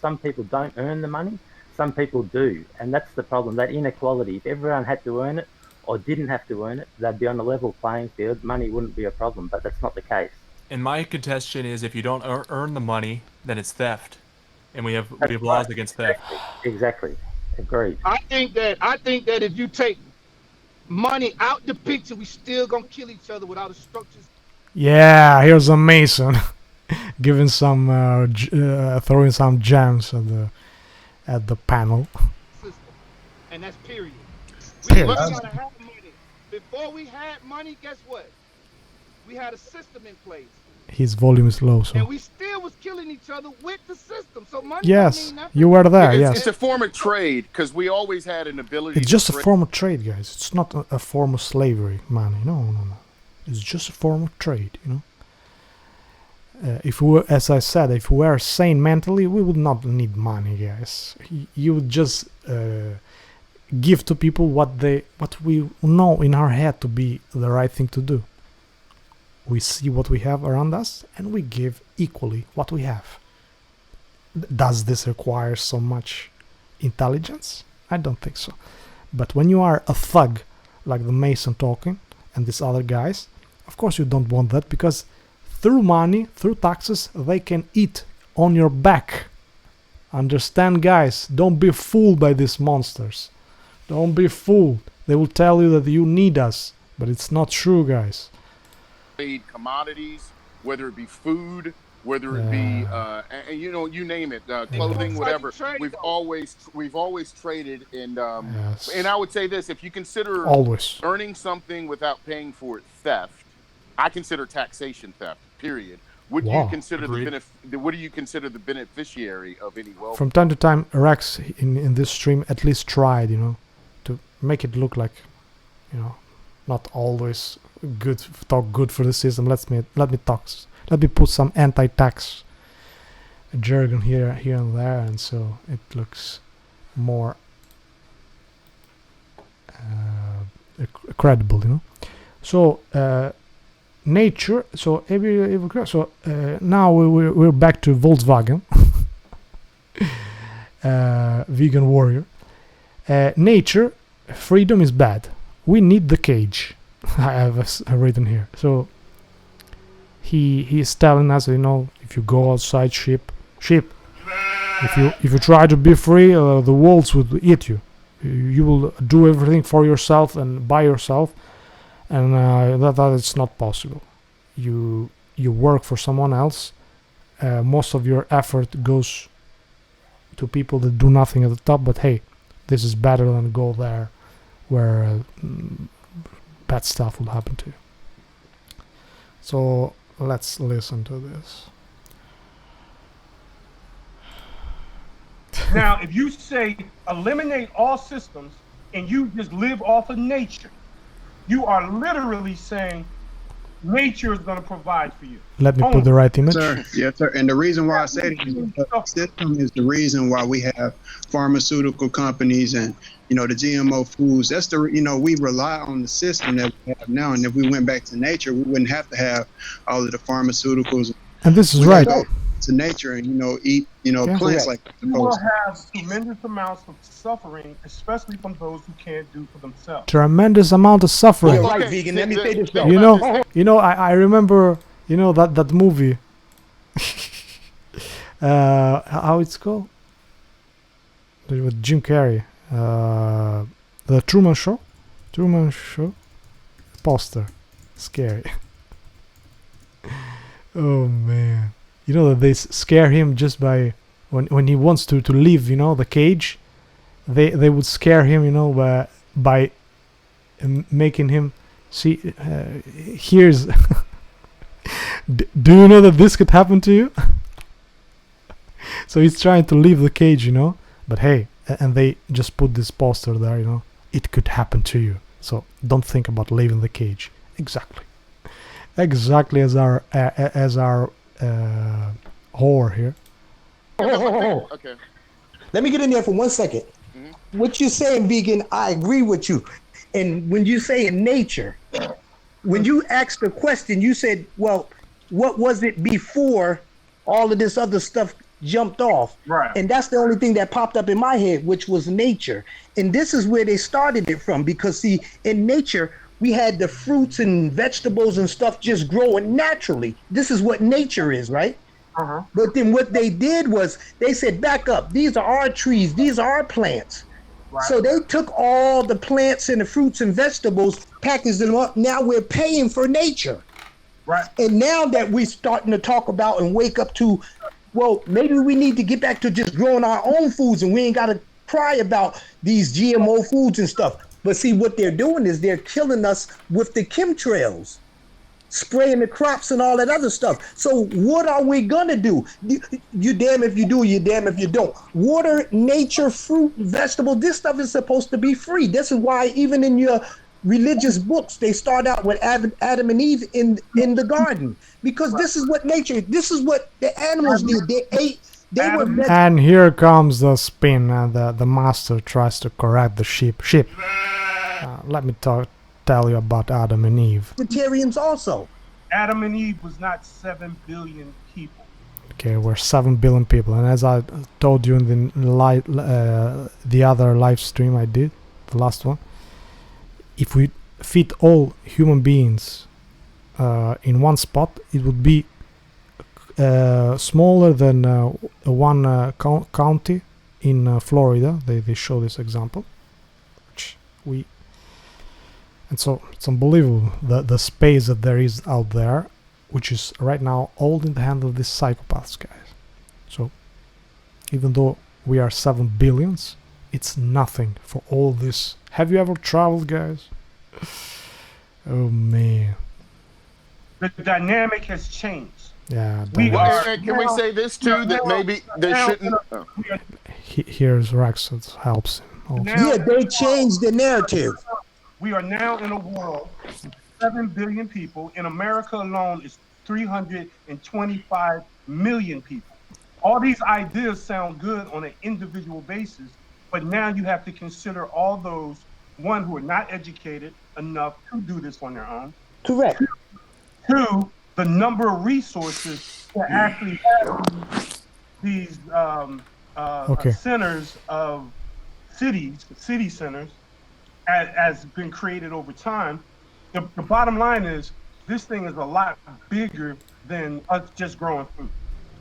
some people don't earn the money. Some people do, and that's the problem. That inequality. If everyone had to earn it or didn't have to earn it, they'd be on a level playing field. Money wouldn't be a problem, but that's not the case. And my contention is, if you don't earn the money, then it's theft, and we have laws against theft. Exactly. Agreed. I think that if you take money out the picture, we still gonna kill each other without a structure. Yeah, here's a Mason giving some throwing some gems at the panel. And that's period. We gotta have money. Before we had money, guess what? We had a system in place. His volume is low, so. And we still was killing each other with the system. So money. Yes, you were there. Yes. It's a form of trade because we always had an ability. It's just a form of trade, guys. It's not a form of slavery, money. No. It's just a form of trade, you know. If we were, as I said, if we were sane mentally, we would not need money, guys. You would just give to people what we know in our head to be the right thing to do. We see what we have around us, and we give equally what we have. Does this require so much intelligence? I don't think so. But when you are a thug, like the Mason talking, and these other guys, of course you don't want that, because through money, through taxes, they can eat on your back. Understand, guys? Don't be fooled by these monsters. Don't be fooled. They will tell you that you need us, but it's not true, guys. Commodities, whether it be food, whether it be you name it, clothing, whatever. We've always traded, and and I would say this: if you consider earning something without paying for it theft, I consider taxation theft. Period. Would you consider what do you consider the beneficiary of any wealth? From time to time, Rex in this stream at least tried, to make it look like, not always talk good for the system. Let me put some anti-tax jargon here and there, and so it looks more credible, So nature. So now we're back to Volkswagen, vegan warrior. Nature, freedom is bad. We need the cage. I have written here. So he is telling us, if you go outside, sheep. If you try to be free, the wolves will eat you. You will do everything for yourself and by yourself, and that it's not possible. You work for someone else. Most of your effort goes to people that do nothing at the top. But hey, this is better than go there where bad stuff will happen to you. So let's listen to this. Now, if you say eliminate all systems and you just live off of nature, you are literally saying nature is going to provide for you. Let me put the right image. Sir, yes, sir. And the reason why I say the system is the reason why we have pharmaceutical companies and, the GMO foods. That's we rely on the system that we have now. And if we went back to nature, we wouldn't have to have all of the pharmaceuticals. And this is right. To nature and, eat, plants like that. You will have tremendous amounts of suffering, especially from those who can't do for themselves. Tremendous amount of suffering. You're right, vegan. Let me say this though. I remember, that movie. How it's called? with Jim Carrey. The Truman Show poster. Scary. Oh man. You know that they scare him just by when he wants to leave, you know, the cage. They would scare him, you know, by making him see. Here's. Do you know that this could happen to you? So he's trying to leave the cage, you know. But hey, and they just put this poster there, you know. It could happen to you. So don't think about leaving the cage. Exactly as our whore here. Okay. Let me get in there for 1 second. Mm-hmm. What you're saying, vegan, I agree with you. And when you say in nature, when you asked the question, you said, well, what was it before all of this other stuff jumped off? Right. And that's the only thing that popped up in my head, which was nature. And this is where they started it from, because see, in nature, we had the fruits and vegetables and stuff just growing naturally. This is what nature is, right? Uh-huh. But then what they did was they said, back up, these are our trees, these are our plants. Right. So they took all the plants and the fruits and vegetables, packaged them up. Now we're paying for nature. Right. And now that we're starting to talk about and wake up to, well, maybe we need to get back to just growing our own foods and we ain't got to cry about these GMO foods and stuff. But see, what they're doing is they're killing us with the chemtrails, spraying the crops and all that other stuff. So what are we going to do? You damn if you do, you damn if you don't. Water, nature, fruit, vegetable, this stuff is supposed to be free. This is why even in your religious books, they start out with Adam and Eve in the garden, because this is what nature, this is what the animals did. They ate, they were. And here comes the spin, and the master tries to correct the sheep. Let me tell you about Adam and Eve. Vegetarians also. Adam and Eve was not 7 billion people. Okay, we're 7 billion people, and as I told you in the other live stream I did, the last one, if we fit all human beings in one spot, it would be smaller than one county in Florida. They show this example, which and so it's unbelievable the space that there is out there, which is right now all in the hands of these psychopaths, guys. So even though we are 7 billions, it's nothing for all this. Have you ever traveled, guys? Oh man, the dynamic has changed. Yeah. Can we say this too, that maybe there shouldn't? Here's Rex, that helps him also. Yeah, they changed the narrative. We are now in a world with 7 billion people. In America alone, it's 325 million people. All these ideas sound good on an individual basis, but now you have to consider all those, one, who are not educated enough to do this on their own. Correct. Two, the number of resources to actually have these centers of city centers has been created over time. The bottom line is this thing is a lot bigger than us just growing food.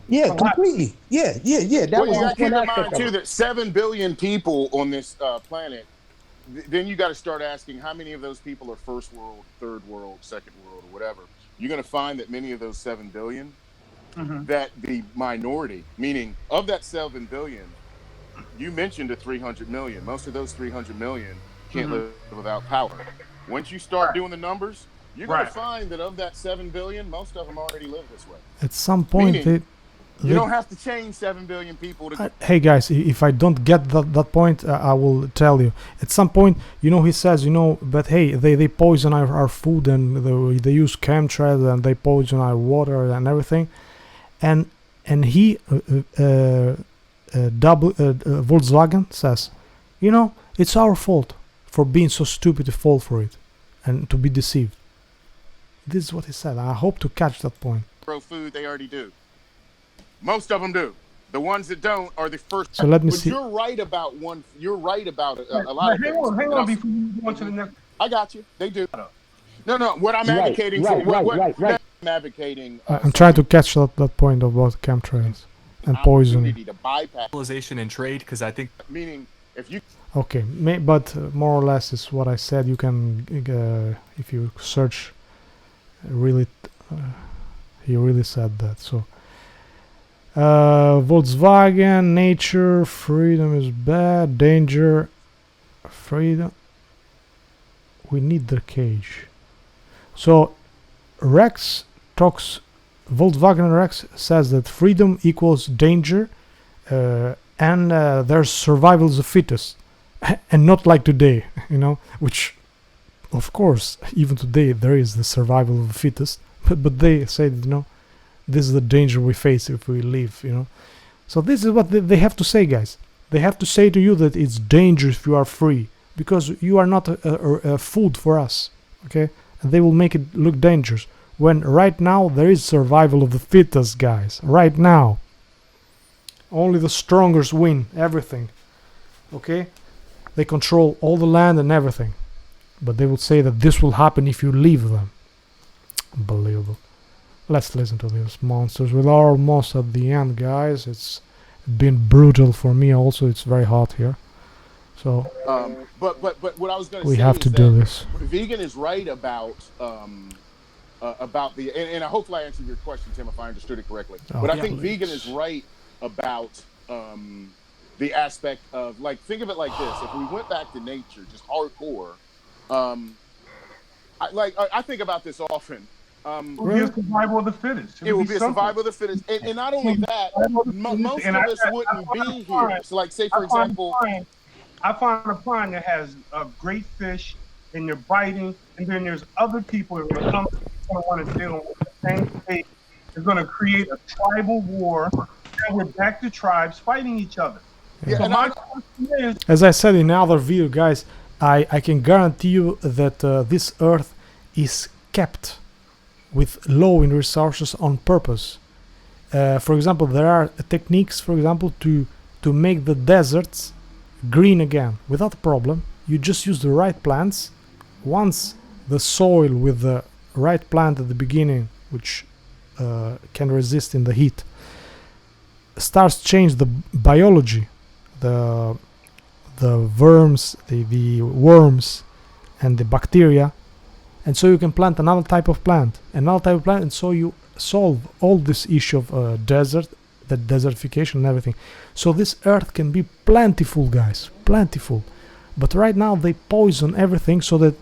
Yeah, completely. Yeah. That was you got to keep in mind too that 7 billion people on this planet. Then you got to start asking how many of those people are first world, third world, second world, or whatever. You're going to find that many of those 7 billion, that the minority, meaning of that 7 billion, you mentioned a 300 million. Most of those 300 million can't live without power. Once you start doing the numbers, you're going to find that of that 7 billion, most of them already live this way. At some point, you don't have to change 7 billion people to. Hey guys, if I don't get that point, I will tell you. At some point, he says, but hey, they poison our food and they use chemtrails and they poison our water and everything, and he Volkswagen says, it's our fault for being so stupid to fall for it and to be deceived. This is what he said. I hope to catch that point. Grow food, they already do. Most of them do. The ones that don't are the first. So let me see. You're right about one. You're right about a lot of things. Hang on before you go on to the next. I got you. They do. No. What I'm advocating for. I'm advocating. I'm trying to catch that point about chemtrails. and poison. opportunity to bypass civilization and trade, because I think meaning if you Okay, but more or less is what I said. You can, if you search, really, he really said that. So, Volkswagen, nature, freedom is bad, danger, freedom. We need the cage. So, Rex talks. Volkswagen Rex says that freedom equals danger, and there's survival of the fittest. And not like today, you know, which, of course, even today there is the survival of the fittest, but they say, you know, this is the danger we face if we live, you know. So this is what they have to say, guys. They have to say to you that it's dangerous if you are free, because you are not a food for us, okay? And they will make it look dangerous, when right now there is survival of the fittest, guys. Right now. Only the strongest win everything, okay? They control all the land and everything. But they will say that this will happen if you leave them. Unbelievable. Let's listen to these monsters. We're almost at the end, guys. It's been brutal for me also. It's very hot here. So but what I was going to say we have to do this. Vegan is right about the and hopefully I answered your question, Tim, if I understood it correctly. But I think Vegan is right about the aspect of, like, think of it like this: if we went back to nature, just hardcore, I think about this often. It would be a survival of the fittest. It would be a survival of the fittest, and not only that, most of us wouldn't be here. So, like, say for example, I find a pond that has great fish, and they're biting, and then there's other people that are going to come and want to deal with the same fate. They're going to create a tribal war, and we're back to tribes fighting each other. Yeah. So my question is, as I said in another video, guys, I can guarantee you that this earth is kept with low in resources on purpose. For example, there are techniques, for example, to make the deserts green again without a problem. You just use the right plants. Once the soil with the right plant at the beginning, which can resist in the heat, starts change the biology, the worms, the worms and the bacteria, and so you can plant another type of plant, and so you solve all this issue of desert, the desertification and everything. So this earth can be plentiful, guys, plentiful. But right now they poison everything, so that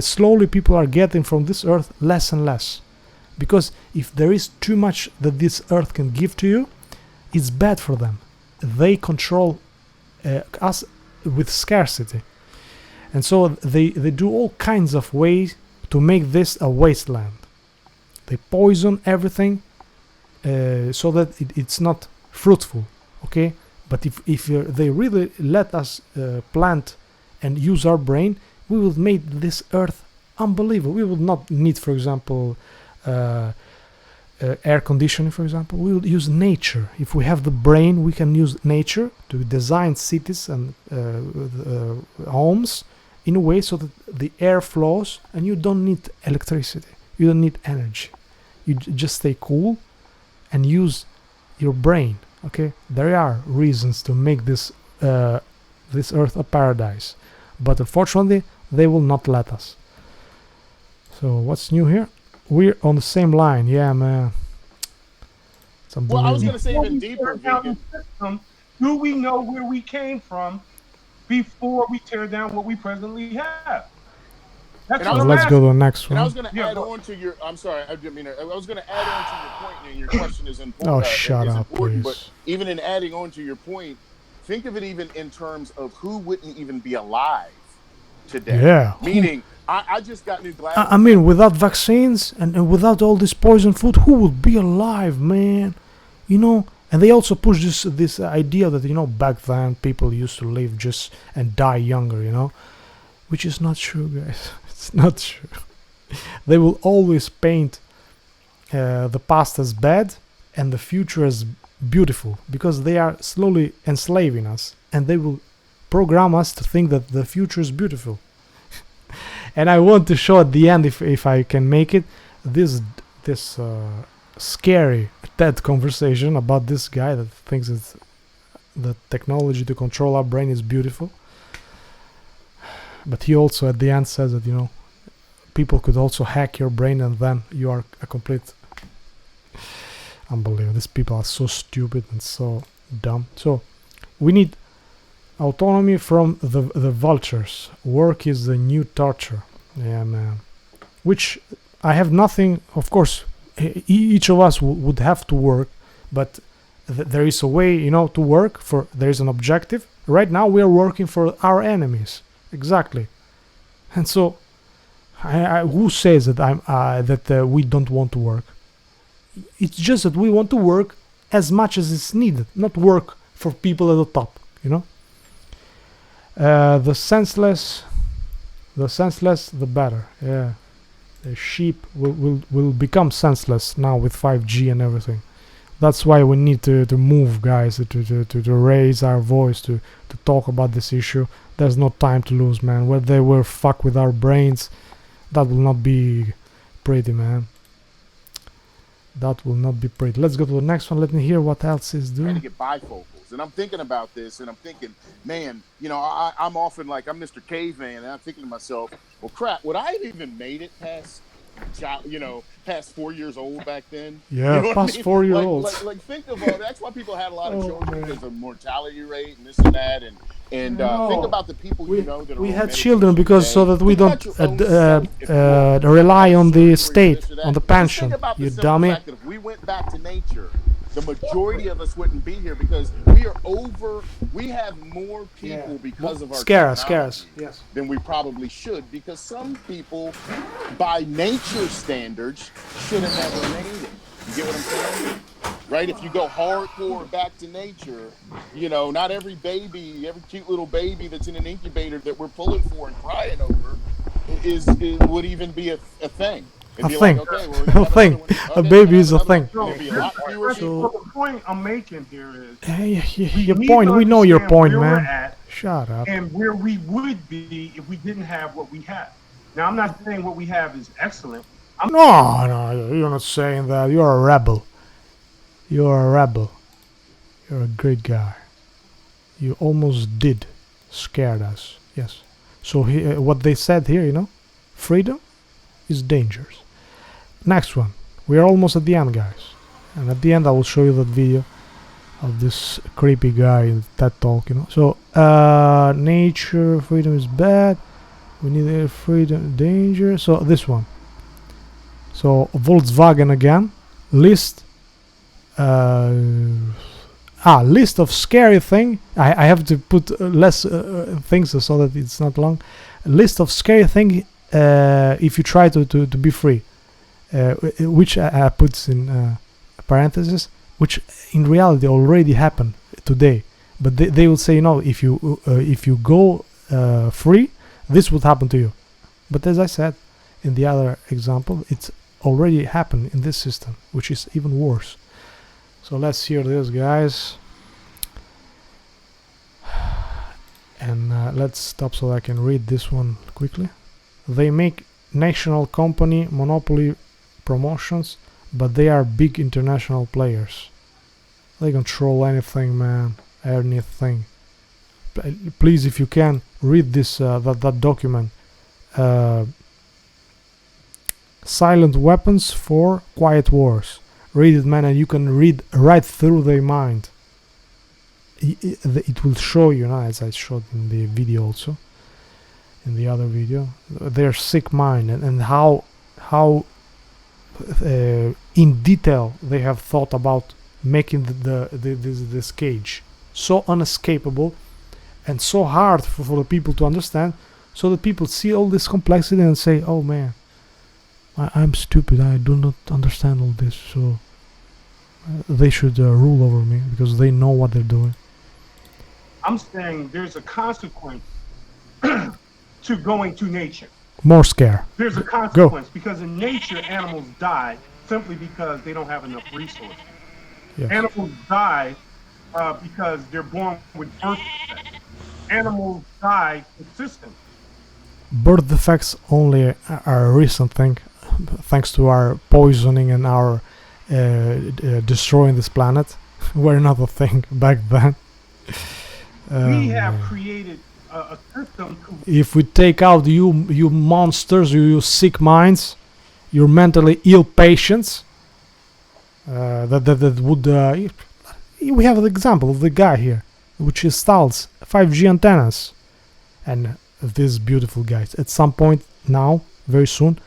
slowly people are getting from this earth less and less. Because if there is too much that this earth can give to you, it's bad for them. They control us with scarcity. And so they do all kinds of ways to make this a wasteland. They poison everything so that it's not fruitful, okay? But if they really let us plant and use our brain, we will make this earth unbelievable. We will not need, for example, air conditioning, for example. We will use nature. If we have the brain, we can use nature to design cities and homes in a way so that the air flows and you don't need electricity. You don't need energy. You just stay cool and use your brain. Okay, there are reasons to make this this earth a paradise, but unfortunately they will not let us. So what's new here? We're on the same line. Yeah, man. Well, I was going to say even deeper. Do we know where we came from before we tear down what we presently have? Let's go to the next one. And I was going to add on to your. I'm sorry, I didn't mean to. I was going to add on to your point, and your question is important. Oh, shut up, please. But even in adding on to your point, think of it even in terms of who wouldn't even be alive today. Yeah. Meaning, I just got new glasses. I mean, without vaccines and without all this poison food, who would be alive, man? You know. And they also push this idea that, you know, back then people used to live just and die younger, you know, which is not true, guys. It's not true. They will always paint the past as bad and the future as beautiful, because they are slowly enslaving us, and they will program us to think that the future is beautiful. And I want to show at the end, if I can make it, this scary TED conversation about this guy that thinks it's the technology to control our brain is beautiful. But he also at the end says that, you know, people could also hack your brain and then you are a complete... Unbelievable. These people are so stupid and so dumb. So we need autonomy from the vultures. Work is the new torture. Yeah, man. Which I have nothing... Of course, each of us would have to work, but there is a way, you know, to work for... There is an objective. Right now we are working for our enemies. Exactly. And so, who says that we don't want to work? It's just that we want to work as much as it's needed, not work for people at the top, you know? The senseless, the better. Yeah. The sheep will become senseless now with 5G and everything. That's why we need to move, guys, to raise our voice, to talk about this issue. There's no time to lose, man. Where they will fuck with our brains, that will not be pretty, man. That will not be pretty. Let's go to the next one. Let me hear what else is doing. Trying to get bifocals, and I'm thinking about this, and I'm thinking, man, you know, I'm often like, I'm Mr. Caveman, and I'm thinking to myself, well, crap, would I have even made it past, you know, past 4 years old back then? Yeah, you know past 4 years old. Like think of all. That's why people had a lot of children because of mortality rate and this and that, and think about the people you know that are. We had children because so that we don't rely on the state, on the pension. You dummy. Fact that if we went back to nature, the majority of us wouldn't be here because we have more people because of our scare us, yes, than we probably should, because some people by nature standards should have never made it. You get what I'm saying? Right? If you go hardcore back to nature, you know, not every baby, every cute little baby that's in an incubator that we're pulling for and crying over would even be a thing. A thing. Like, okay, well, a thing. A baby is a thing. So the point I'm making here is... your point. We know your point, man. Shut up. And where we would be if we didn't have what we have. Now, I'm not saying what we have is excellent. No, you're not saying that. You're a rebel. You're a rebel. You're a great guy. You almost did scared us. Yes. So what they said here, you know, freedom is dangerous. Next one. We are almost at the end, guys. And at the end, I will show you that video of this creepy guy in TED Talk, you know. So, nature, freedom is bad. We need freedom, danger. So, this one. So, Volkswagen again. List of scary thing. I have to put less things so that it's not long. A list of scary thing if you try to be free, which I put in parentheses, which in reality already happened today. But they will say, no, if you go free, this would happen to you. But as I said in the other example, it's already happened in this system, which is even worse. So let's hear this, guys. And let's stop so I can read this one quickly. They make national company monopoly promotions, but they are big international players. They control anything, man. Anything. Please, if you can, read this that document. Silent weapons for quiet wars. Read it, man, and you can read right through their mind. It will show you, as I showed in the video also, in the other video, their sick mind and how in detail they have thought about making this cage so unescapable and so hard for the people to understand, so that people see all this complexity and say, oh man, I'm stupid, I do not understand all this, so they should rule over me because they know what they're doing. I'm saying there's a consequence to going to nature. More scare. There's a consequence because in nature animals die simply because they don't have enough resources. Yes. Animals die because they're born with birth defects. Animals die consistently. Birth defects only are a recent thing, thanks to our poisoning and our destroying this planet. Were not a thing back then. We have created a system. If we take out you monsters, you sick minds, your mentally ill patients, that would. We have an example of the guy here, which installs 5G antennas, and these beautiful guys. At some point now, very soon,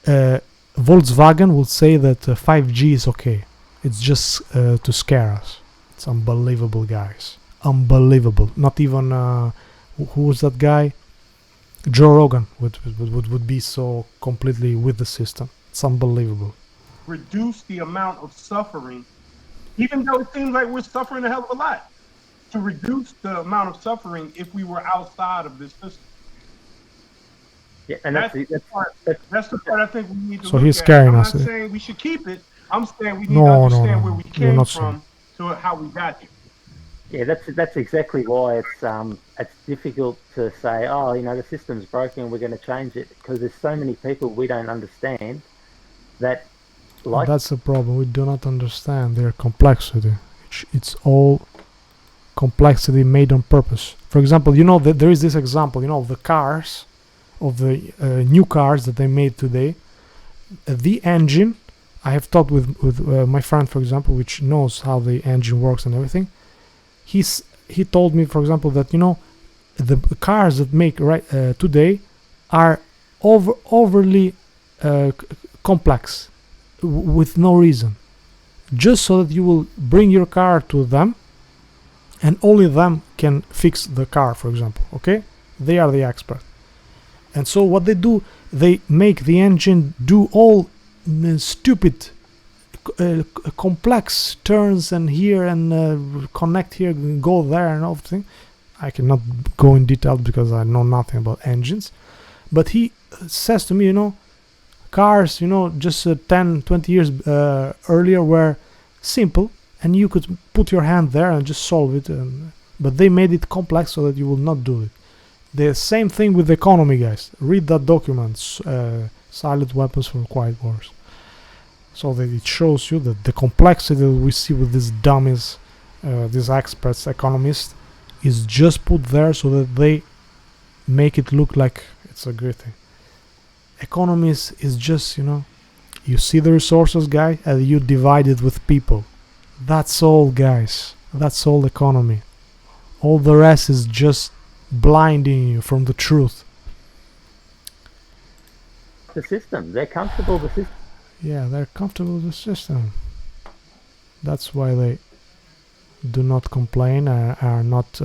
Volkswagen will say that 5G is okay. It's just to scare us. It's unbelievable, guys. Unbelievable. Not even who was that guy? Joe Rogan would be so completely with the system. It's unbelievable. Reduce the amount of suffering, even though it seems like we're suffering a hell of a lot. To reduce the amount of suffering if we were outside of this system. Yeah, and that's the part I think we need to so look he's at. scaring I'm us. not saying we should keep it. I'm saying we need to understand where we came from to how we got here. Yeah, that's exactly why it's difficult to say, oh, you know, the system's broken, we're going to change it, because there's so many people we don't understand that. That's the problem. We do not understand their complexity. It's all complexity made on purpose. For example, you know that there is this example. You know, the cars, of the new cars that they made today. The engine. I have talked with my friend, for example, which knows how the engine works and everything. He told me, for example, that you know the cars that make today are overly complex with no reason, just so that you will bring your car to them and only them can fix the car, for example. Okay, they are the expert, and so what they do, they make the engine do all stupid complex turns and here and connect here and go there and everything. I cannot go in detail because I know nothing about engines, but he says to me, you know, cars, you know, just 10-20 years earlier were simple and you could put your hand there and just solve it, but they made it complex so that you will not do it. The same thing with the economy, guys. Read that document, Silent Weapons for Quiet Wars. So that it shows you that the complexity that we see with these dummies, these experts, economists, is just put there so that they make it look like it's a great thing. Economists is just, you know, you see the resources, guy, and you divide it with people. That's all, guys. That's all economy. All the rest is just blinding you from the truth. The system. They're comfortable with the system. Yeah, they're comfortable with the system. That's why they do not complain, are not...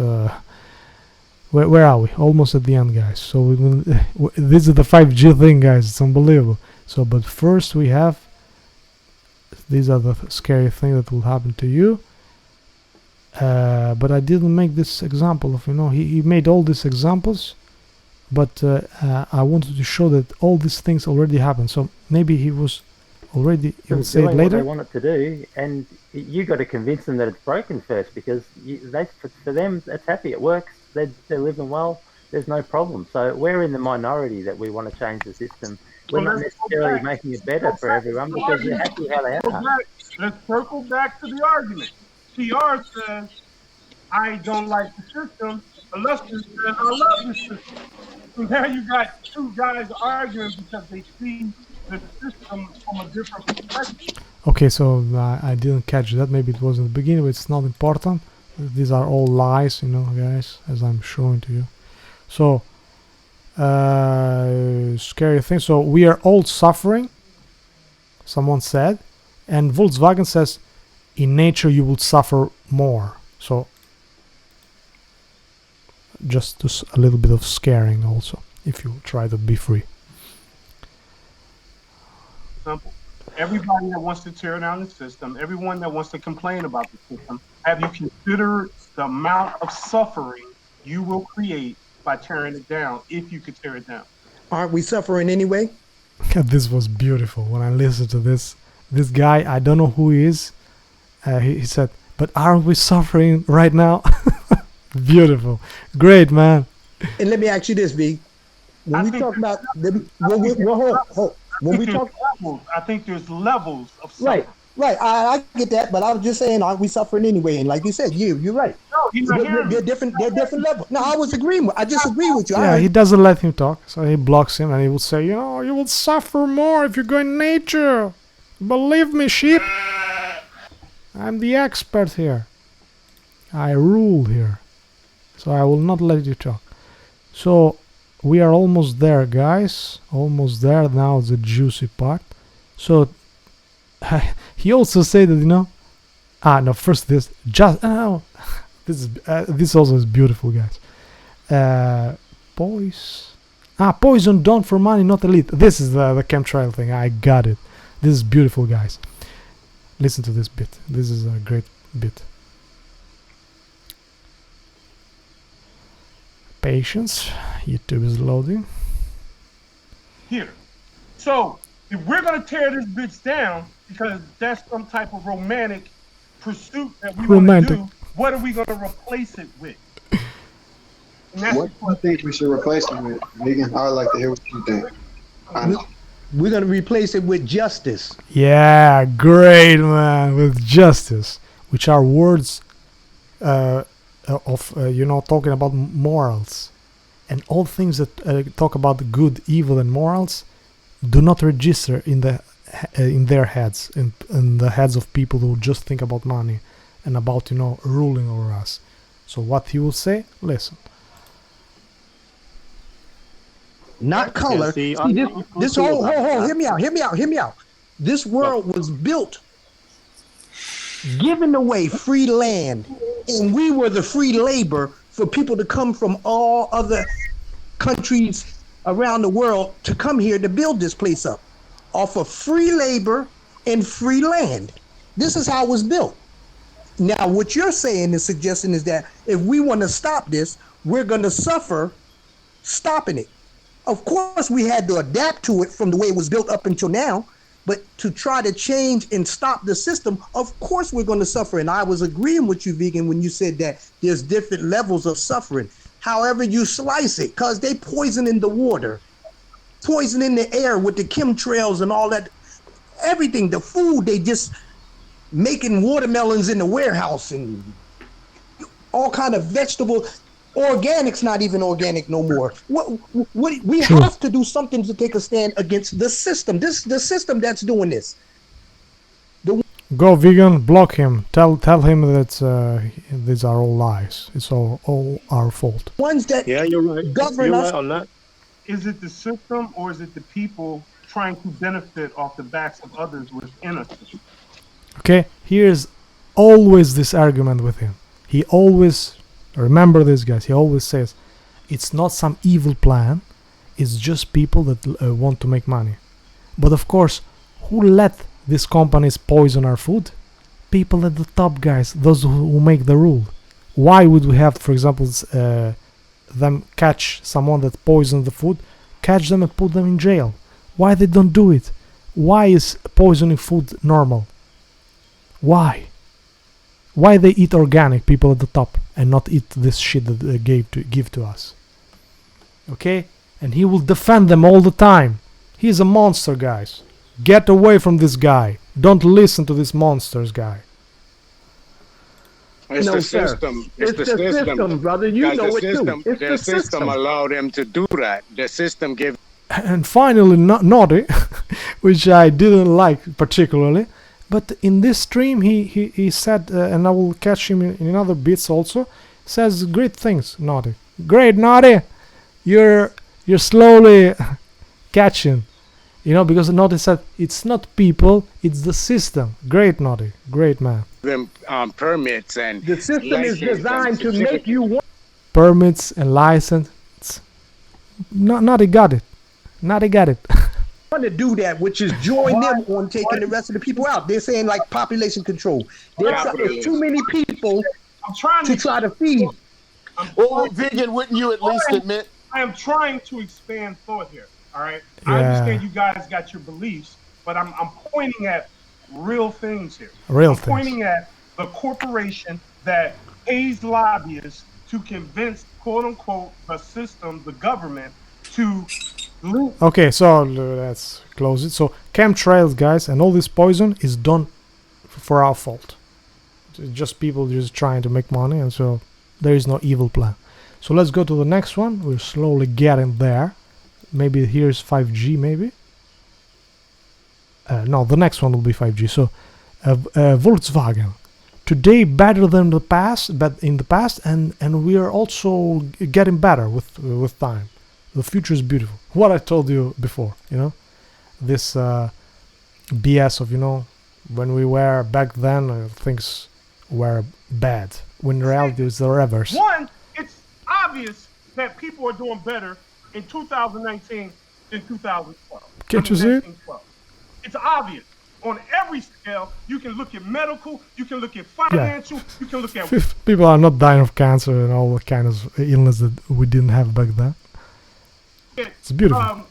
Where are we? Almost at the end, guys. So this is the 5G thing, guys. It's unbelievable. So, but first we have... These are the scary things that will happen to you. But I didn't make this example of, you know, he made all these examples, but I wanted to show that all these things already happened. So maybe he was already, he'll say it later. What they want it to do, and you got to convince them that it's broken first, because for them it's happy, it works, they're living well, there's no problem. So we're in the minority that we want to change the system. We're not necessarily making it better for everyone because they're happy how they are. Let's circle back to the argument. TR says, I don't like the system. Illustrious says, I love the system. So now you got two guys arguing because they see the system from a different perspective. Okay, so I didn't catch that. Maybe it was in the beginning, but it's not important. These are all lies, you know, guys, as I'm showing to you. So, scary thing. So we are all suffering, someone said, and Volkswagen says, in nature you will suffer more. So just a little bit of scaring also, if you try to be free. Simple. Everybody that wants to tear down the system, everyone that wants to complain about the system, have you considered the amount of suffering you will create by tearing it down, if you could tear it down? Aren't we suffering anyway? This was beautiful. When I listened to this guy, I don't know who he is, he said, but aren't we suffering right now? Beautiful. Great, man. And let me ask you this, B. When we talk about... When we talk levels, I think there's levels of suffering. Right. I get that, but I was just saying, aren't we suffering anyway? And like you said, you're right. No, he's not hearing me. They're different levels. No, I just agree with you. Yeah, he doesn't let him talk, so he blocks him, and he will say, you know, you will suffer more if you go in nature. Believe me, sheep. I'm the expert here. I rule here. So I will not let you talk. So we are almost there, guys. Almost there. Now the juicy part. So he also said that, you know, no, first this this also is beautiful, guys. Poison done for money, not elite. This is the chemtrail thing. I got it. This is beautiful, guys. Listen to this bit. This is a great bit. Patience. YouTube is loading. Here. So if we're gonna tear this bitch down because that's some type of romantic pursuit that we want to do, what are we gonna replace it with? What do you think we should replace it with, Megan? I'd like to hear what you think. We're gonna replace it with justice. Yeah, great, man. With justice, which are words of you know, talking about morals, and all things that talk about good, evil, and morals do not register in their heads, in the heads of people who just think about money and about, you know, ruling over us. So what he will say, listen. Not color. See, this whole hear me out. This world was built giving away free land, and we were the free labor for people to come from all other countries around the world to come here to build this place up off of free labor and free land. This is how it was built. Now, what you're saying is suggesting is that if we want to stop this, we're going to suffer stopping it. Of course, we had to adapt to it from the way it was built up until now, but to try to change and stop the system, of course we're going to suffer. And I was agreeing with you, Vegan, when you said that there's different levels of suffering. However you slice it, because they poisoning the water, poisoning the air with the chemtrails and all that, everything, the food, they just making watermelons in the warehouse and all kind of vegetables. Organic's not even organic no more. What we have to do something to take a stand against the system. The system that's doing this. Go vegan, block him. Tell him that these are all lies. It's all our fault. Ones that you're right. Govern us. Right on that. Is it the system or is it the people trying to benefit off the backs of others within a system? Okay, here's always this argument with him. He always, remember this, guys, he always says, it's not some evil plan, it's just people that want to make money. But of course, who let these companies poison our food? People at the top, guys, those who make the rule. Why would we have, for example, them catch someone that poisoned the food, catch them and put them in jail? Why they don't do it? Why is poisoning food normal? Why? Why they eat organic, people at the top, and not eat this shit that they give to us? Okay? And he will defend them all the time. He's a monster, guys. Get away from this guy. Don't listen to this monsters guy. It's the system. It's the system, brother. You know it too. It's the system allowed them to do that. The system gave. And finally, Naughty, which I didn't like particularly, but in this stream he said, and I will catch him in other bits also, says great things. Naughty, great Naughty, you're slowly catching, you know, because Naughty said it's not people, it's the system. Great Naughty, great man. Them permits and the system is designed to make you want permits and license. Naughty got it. Naughty got it. Want to do that, which is join them on taking the rest of the people out. They're saying like population control. There's too many people to try to feed. Well, Vegan, wouldn't you at least admit? I am trying to expand thought here. All right. Yeah. I understand you guys got your beliefs, but I'm pointing at real things here. Real things. Pointing at the corporation that pays lobbyists to convince, quote unquote, the system, the government, to Okay, so let's close it. So chemtrails, guys, and all this poison is done for our fault. It's just people just trying to make money, and so there is no evil plan. So let's go to the next one. We're slowly getting there. Maybe here's 5G, maybe. No, the next one will be 5G. So Volkswagen. Today better than the past, but in the past, and we are also getting better with time. The future is beautiful. What I told you before, you know, this BS of, you know, when we were back then, things were bad. When in reality, it's the reverse. One, it's obvious that people are doing better in 2019 than 2012. Can't you see it? It's obvious. On every scale, you can look at medical, you can look at financial, you can look at... People are not dying of cancer and all the kind of illness that we didn't have back then. It's beautiful.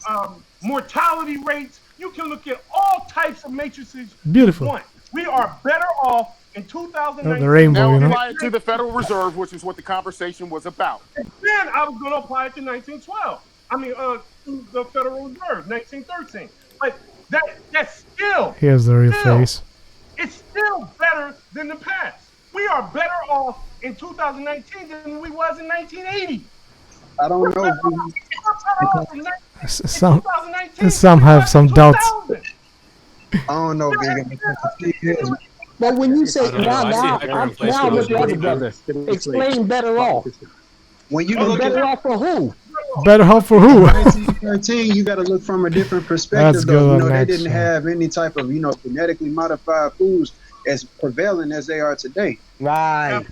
Mortality rates, you can look at all types of matrices. Beautiful. We are better off in 2019. The rainbow, now you know. apply it to the Federal Reserve, which is what the conversation was about. And then I was going to apply it to 1912. I mean, to the Federal Reserve, 1913. But that's still... Here's the real face. It's still better than the past. We are better off in 2019 than we was in 1980. I don't know. Some have some doubts. I don't know, vegan. But when you say now with the other brother, explain better off. When you look better off for who? Better off for who? 1913, you got to look from a different perspective. Let's though. go You know, next, they didn't have any type of, you know, genetically modified foods as prevalent as they are today. Right.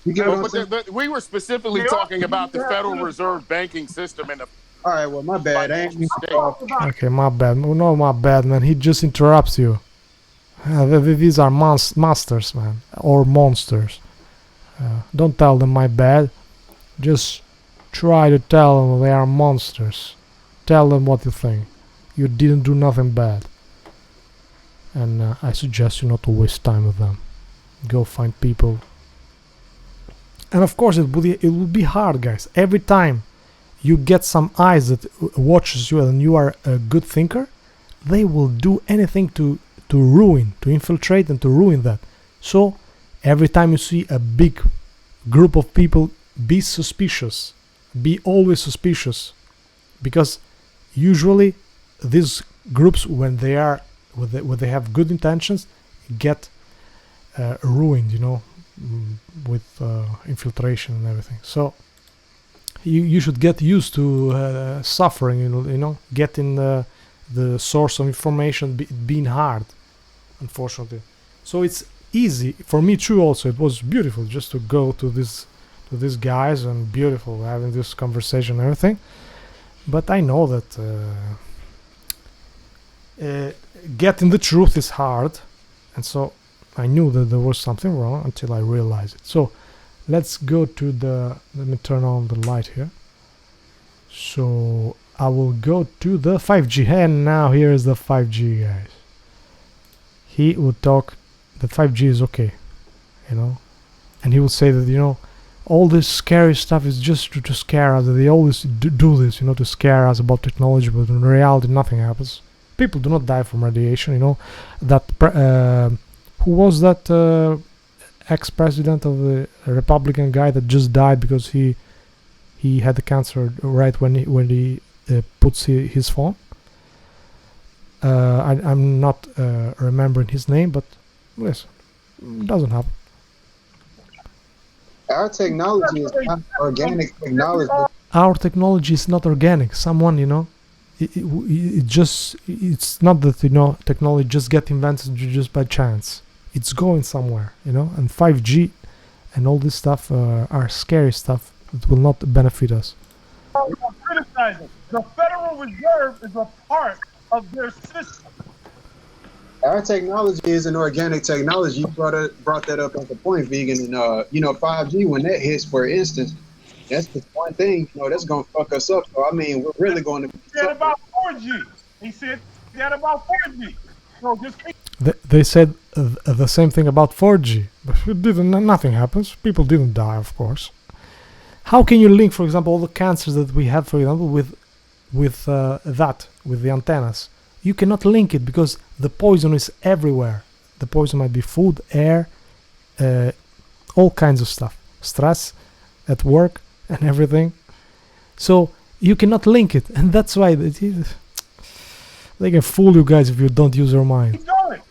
You get what I'm saying? But we were specifically talking about the Federal Reserve banking system and the... All right, well, my bad. I ain't Okay, my bad. No, my bad, man. He just interrupts you. These are masters, man, or monsters. Don't tell them my bad. Just try to tell them they are monsters. Tell them what you think. You didn't do nothing bad. And I suggest you not to waste time with them. Go find people. And of course it will be hard, guys. Every time you get some eyes that watches you and you are a good thinker, they will do anything to ruin, to infiltrate and to ruin that. So every time you see a big group of people, be suspicious. Be always suspicious, because usually these groups, when they have good intentions, get ruined, you know, with infiltration and everything. So you should get used to suffering, you know, getting the source of information being hard, unfortunately. So it's easy for me too. Also, it was beautiful just to go to these guys, and beautiful having this conversation and everything. But I know that getting the truth is hard, and so I knew that there was something wrong until I realized it. So let's go to let me turn on the light here. So I will go to the 5G, and now here is the 5G, guys. He would talk that 5G is okay, you know, and he will say that, you know, all this scary stuff is just to scare us. They always do this, you know, to scare us about technology, but in reality nothing happens. People do not die from radiation, you know. That who was that ex-president of the Republican guy that just died because he had the cancer right when he puts his phone? I'm not remembering his name, but listen, it doesn't happen. Our technology is not organic technology. Our technology is not organic. Someone, you know, it's not that, you know, technology just get invented just by chance. It's going somewhere, you know, and 5G and all this stuff are scary stuff that will not benefit us. Criticizing. The Federal Reserve is a part of their system. Our technology is an organic technology. You brought that up as a point, vegan, and you know, 5G, when that hits, for instance, that's just one thing, you know, that's gonna fuck us up. So I mean, we're really going to. He said about 4G. He said that about 4G. So just. They said the same thing about 4G, but nothing happens. People didn't die, of course. How can you link, for example, all the cancers that we have, for example, with with with the antennas. You cannot link it because the poison is everywhere. The poison might be food, air, all kinds of stuff, stress at work and everything. So you cannot link it, and that's why they can fool you guys if you don't use your mind. Keep going.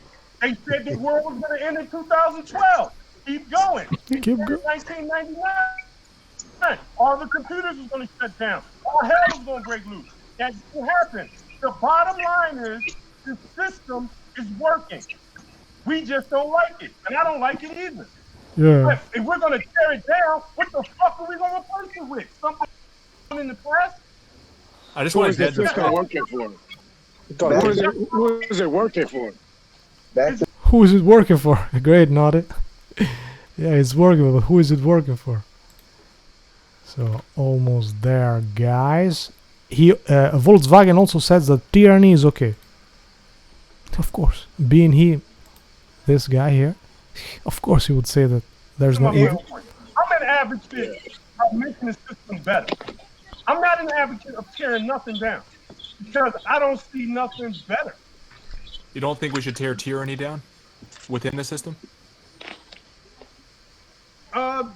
They said the world was going to end in 2012. Keep going. Keep going. 1999. All the computers was going to shut down. All hell was going to break loose. That didn't happen. The bottom line is the system is working. We just don't like it, and I don't like it either. Yeah. But if we're going to tear it down, what the fuck are we going to replace it with? Something in the past? I just want to the system working for? Who is it working for? Who is it working for? Great, Naughty. Yeah, it's working, but who is it working for? So almost there, guys. Volkswagen also says that tyranny is okay. Of course, being this guy here, of course he would say that there's no evil. I'm an advocate of making the system better. I'm not an advocate of tearing nothing down because I don't see nothing better. You don't think we should tear tyranny down within the system?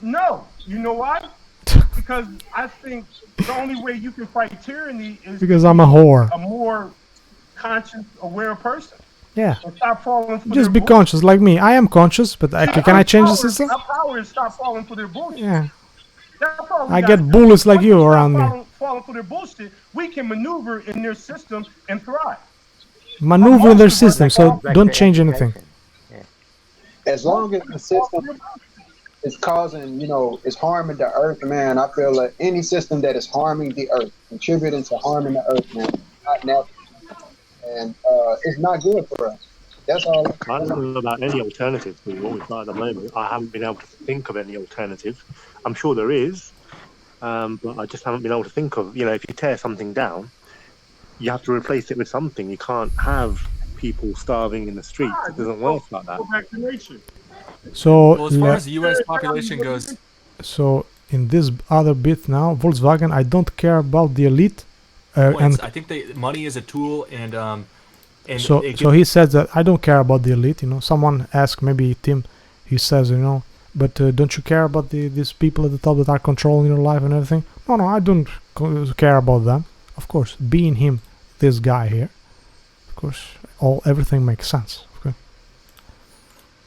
No. You know why? Because I think the only way you can fight tyranny is because I'm a whore. A more conscious, aware person. Yeah. And stop falling for just be conscious like me. I am conscious, but can I change the system? Our power is stop falling for their bullshit. Yeah. I get bullets like you around me. Falling for their bullshit, we can maneuver in their system and thrive. Maneuver in their system, so don't change anything. As long as the system is causing, is harming the earth, man, I feel like any system that is harming the earth, contributing to harming the earth, man, not natural. And it's not good for us. That's all. I don't know about any alternatives to what we've got at the moment. I haven't been able to think of any alternatives. I'm sure there is, but I just haven't been able to think of, if you tear something down, you have to replace it with something. You can't have people starving in the streets. It doesn't work like that. Go back to nature. So, well, as far as the U.S. population goes... So, in this other bit now, Volkswagen, I don't care about the elite. And I think money is a tool, and so he says that I don't care about the elite. Someone asked, maybe Tim, he says, but don't you care about these people at the top that are controlling your life and everything? No, I don't care about them. Of course, being him, this guy here, of course, everything makes sense. Okay.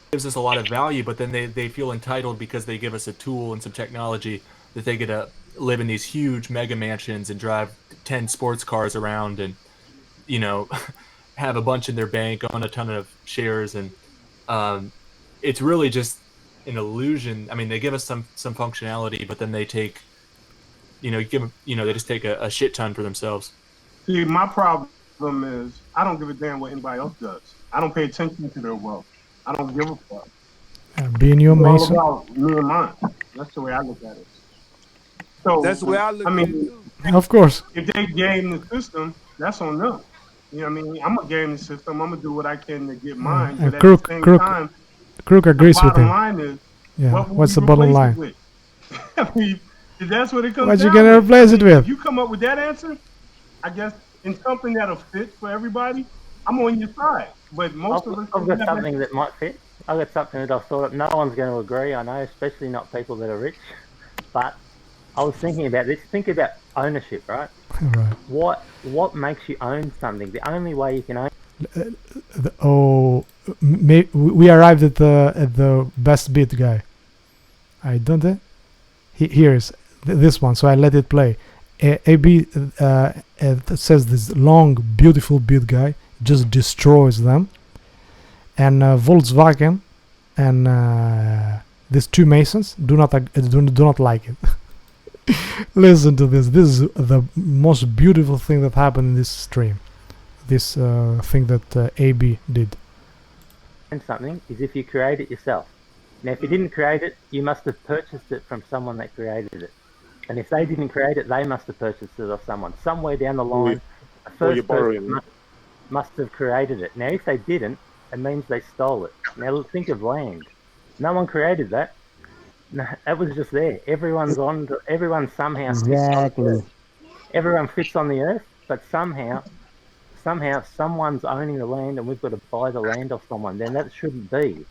Gives us a lot of value, but then they feel entitled because they give us a tool and some technology that they get to live in these huge mega mansions and drive 10 sports cars around and have a bunch in their bank, own a ton of shares, and it's really just an illusion. I mean, they give us some functionality, but then they take they just take a shit ton for themselves. See, my problem is I don't give a damn what anybody else does. I don't pay attention to their wealth. I don't give a fuck. Being your Mason. All about me and mine. That's the way I look at it. So that's the way I look at it. Of course. If they game the system, that's on them. You know what I mean? I'm gonna game the system. I'm gonna do what I can to get mine. But at the same time, Crook agrees with him. The bottom line is, what's the bottom line? I mean, that's what it comes down to. What you gonna replace it with? If you come up with that answer, I guess in something that'll fit for everybody, I'm on your side. But most of us, I've got something that might fit. I've got something that I've thought of. No one's going to agree, I know, especially not people that are rich. But I was thinking about this. Think about ownership, right? Right. What makes you own something? The only way you can own. We arrived at the best bit, guy. I don't it. Here's this one, so I let it play. AB says this long, beautiful bit, guy, just destroys them, and Volkswagen and these two Masons do not like it. Listen to this. This is the most beautiful thing that happened in this stream. This thing that AB did. And something is if you create it yourself. Now, if you didn't create it, you must have purchased it from someone that created it. And if they didn't create it, they must have purchased it off someone. Somewhere down the line, a first person must have created it. Now, if they didn't, it means they stole it. Now, think of land. No one created that. No, that was just there. Everyone somehow exactly. Everyone fits on the earth. but somehow someone's owning the land and we've got to buy the land off someone. Then that shouldn't be,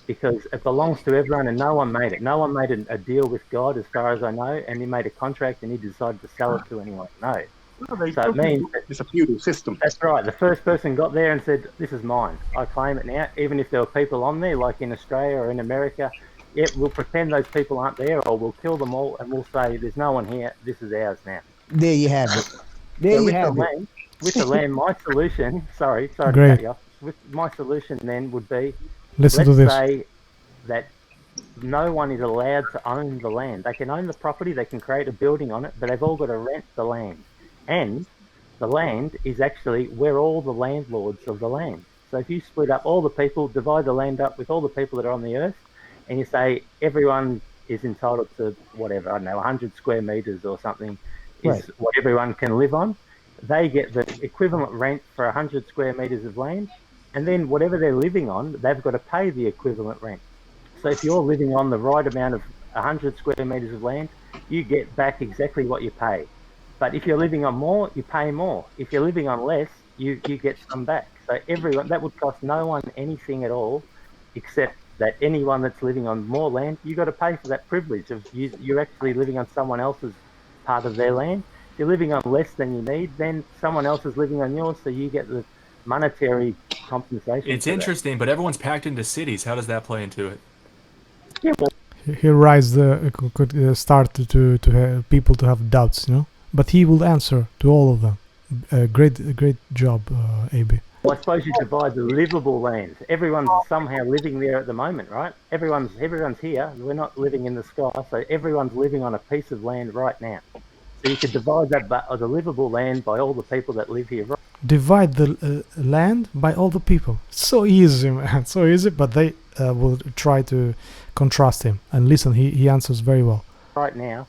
because it belongs to everyone and no one made it. No one made a deal with God, as far as I know, and he made a contract and he decided to sell it to anyone. No. So it means it's a feudal system. That's right. The first person got there and said, "This is mine. I claim it now." Even if there were people on there, like in Australia or in America, yeah, we'll pretend those people aren't there, or we'll kill them all, and we'll say, "There's no one here. This is ours now." There you have it. There you have it. With the land, my solution. Sorry to cut you off. With my solution, then would be, let's say that no one is allowed to own the land. They can own the property, they can create a building on it, but they've all got to rent the land. And the land is actually, we're all the landlords of the land. So if you split up all the people, divide the land up with all the people that are on the earth, and you say everyone is entitled to whatever, I don't know, 100 square meters or something is what everyone can live on, they get the equivalent rent for 100 square meters of land, and then whatever they're living on, they've got to pay the equivalent rent. So if you're living on the right amount of 100 square meters of land, you get back exactly what you pay. But if you're living on more, you pay more. If you're living on less, you get some back. So everyone, that would cost no one anything at all, except that anyone that's living on more land, you got to pay for that privilege of you're actually living on someone else's part of their land. If you're living on less than you need, then someone else is living on yours, so you get the monetary compensation. It's interesting, but everyone's packed into cities. How does that play into it? Yeah, well, here rise could start to have people to have doubts, you know. But he will answer to all of them. Great job, AB. Well, I suppose you divide the livable land. Everyone's somehow living there at the moment, right? Everyone's here. We're not living in the sky, so everyone's living on a piece of land right now. So you could divide the livable land by all the people that live here. Right? Divide the land by all the people. So easy, man. So easy, but they will try to contrast him. And listen, he answers very well. Right now,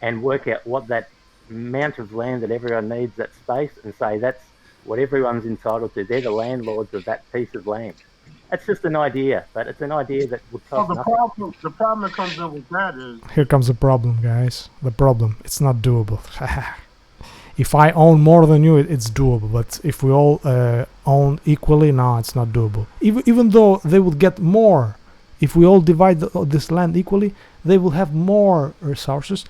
and work out what that amount of land that everyone needs, that space, and say that's what everyone's entitled to. They're the landlords of that piece of land. That's just an idea, but it's an idea that would cost nothing. The problem that comes in with that is... Here comes the problem, guys. The problem. It's not doable. If I own more than you, it's doable. But if we all own equally, no, it's not doable. Even though they would get more, if we all divide this land equally, they will have more resources.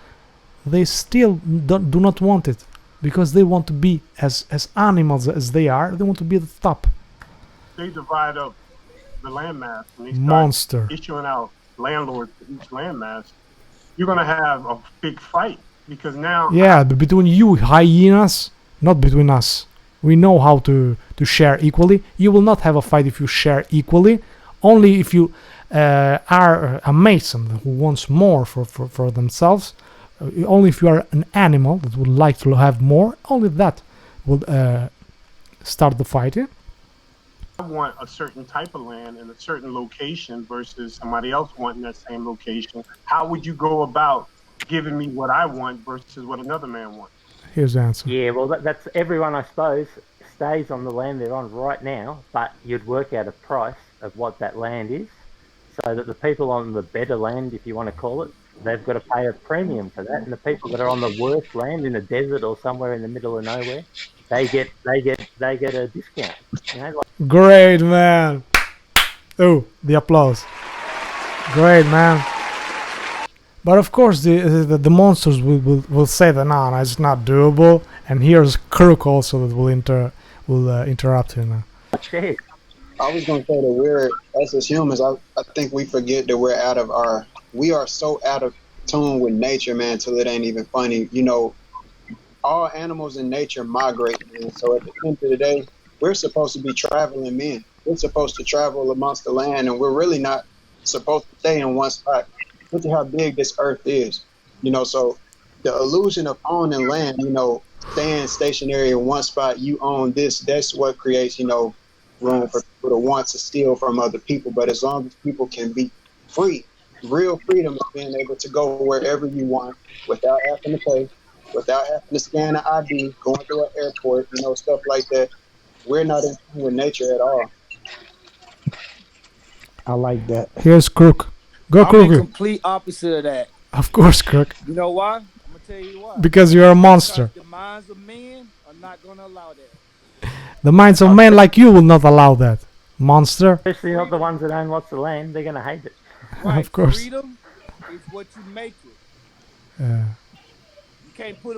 They still do not want it, because they want to be as animals as they are. They want to be at the top. They divide up the landmass and they start issuing out landlords for each landmass. You're going to have a big fight, because now... Yeah, but between you hyenas, not between us. We know how to share equally. You will not have a fight if you share equally. Only if you are a mason who wants more for themselves. Only if you are an animal that would like to have more, only that will start the fighting. I want a certain type of land in a certain location versus somebody else wanting that same location. How would you go about giving me what I want versus what another man wants? Here's the answer. Yeah, well, that's everyone, I suppose, stays on the land they're on right now, but you'd work out a price of what that land is, so that the people on the better land, if you want to call it, they've got to pay a premium for that, and the people that are on the worst land in the desert or somewhere in the middle of nowhere, they get a discount. You know, like... Great, man. Oh, the applause. Great, man. But of course, the monsters will say that no, it's not doable. And here's Crook also that will interrupt him. I was going to say that we're, as humans, I think we forget that we are so out of tune with nature, man, till it ain't even funny. You know, all animals in nature migrate, man. So at the end of the day, we're supposed to be traveling men. We're supposed to travel amongst the land, and we're really not supposed to stay in one spot. Look at how big this earth is. You know, so the illusion of owning land, you know, staying stationary in one spot, you own this, that's what creates, you know, room for people to want to steal from other people. But as long as people can be free, real freedom is being able to go wherever you want without having to pay, without having to scan an ID, going through an airport, you know, stuff like that. We're not in tune with nature at all. I like that. Here's Crook. Go, Crook. I'm the complete opposite of that. Of course, Crook. You know why? I'm gonna tell you why. Because you're a monster. The minds of men are I'm not going to allow that. The minds of men like you will not allow that, monster. Especially not the ones that own lots of land. They're going to hate it. Right. Of course. Freedom is what you make it. Yeah. You can't put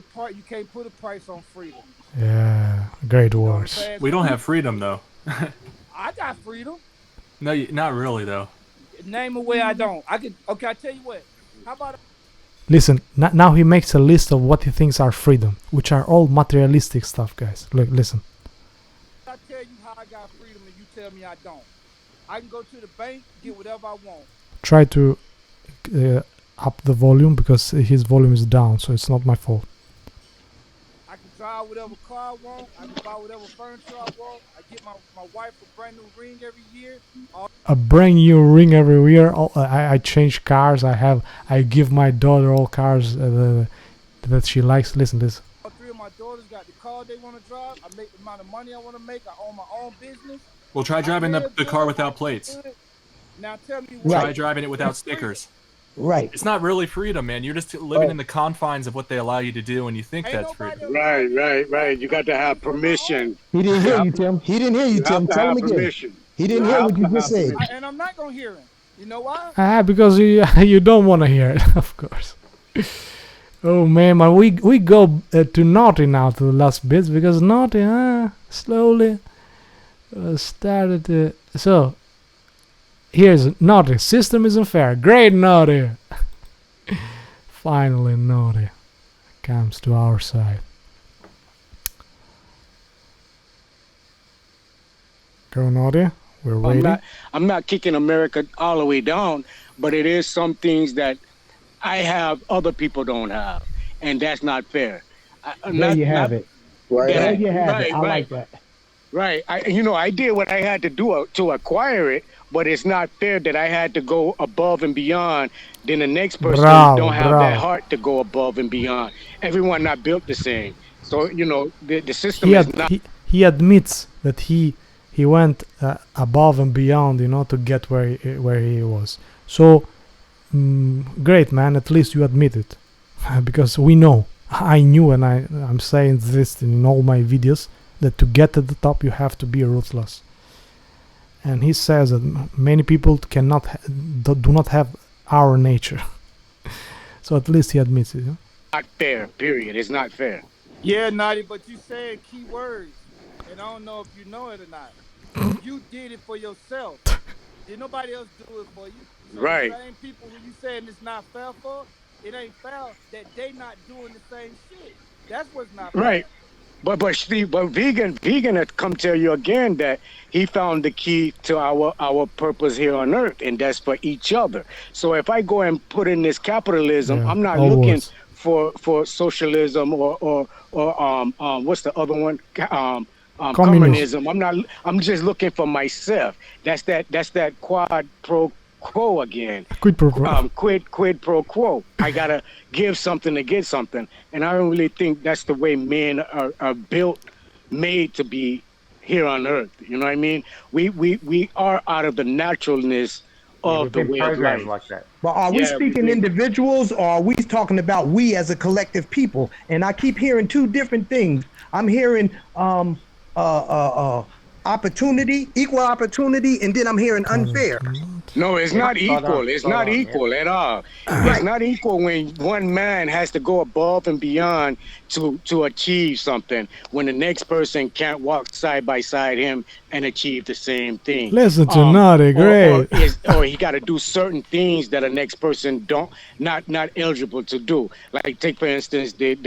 a price on freedom. Yeah. Great words. We don't have freedom though. I got freedom. No, not really though. Name a way I don't. I tell you what. How about Listen, now he makes a list of what he thinks are freedom, which are all materialistic stuff, guys. Look, listen. I tell you how I got freedom and you tell me I don't. I can go to the bank, get whatever I want. Try to up the volume because his volume is down, so it's not my fault. I can drive whatever car I want. I can buy whatever furniture I want. I get my wife a brand new ring every year. A brand new ring every year. I change cars. I give my daughter all cars that she likes. Listen. All three of my daughters got the car they want to drive. I make the amount of money I want to make. I own my own business. Well, try driving the car without plates. Now tell me Try driving it without stickers. Right. It's not really freedom, man. You're just living in the confines of what they allow you to do, and you think that's freedom. Right. You got to have permission. He didn't hear you, Tim. He didn't hear you, Tim. Tell him again. Permission. He didn't hear what you just said. And I'm not gonna hear him. You know why? Because you don't want to hear it, of course. Oh man, we go to Naughty now, to the last bits, because Naughty slowly started to... So, here's Naughty. System isn't fair. Great, Naughty. Finally, Naughty comes to our side. Go, Naughty. We're waiting. I'm not kicking America all the way down, but it is some things that I have other people don't have, and that's not fair. There you have it. Right. There you have it. I like that. Right. I did what I had to do to acquire it, but it's not fair that I had to go above and beyond. Then the next person don't have that heart to go above and beyond. Everyone not built the same. So, the system is not... He admits that he went above and beyond, to get where he was. So, great, man. At least you admit it. Because we know. I knew, and I'm saying this in all my videos, that to get to the top you have to be ruthless. And he says that many people do not have our nature. So at least he admits it. Not fair, period. It's not fair. Yeah, Naughty, but you said key words, and I don't know if you know it or not. You did it for yourself. Did nobody else do it for you? So right. The same people who you saying it's not fair for, it ain't fair that they not doing the same shit. That's what's not fair. Right. But Steve, vegan had come tell you again that he found the key to our purpose here on earth, and that's for each other. So if I go and put in this capitalism, I'm not looking for socialism or what's the other one? Communism. I'm just looking for myself. That's that quad pro quo again. Quid pro quo. Quid pro quo. I gotta give something to get something, and I don't really think that's the way men are built, made to be here on earth. You know what I mean? We are out of the naturalness of the way of life. Like that. But are we speaking individuals, or are we talking about we as a collective people? And I keep hearing two different things. I'm hearing opportunity, equal opportunity, and then I'm hearing unfair. No, it's not equal. It's not equal at all. It's not equal when one man has to go above and beyond to achieve something, when the next person can't walk side by side him and achieve the same thing. Listen to Naughty, great. Or he got to do certain things that a next person not eligible to do. Like take for instance the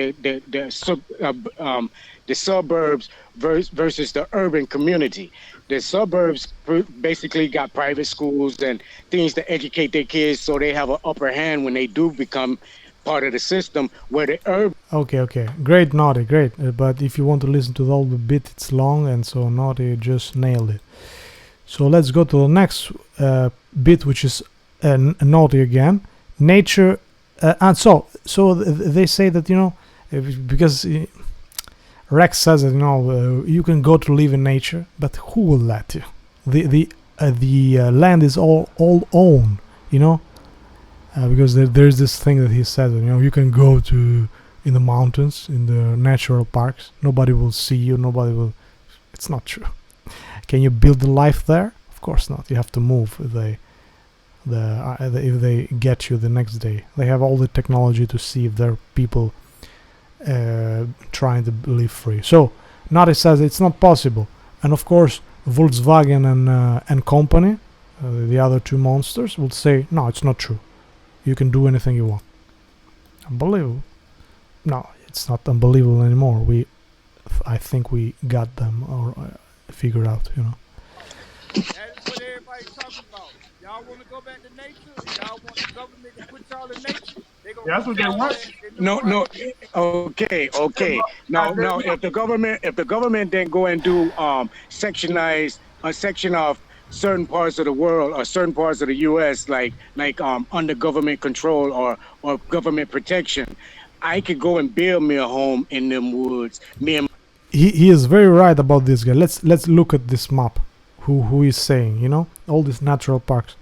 suburbs versus the urban community. The suburbs basically got private schools and things to educate their kids, so they have an upper hand when they do become part of the system, where the urban... Okay. Great, Naughty, great. But if you want to listen to the whole bit, it's long, and so Naughty just nailed it. So let's go to the next bit, which is Naughty again. Nature... and so they say that, because... Rex says that you can go to live in nature, but who will let you? The land is all owned, because there's this thing that he said, you can go to in the mountains, in the natural parks. Nobody will see you. Nobody will. It's not true. Can you build a life there? Of course not. You have to move. If they get you the next day, they have all the technology to see if there are people trying to live free. So Nati says it's not possible, and of course Volkswagen and company, the other two monsters, will say no, it's not true. You can do anything you want. Unbelievable. No, it's not unbelievable anymore. I think we got them or figured out. That's what everybody's talking about. Y'all want to go back to nature? Y'all want the government to put y'all in nature? That's what they want. No. Okay. Now, if the government then go and do sectionize a section of certain parts of the world or certain parts of the U.S. like under government control or government protection, I could go and build me a home in them woods. He is very right about this guy. Let's look at this map. Who is saying, all these natural parks.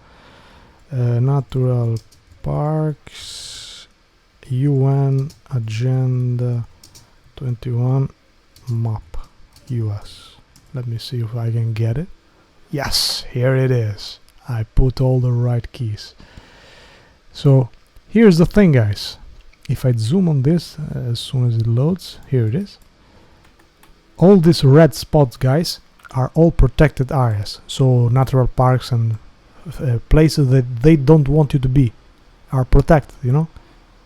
Natural parks, UN Agenda 21 map, US. Let me see if I can get it. Yes, here it is. I put all the right keys. So here's the thing, guys. If I zoom on this as soon as it loads, here it is. All these red spots, guys, are all protected areas. So natural parks and places that they don't want you to be are protected,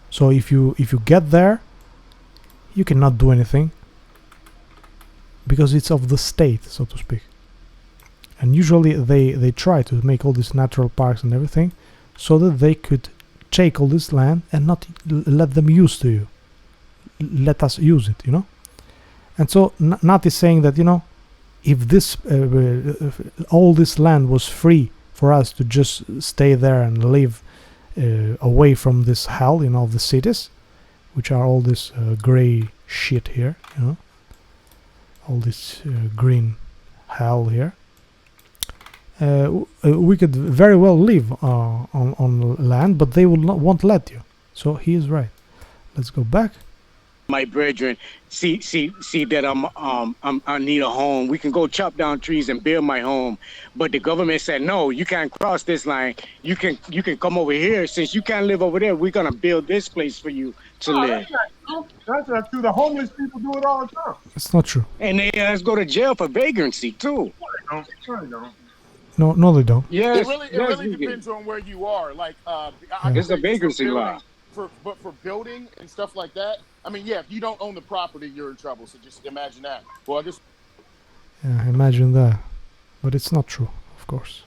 So if you get there, you cannot do anything because it's of the state, so to speak. And usually they try to make all these natural parks and everything so that they could take all this land and not let them use to you. Let us use it, And so Nat is saying that, if this all this land was free for us to just stay there and live away from this hell, the cities, which are all this gray shit here, all this green hell here. We could very well live on land, but they won't let you. So he is right. Let's go back. My brethren, see that I need a home. We can go chop down trees and build my home, but the government said no. You can't cross this line. You can come over here. Since you can't live over there, we're gonna build this place for you to live. That's not true. The homeless people do it all the time. It's not true. And they go to jail for vagrancy too. No, they don't. No, they don't. Yes, it really depends on where you are. Like, it's a vagrancy law. But for building and stuff like that, I mean, yeah, if you don't own the property, you're in trouble. So just imagine that. Well, I guess. Yeah, imagine that. But it's not true, of course.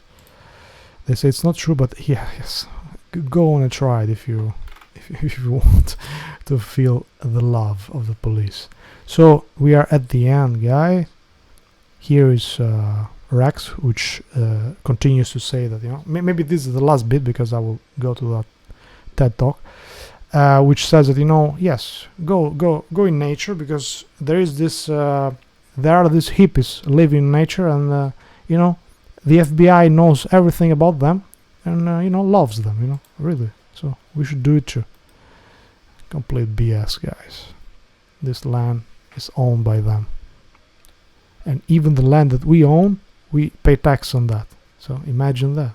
They say it's not true, but yes, go on and try it if you want to feel the love of the police. So we are at the end, guy. Here is Rex, which continues to say that maybe this is the last bit because I will go to that TED talk. Which says that yes, go in nature because there is this there are these hippies living in nature, and the FBI knows everything about them and loves them, really. So we should do it too. Complete BS, guys. This land is owned by them, and even the land that we own, we pay tax on that. So imagine that.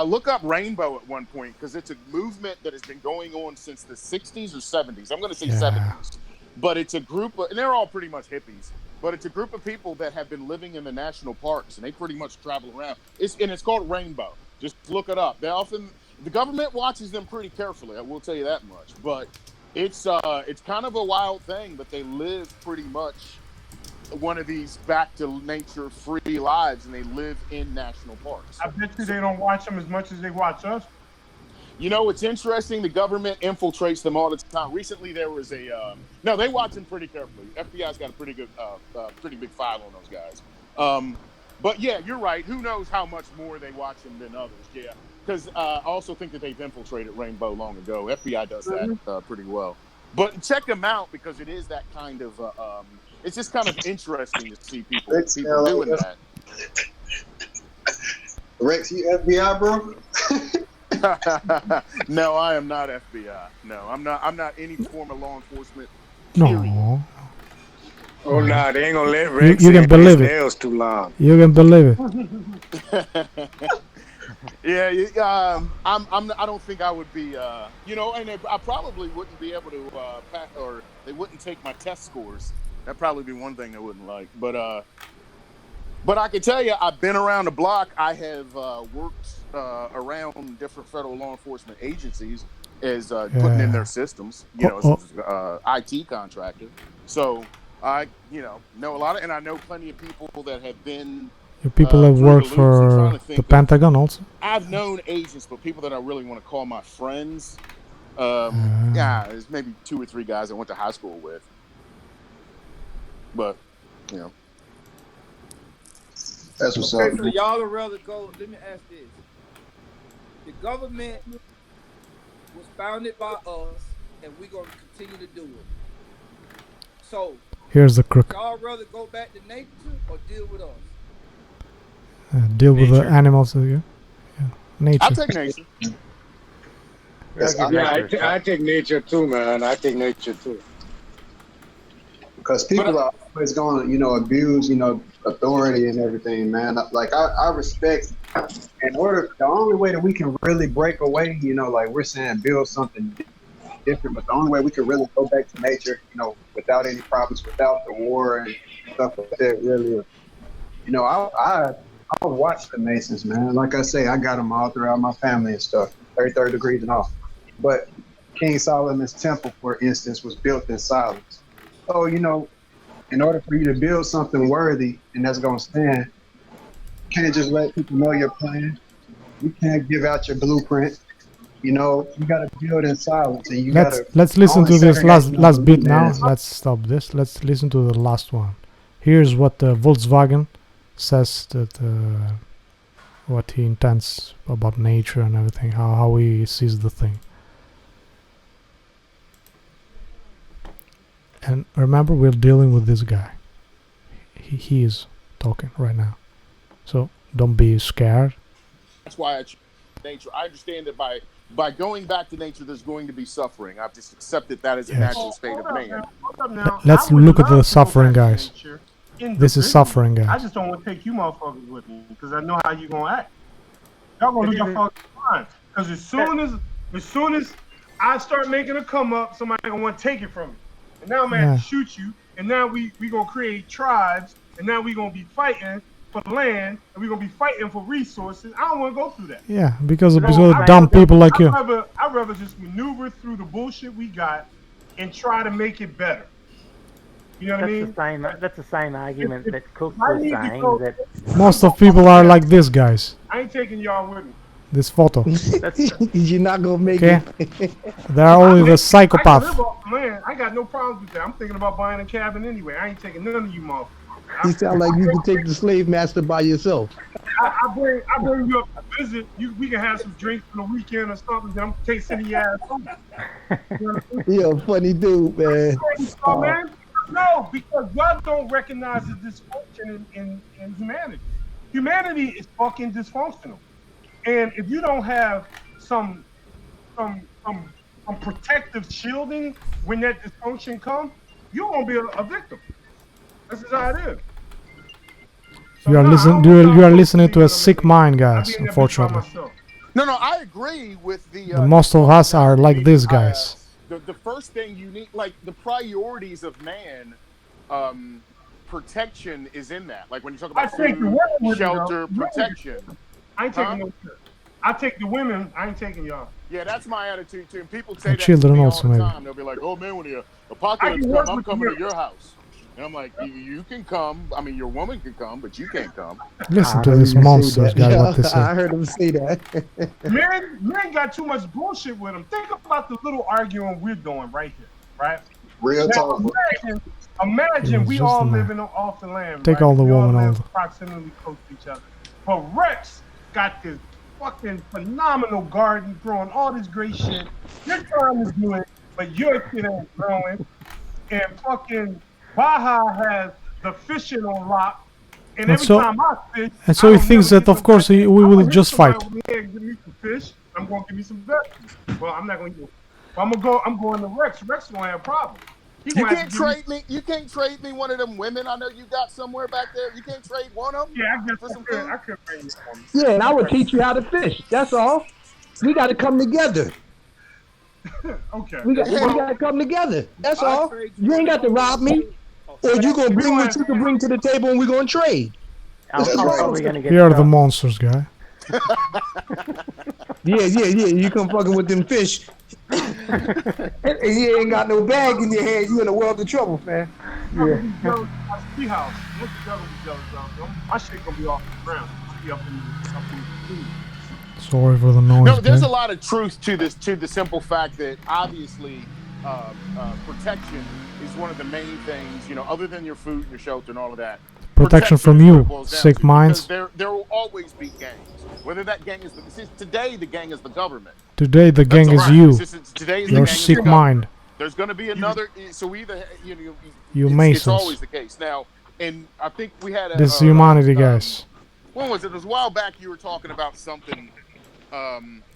Look up Rainbow at one point because it's a movement that has been going on since the 60s or 70s. I'm going to say 70s. But it's a group of, and they're all pretty much hippies, but it's a group of people that have been living in the national parks, and they pretty much travel around. It's called Rainbow. Just look it up. The government watches them pretty carefully, I will tell you that much. But it's kind of a wild thing, but they live pretty much one of these back to nature free lives, and they live in national parks. I bet you they don't watch them as much as they watch us. It's interesting. The government infiltrates them all the time. Recently, there was no, they watch them pretty carefully. FBI's got a pretty big file on those guys. But yeah, you're right. Who knows how much more they watch them than others? Yeah, because I also think that they've infiltrated Rainbow long ago. FBI does that pretty well. But check them out because it is that kind of. It's just kind of interesting to see people doing that. Rex, you FBI, bro? No, I am not FBI. No, I'm not. I'm not any form of law enforcement. No. Oh nah, they ain't gonna let Rex You can believe it. nails too long. You can believe it. Yeah, I don't think I would be. You know, and I probably wouldn't be able to pass, or they wouldn't take my test scores. That'd probably be one thing they wouldn't like. But I can tell you, I've been around the block. I have worked around different federal law enforcement agencies as putting in their systems. You know, as IT contractor. So I, know a lot of, and I know plenty of people that have been. People that work for the Pentagon also. I've known agents, but people that I really want to call my friends. Yeah, there's maybe 2 or 3 guys I went to high school with. But, That's what's okay, up. so y'all would rather go. Let me ask this: the government was founded by us, and we're gonna continue to do it. So here's the crook. Y'all rather go back to nature or deal with us? Deal with the animals. Yeah. Nature. I'll take nature. I take nature too, man. I take nature too. Because people are always going to, abuse, authority and everything, man. Like I respect. The only way that we can really break away, like we're saying, build something different. But the only way we can really go back to nature, without any problems, without the war and stuff like that, really. I watch the Masons, man. Like I say, I got them all throughout my family and stuff, 33rd degrees and all. But King Solomon's temple, for instance, was built in silence. So, in order for you to build something worthy and that's going to stand, you can't just let people know your plan. You can't give out your blueprint. You got to build in silence. And let's listen to this last bit now. Let's stop this. Let's listen to the last one. Here's what Volkswagen says that what he intends about nature and everything, how he sees the thing. And remember, we're dealing with this guy. He is talking right now, so don't be scared. That's why I choose nature. I understand that by going back to nature, there's going to be suffering. I've just accepted that as a natural state of man. Let's look at the suffering, guys. This is suffering, guys. I just don't want to take you motherfuckers with me because I know how you gonna act. Y'all gonna lose your fucking mind. Because as soon as I start making a come up, somebody gonna want to take it from me. And now I'm gonna have to shoot you. And now we gonna create tribes. And now we gonna be fighting for land. And we gonna be fighting for resources. I don't want to go through that. Yeah, because of dumb people like you. I'd rather just maneuver through the bullshit we got and try to make it better. You know what I mean? That's the same argument that Cook was saying. That most of people are like this, guys. I ain't taking y'all with me. This photo. You're not gonna make it. They are only the psychopath. I live off the land. I got no problems with that. I'm thinking about buying a cabin anyway. I ain't taking none of you motherfuckers. You sound like you can take the slave master by yourself. I bring you up to visit. We can have some drinks on the weekend or something. Then I'm tasting the ass home. You're a funny dude, man. No, because y'all don't recognize the dysfunction in humanity. Humanity is fucking dysfunctional. And if you don't have some protective shielding when that dysfunction comes, you're gonna be a victim. This is how it is. So you are listening to a sick mind, guys. Unfortunately. No, I agree with the. Most of us are like these guys. The first thing you need, like the priorities of man, protection is in that. Like when you talk about food, shelter, protection. I ain't taking no shit. I take the women. I ain't taking y'all. Yeah, that's my attitude too. And people say that children to me also all the maybe. time. They'll be like, "Oh man, when the apocalypse comes, I'm coming to your house." And I'm like, "You can come. I mean, your woman can come, but you can't come." Listen to this monsters, guys. What they say. I heard him say that. Men got too much bullshit with them. Think about the little arguing we're doing right here, right? Real talk. Imagine we all living off the land. Take right? all the we woman all on. live proximally close to each other. But Rex got this fucking phenomenal garden, growing all this great shit. You're trying to do it, but your shit ain't growing. And fucking Baja has the fishing on lock. And every time I fish, and so he thinks that, of course, we will just fight. Give me some fish. I'm going to give you some vegetables. Well, I'm not going to. I'm going to Rex. Rex going to have problems. You can't trade me. You can't trade me one of them women I know you got somewhere back there. You can't trade one of them. Yeah, I guess for some I food. could bring you some. Yeah, and I would teach you how to fish. That's all. We got to come together. Okay. We got to come together. That's all. You ain't got to rob me. Or you going to bring what you can bring to the table and we're going to trade. I'm probably going to get Here are the monsters, guy. Yeah. You come fucking with them fish. And you ain't got no bag in your hand. You in a world of trouble, man. Yeah. Ski house. What's the devil be jealous of? My shit going to be off the ground. I'll be up in the food. Sorry for the noise. No, there's a lot of truth to this, to the simple fact that obviously protection is one of the main things, you know, other than your food, your shelter, and all of that. Protection from you, sick minds. There will always be gangs. Whether that gang is today, the gang is the government. Today the gang is you. Your gang sick mind. There's going to be another. So either you it's masons. always the case now. And I think we had this humanity, guys. When was it? It was a while back. You were talking about something.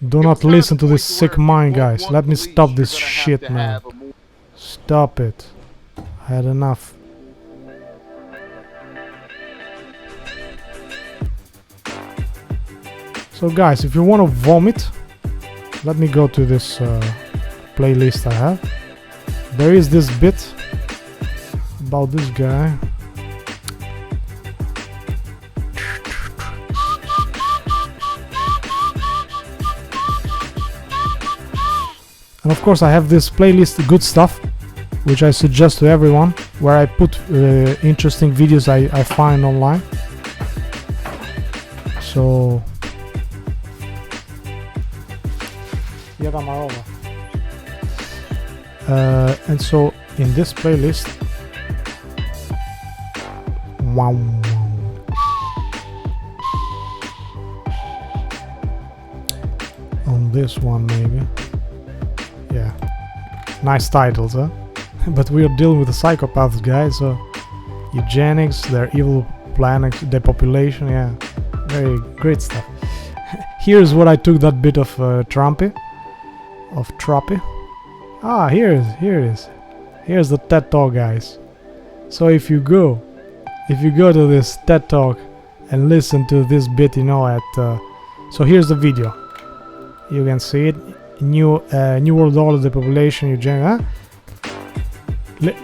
Do not listen to this sick mind, guys. Let me stop this shit, man. Stop it. I had enough. So guys, if you want to vomit, let me go to this playlist I have. There is this bit about this guy. And of course I have this playlist, good stuff, which I suggest to everyone, where I put interesting videos I find online. So and so in this playlist, on this one maybe, yeah, nice titles, huh? But we are dealing with the psychopaths, guys. So eugenics, their evil plan, depopulation, yeah, very great stuff. Here's what I took that bit of Trumpy. Ah, here it is. Here's the TED Talk, guys. So if you go to this TED Talk and listen to this bit, you know, so here's the video. You can see it. New World Order, the population, eugenics.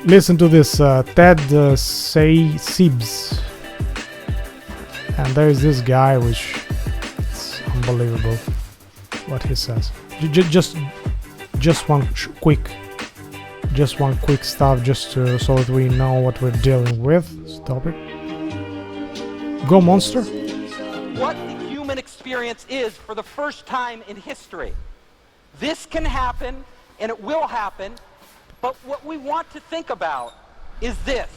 Listen to this Ted Sibs, and there's this guy, which it's unbelievable what he says. Just one quick stuff, just so that we know what we're dealing with. Stop it. Go, monster. What the human experience is for the first time in history. This can happen, and it will happen, but what we want to think about is this.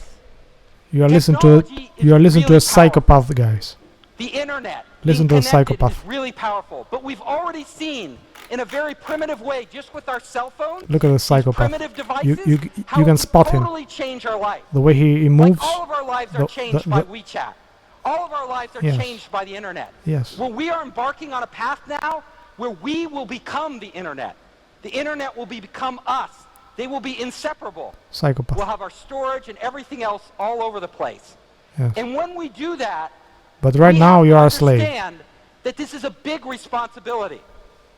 You are listening to a psychopath, guys. The internet. Listen to a psychopath. Is really powerful, but we've already seen in a very primitive way, just with our cell phones. Look at the psychopath. Primitive devices, you can spot him. Totally change our life. The way he moves. Like all of our lives are changed by WeChat. All of our lives are changed by the internet. Yes. Well, we are embarking on a path now where we will become the internet. The internet will become us. They will be inseparable. Psychopath. We'll have our storage and everything else all over the place. Yes. And when we do that, but right now you are a slave. Understand that this is a big responsibility.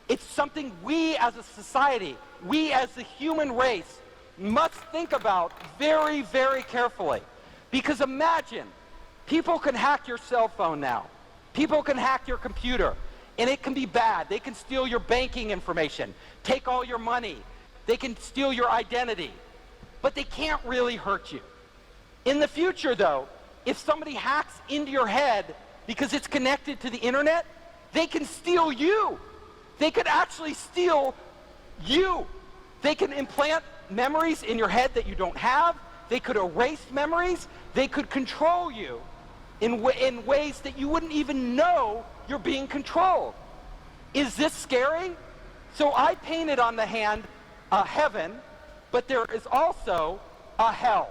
It's something we as a society, we as the human race, must think about very, very carefully. Because imagine, people can hack your cell phone now. People can hack your computer. And it can be bad. They can steal your banking information, take all your money. They can steal your identity. But they can't really hurt you. In the future, though, if somebody hacks into your head because it's connected to the internet, they can steal you. They could actually steal you. They can implant memories in your head that you don't have. They could erase memories. They could control you in ways that you wouldn't even know you're being controlled. Is this scary? So I painted on the hand a heaven, but there is also a hell,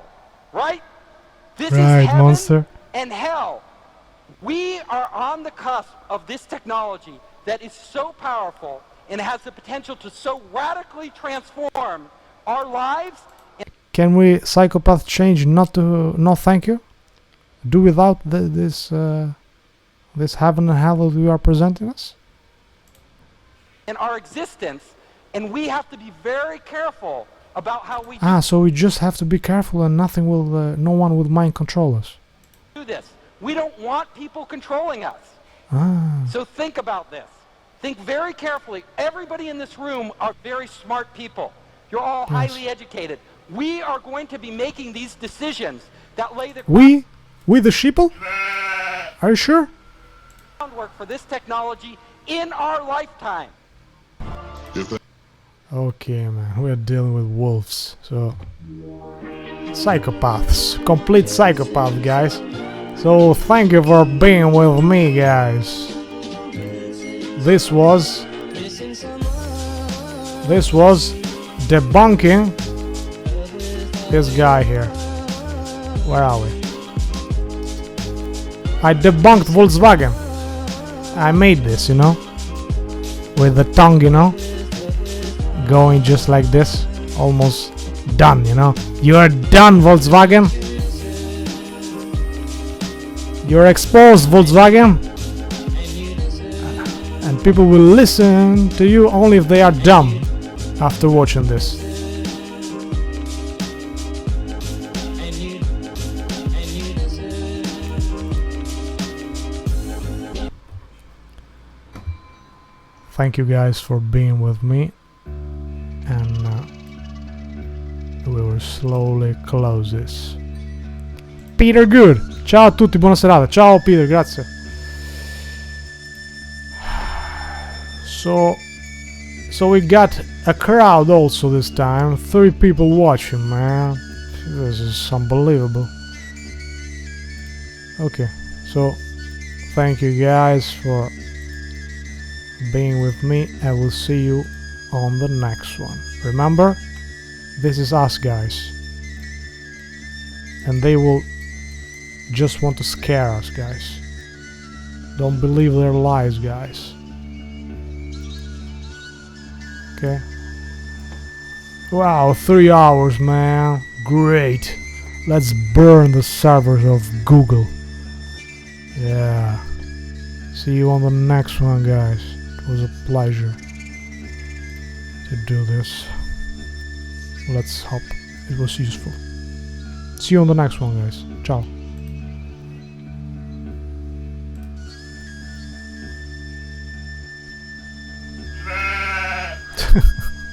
right? This is heaven monster. And hell. We are on the cusp of this technology that is so powerful and it has the potential to so radically transform our lives. Can we psychopath change not to no thank you? Do without this heaven and hell that you are presenting us? In our existence, and we have to be very careful about how we so we just have to be careful and nothing will no one will mind control us. do this. We don't want people controlling us. So think about this. Think very carefully. Everybody in this room are very smart people. You're all highly educated. We are going to be making these decisions that lay the We the sheeple? Are you sure? groundwork for this technology in our lifetime. Okay, man, we are dealing with wolves, so psychopaths, complete psychopath, guys. So thank you for being with me, guys. This was debunking this guy here. Where are we? I debunked Volkswagen. I made this, you know, with the tongue, you know, going just like this, almost done, you know. You are done, Volkswagen. You're exposed, Volkswagen. And people will listen to you only if they are dumb after watching this. Thank you guys for being with me, and we will slowly close this. Peter Good, ciao a tutti, buona serata. Ciao Peter, grazie. So we got a crowd also this time, 3 people watching, man. This is unbelievable. Okay, so thank you guys for being with me. I will see you on the next one. Remember, this is us, guys, and they will just want to scare us, guys. Don't believe their lies, guys. Okay. Wow, 3 hours, man. Great. Let's burn the servers of Google. Yeah. See you on the next one, guys. It was a pleasure to do this. Let's hope it was useful. See you on the next one, guys. Ciao.